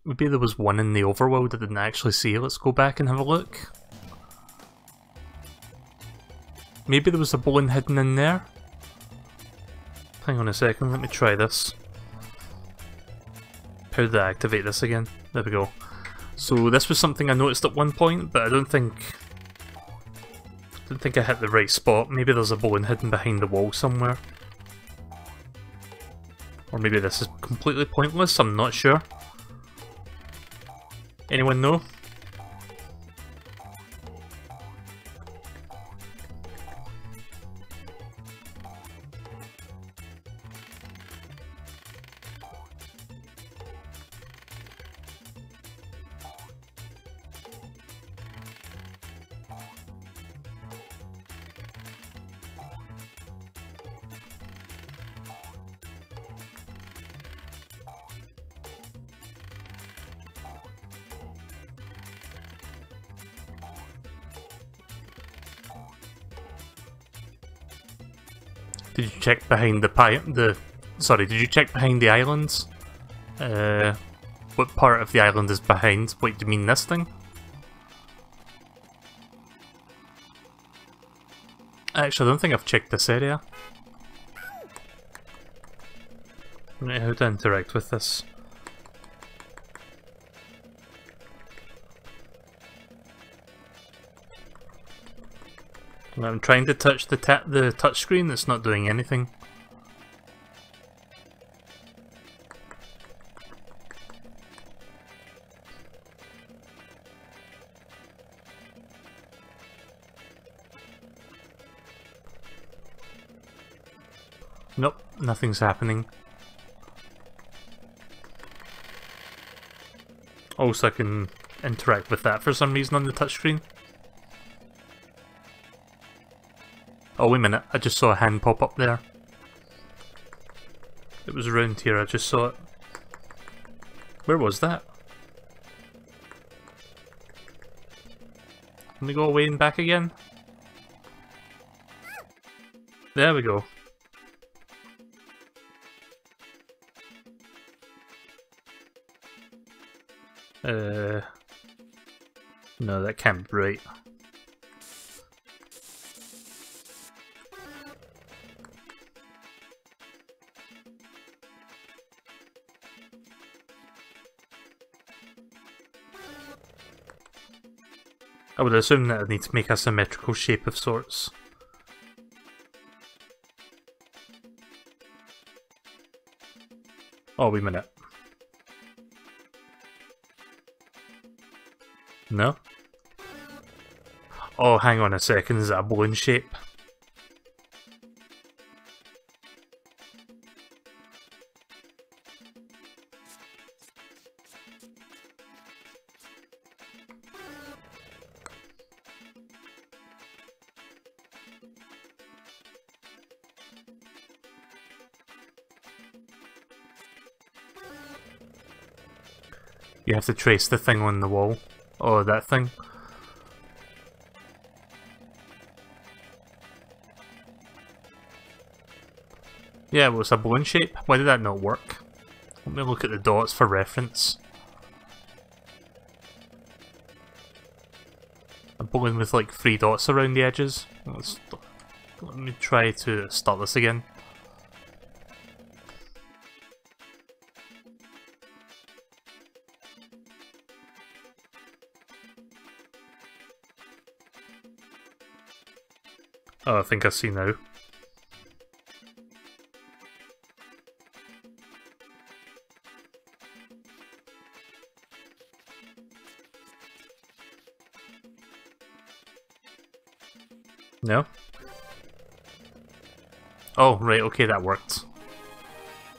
Maybe there was one in the overworld I didn't actually see. Let's go back and have a look. Maybe there was a balloon hidden in there? Hang on a second, let me try this. How did I activate this again? There we go. So this was something I noticed at one point, but I don't think I hit the right spot. Maybe there's a balloon hidden behind the wall somewhere. Or maybe this is completely pointless, I'm not sure. Anyone know? Did you check behind the sorry, did you check behind the islands? What part of the island is behind? Wait, do you mean this thing? Actually, I don't think I've checked this area. Right, how to interact with this? I'm trying to touch the touch screen. It's not doing anything. Nope, nothing's happening. Also, I can interact with that for some reason on the touchscreen. Oh, wait a minute, I just saw a hand pop up there. It was around here, I just saw it. Where was that? Let me go away and back again. There we go. No, that can't be right. I would assume that I need to make a symmetrical shape of sorts. Oh, wait a minute. No? Oh, hang on a second, is that a balloon shape? You have to trace the thing on the wall. Oh, that thing. Yeah, well, it's a balloon shape. Why did that not work? Let me look at the dots for reference. A balloon with like 3 dots around the edges. Let me try to start this again. Oh, I think I see now. No? Oh, right, okay, that worked.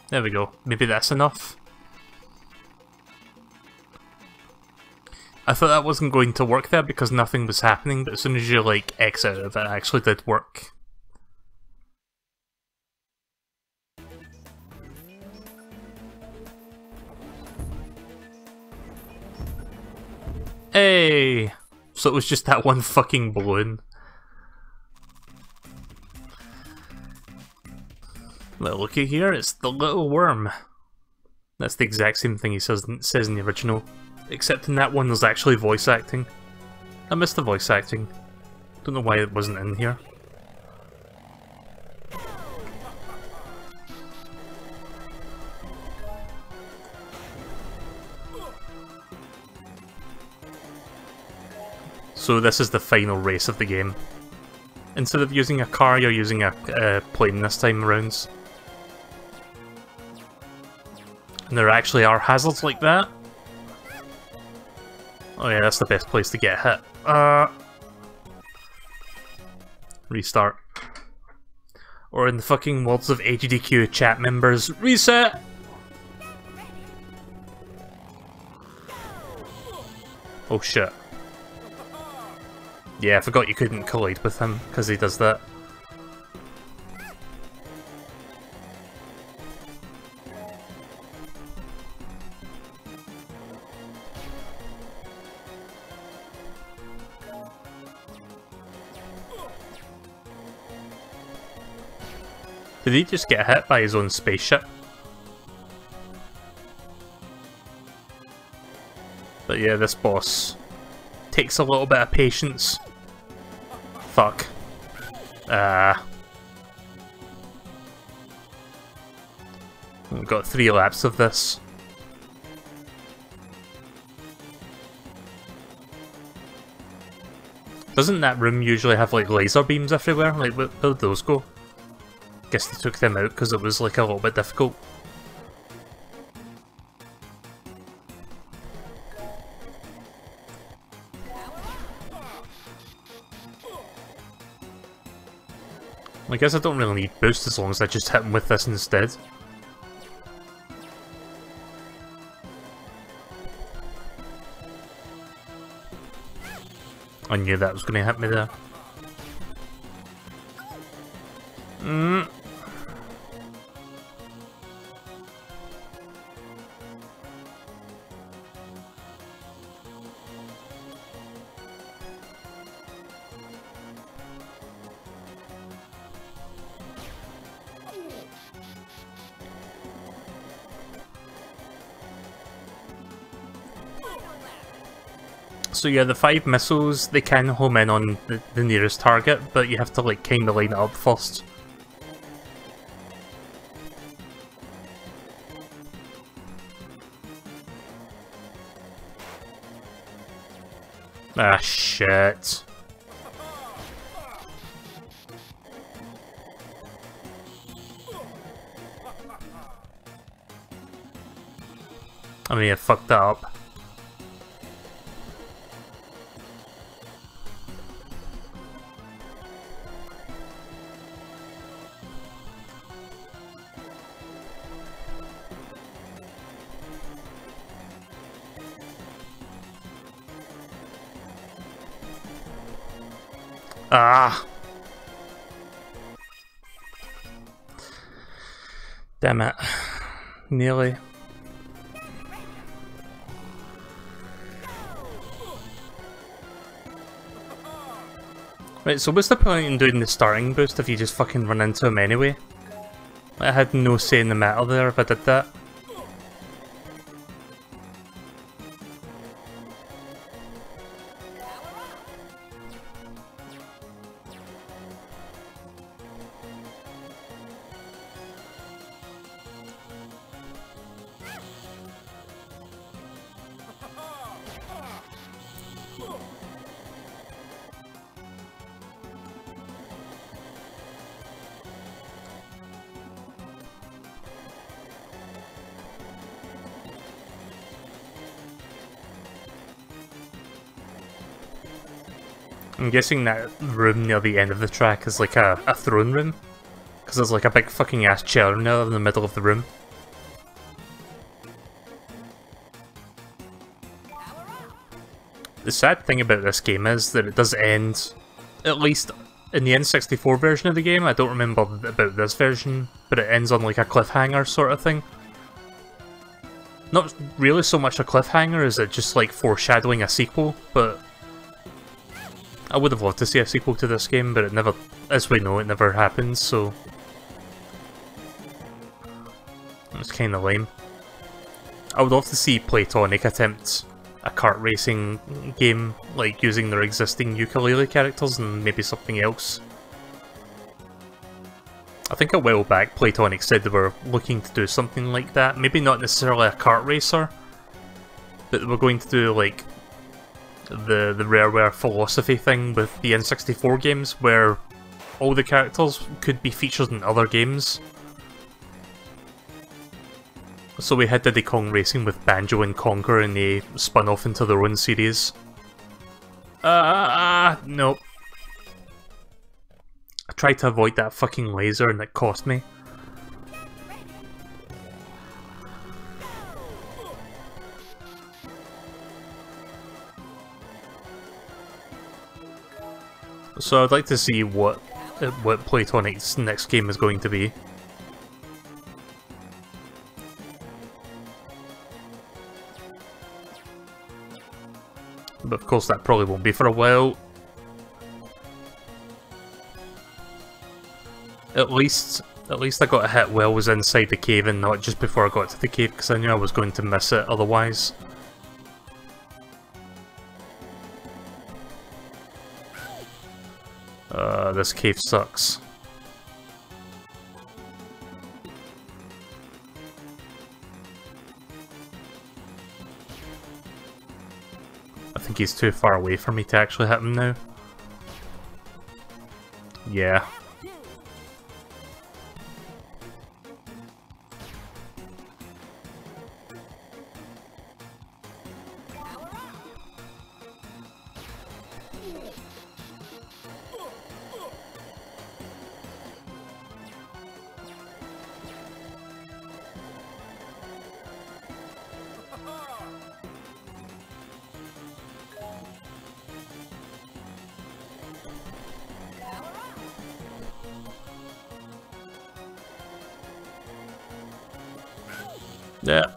There we go. Maybe that's enough. I thought that wasn't going to work there because nothing was happening, but as soon as you, like, X out of it, it actually did work. Hey! So it was just that one fucking balloon. Well, looky here, it's the little worm. That's the exact same thing he says in the original. Except in that one there's actually voice acting. I missed the voice acting. Don't know why it wasn't in here. So this is the final race of the game. Instead of using a car, you're using a plane this time around. And there actually are hazards like that. Oh yeah, that's the best place to get hit. Restart. Or in the fucking words of AGDQ chat members, reset! Oh shit. Yeah, I forgot you couldn't collide with him, because he does that. Did he just get hit by his own spaceship? But yeah, this boss takes a little bit of patience. Fuck. We've got 3 laps of this. Doesn't that room usually have like laser beams everywhere? Like, where did those go? Guess they took them out because it was like a little bit difficult. I guess I don't really need boost as long as I just hit him with this instead. I knew that was going to hit me there. So yeah, the 5 missiles, they can home in on the nearest target, but you have to like kinda line it up first. Ah, shit. I mean, I fucked that up. Ah! Damn it. Nearly. Right, so what's the point in doing the starting boost if you just fucking run into him anyway? I had no say in the matter there if I did that. I'm guessing that room near the end of the track is like a throne room. Because there's like a big fucking ass chair in there in the middle of the room. The sad thing about this game is that it does end, at least in the N64 version of the game, I don't remember about this version, but it ends on like a cliffhanger sort of thing. Not really so much a cliffhanger as it just like foreshadowing a sequel, but I would have loved to see a sequel to this game, but it never, as we know, it never happens, so it's kinda lame. I would love to see Playtonic attempt a kart racing game, like using their existing ukulele characters and maybe something else. I think a while back Playtonic said they were looking to do something like that, maybe not necessarily a kart racer, but they were going to do like the Rareware philosophy thing with the N64 games, where all the characters could be featured in other games. So we had Diddy Kong Racing with Banjo and Conker, and they spun off into their own series. Nope. I tried to avoid that fucking laser and it cost me. So I'd like to see what Playtonic's next game is going to be. But of course that probably won't be for a while. At least At least I got a hit while I was inside the cave and not just before I got to the cave, because I knew I was going to miss it otherwise. This cave sucks. I think he's too far away for me to actually hit him now. Yeah. Yeah.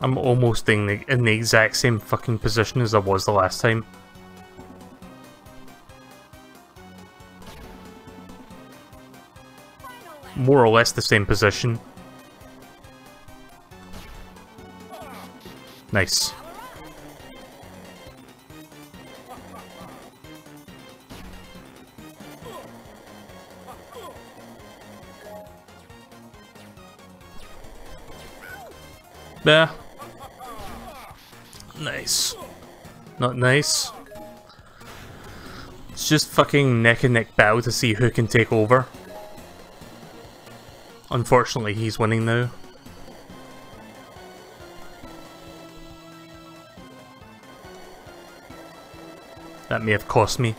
I'm almost in the exact same fucking position as I was the last time. More or less the same position. Nice. Yeah. Nice. Not nice. It's just fucking neck and neck battle to see who can take over. Unfortunately, he's winning now. That may have cost me.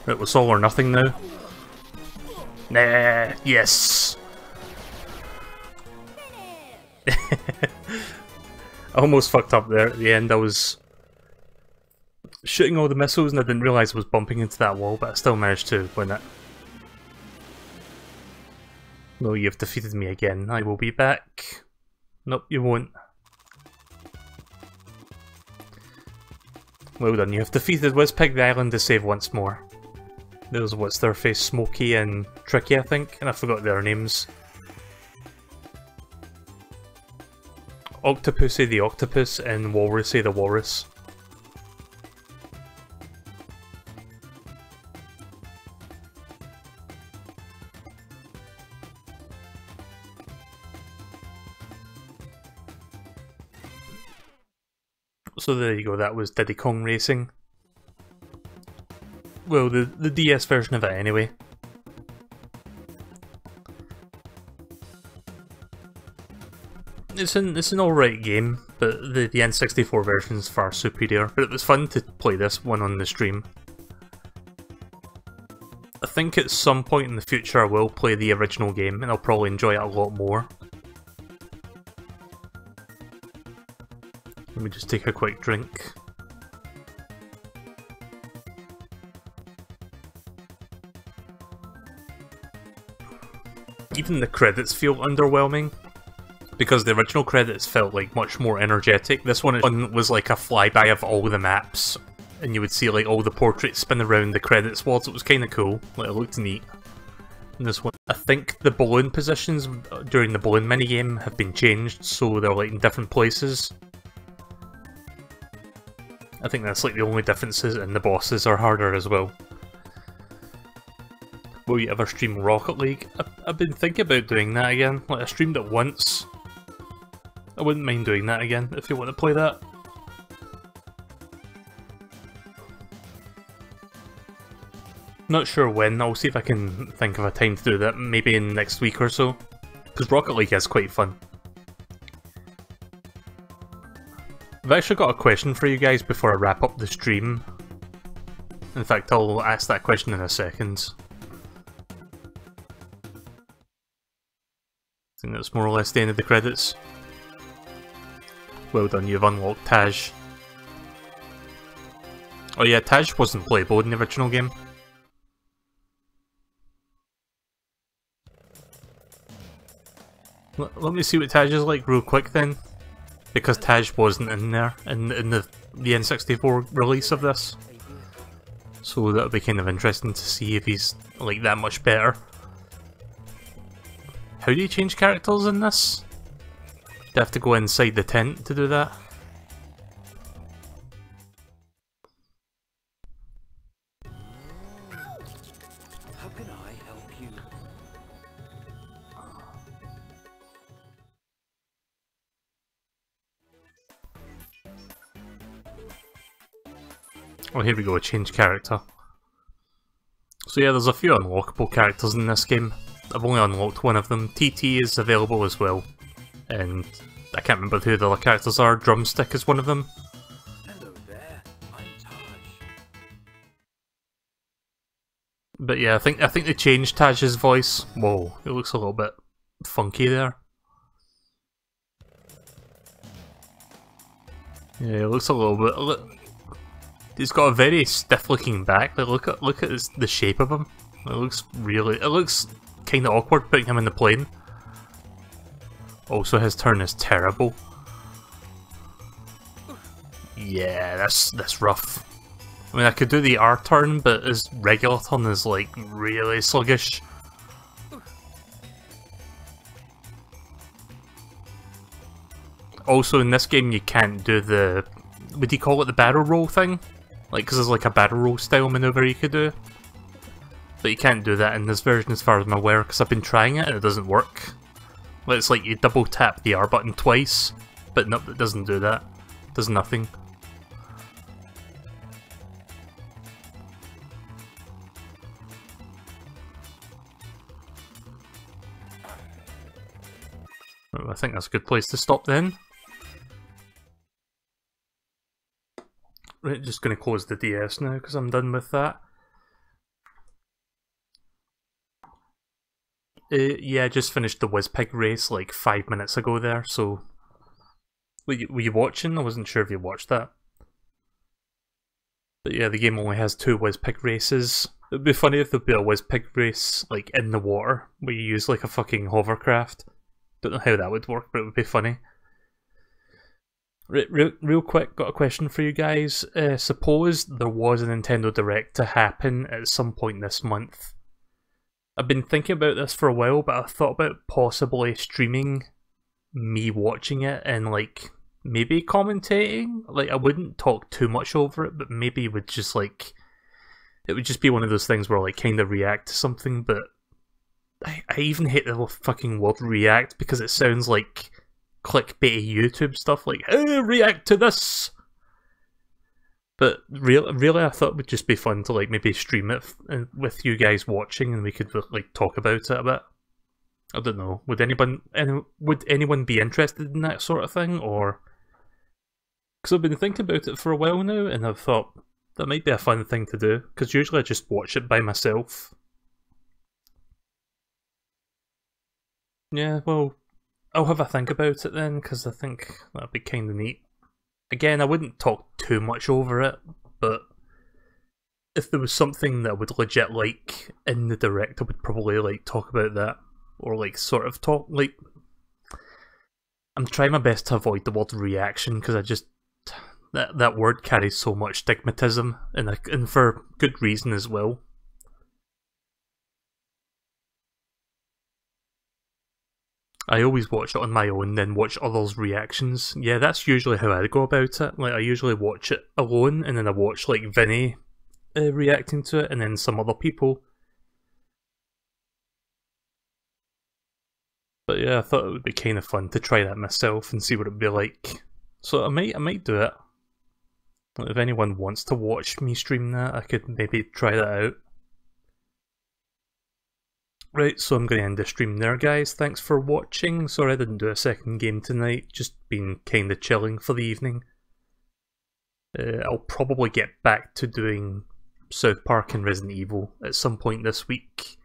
It was all or nothing now. Nah, yes. I almost fucked up there at the end. I was shooting all the missiles and I didn't realise I was bumping into that wall, but I still managed to win it. No, you've defeated me again. I will be back. Nope, you won't. Well done, you have defeated Wizpig the Island to save once more. There's what's their face, Smokey and Tricky, I think, and I forgot their names. Octopusy the Octopus and Walrusy the Walrus. So there you go, that was Diddy Kong Racing. Well, the DS version of it anyway. It's an alright game, but the N64 version is far superior, but it was fun to play this one on the stream. I think at some point in the future I will play the original game and I'll probably enjoy it a lot more. Let me just take a quick drink. Even the credits feel underwhelming, because the original credits felt like much more energetic. This one was like a flyby of all the maps, and you would see like all the portraits spin around the credits walls. It was kind of cool, like it looked neat. And this one, I think the balloon positions during the balloon minigame have been changed, so they're like in different places. I think that's like the only differences, and the bosses are harder as well. Will you ever stream Rocket League? I've been thinking about doing that again. Like, I streamed it once. I wouldn't mind doing that again if you want to play that. Not sure when. I'll see if I can think of a time to do that, maybe in next week or so. Because Rocket League is quite fun. I've actually got a question for you guys before I wrap up the stream. In fact, I'll ask that question in a second. I think that's more or less the end of the credits. Well done, you've unlocked Taj. Oh yeah, Taj wasn't playable in the original game. Let me see what Taj is like real quick then. because Taj wasn't in there in the N64 release of this. So that would be kind of interesting to see if he's like that much better. How do you change characters in this? Do you have to go inside the tent to do that? How can I help you? Oh, here we go, change character. So yeah, there's a few unlockable characters in this game. I've only unlocked one of them. TT is available as well. And I can't remember who the other characters are. Drumstick is one of them. Hello there, I'm Taj. But yeah, I think they changed Taj's voice. Whoa, it looks a little bit funky there. Yeah, it looks a little bit. He's got a very stiff-looking back. Like, look at the shape of him. It looks kind of awkward putting him in the plane. Also, his turn is terrible. Yeah, that's rough. I mean, I could do the R turn, but his regular turn is like really sluggish. Also, in this game, you can't do the, would you call it the barrel roll thing? Like, because there's like a barrel roll style maneuver you could do. But you can't do that in this version as far as I'm aware, because I've been trying it and it doesn't work. Like, it's like you double tap the R button twice, but no, it doesn't do that. It does nothing. Well, I think that's a good place to stop then. Right, just going to close the DS now because I'm done with that. Yeah, I just finished the Wizpig race like 5 minutes ago there, so... Were you watching? I wasn't sure if you watched that. But yeah, the game only has 2 Wizpig races. It would be funny if there'd be a Wizpig race like in the water, where you use like a fucking hovercraft. Don't know how that would work, but it would be funny. Real quick, got a question for you guys. Suppose there was a Nintendo Direct to happen at some point this month. I've been thinking about this for a while, but I thought about possibly streaming me watching it and like maybe commentating. Like, I wouldn't talk too much over it, but maybe would just like, it would just be one of those things where I like kind of react to something. But I even hate the fucking word react because it sounds like clickbaity YouTube stuff, like, hey, react to this! But really I thought it would just be fun to like maybe stream it with you guys watching and we could like talk about it a bit. I don't know, would anyone be interested in that sort of thing, or... Because I've been thinking about it for a while now and I've thought that might be a fun thing to do, because usually I just watch it by myself. Yeah, well, I'll have a think about it then, because I think that'd be kind of neat. Again, I wouldn't talk too much over it, but if there was something that I would legit like in the Direct, I would probably like talk about that, or like sort of talk, like... I'm trying my best to avoid the word reaction, because I just... That word carries so much stigmatism, and for good reason as well. I always watch it on my own, then watch others' reactions. Yeah, that's usually how I go about it. Like, I usually watch it alone, and then I watch, like, Vinny reacting to it, and then some other people. But yeah, I thought it would be kind of fun to try that myself and see what it would be like. So I might do it. If anyone wants to watch me stream that, I could maybe try that out. Right, so I'm going to end the stream there, guys. Thanks for watching. Sorry I didn't do a second game tonight, just been kind of chilling for the evening. I'll probably get back to doing South Park and Resident Evil at some point this week.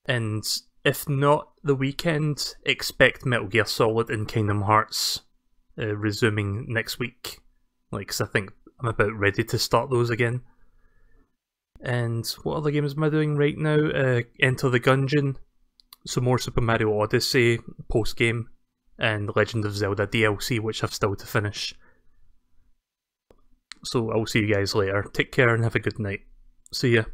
And if not the weekend, expect Metal Gear Solid and Kingdom Hearts resuming next week. Like, 'cause I think I'm about ready to start those again. And what other games am I doing right now? Enter the Gungeon, some more Super Mario Odyssey post-game, and Legend of Zelda DLC, which I've still to finish. So I'll see you guys later. Take care and have a good night. See ya.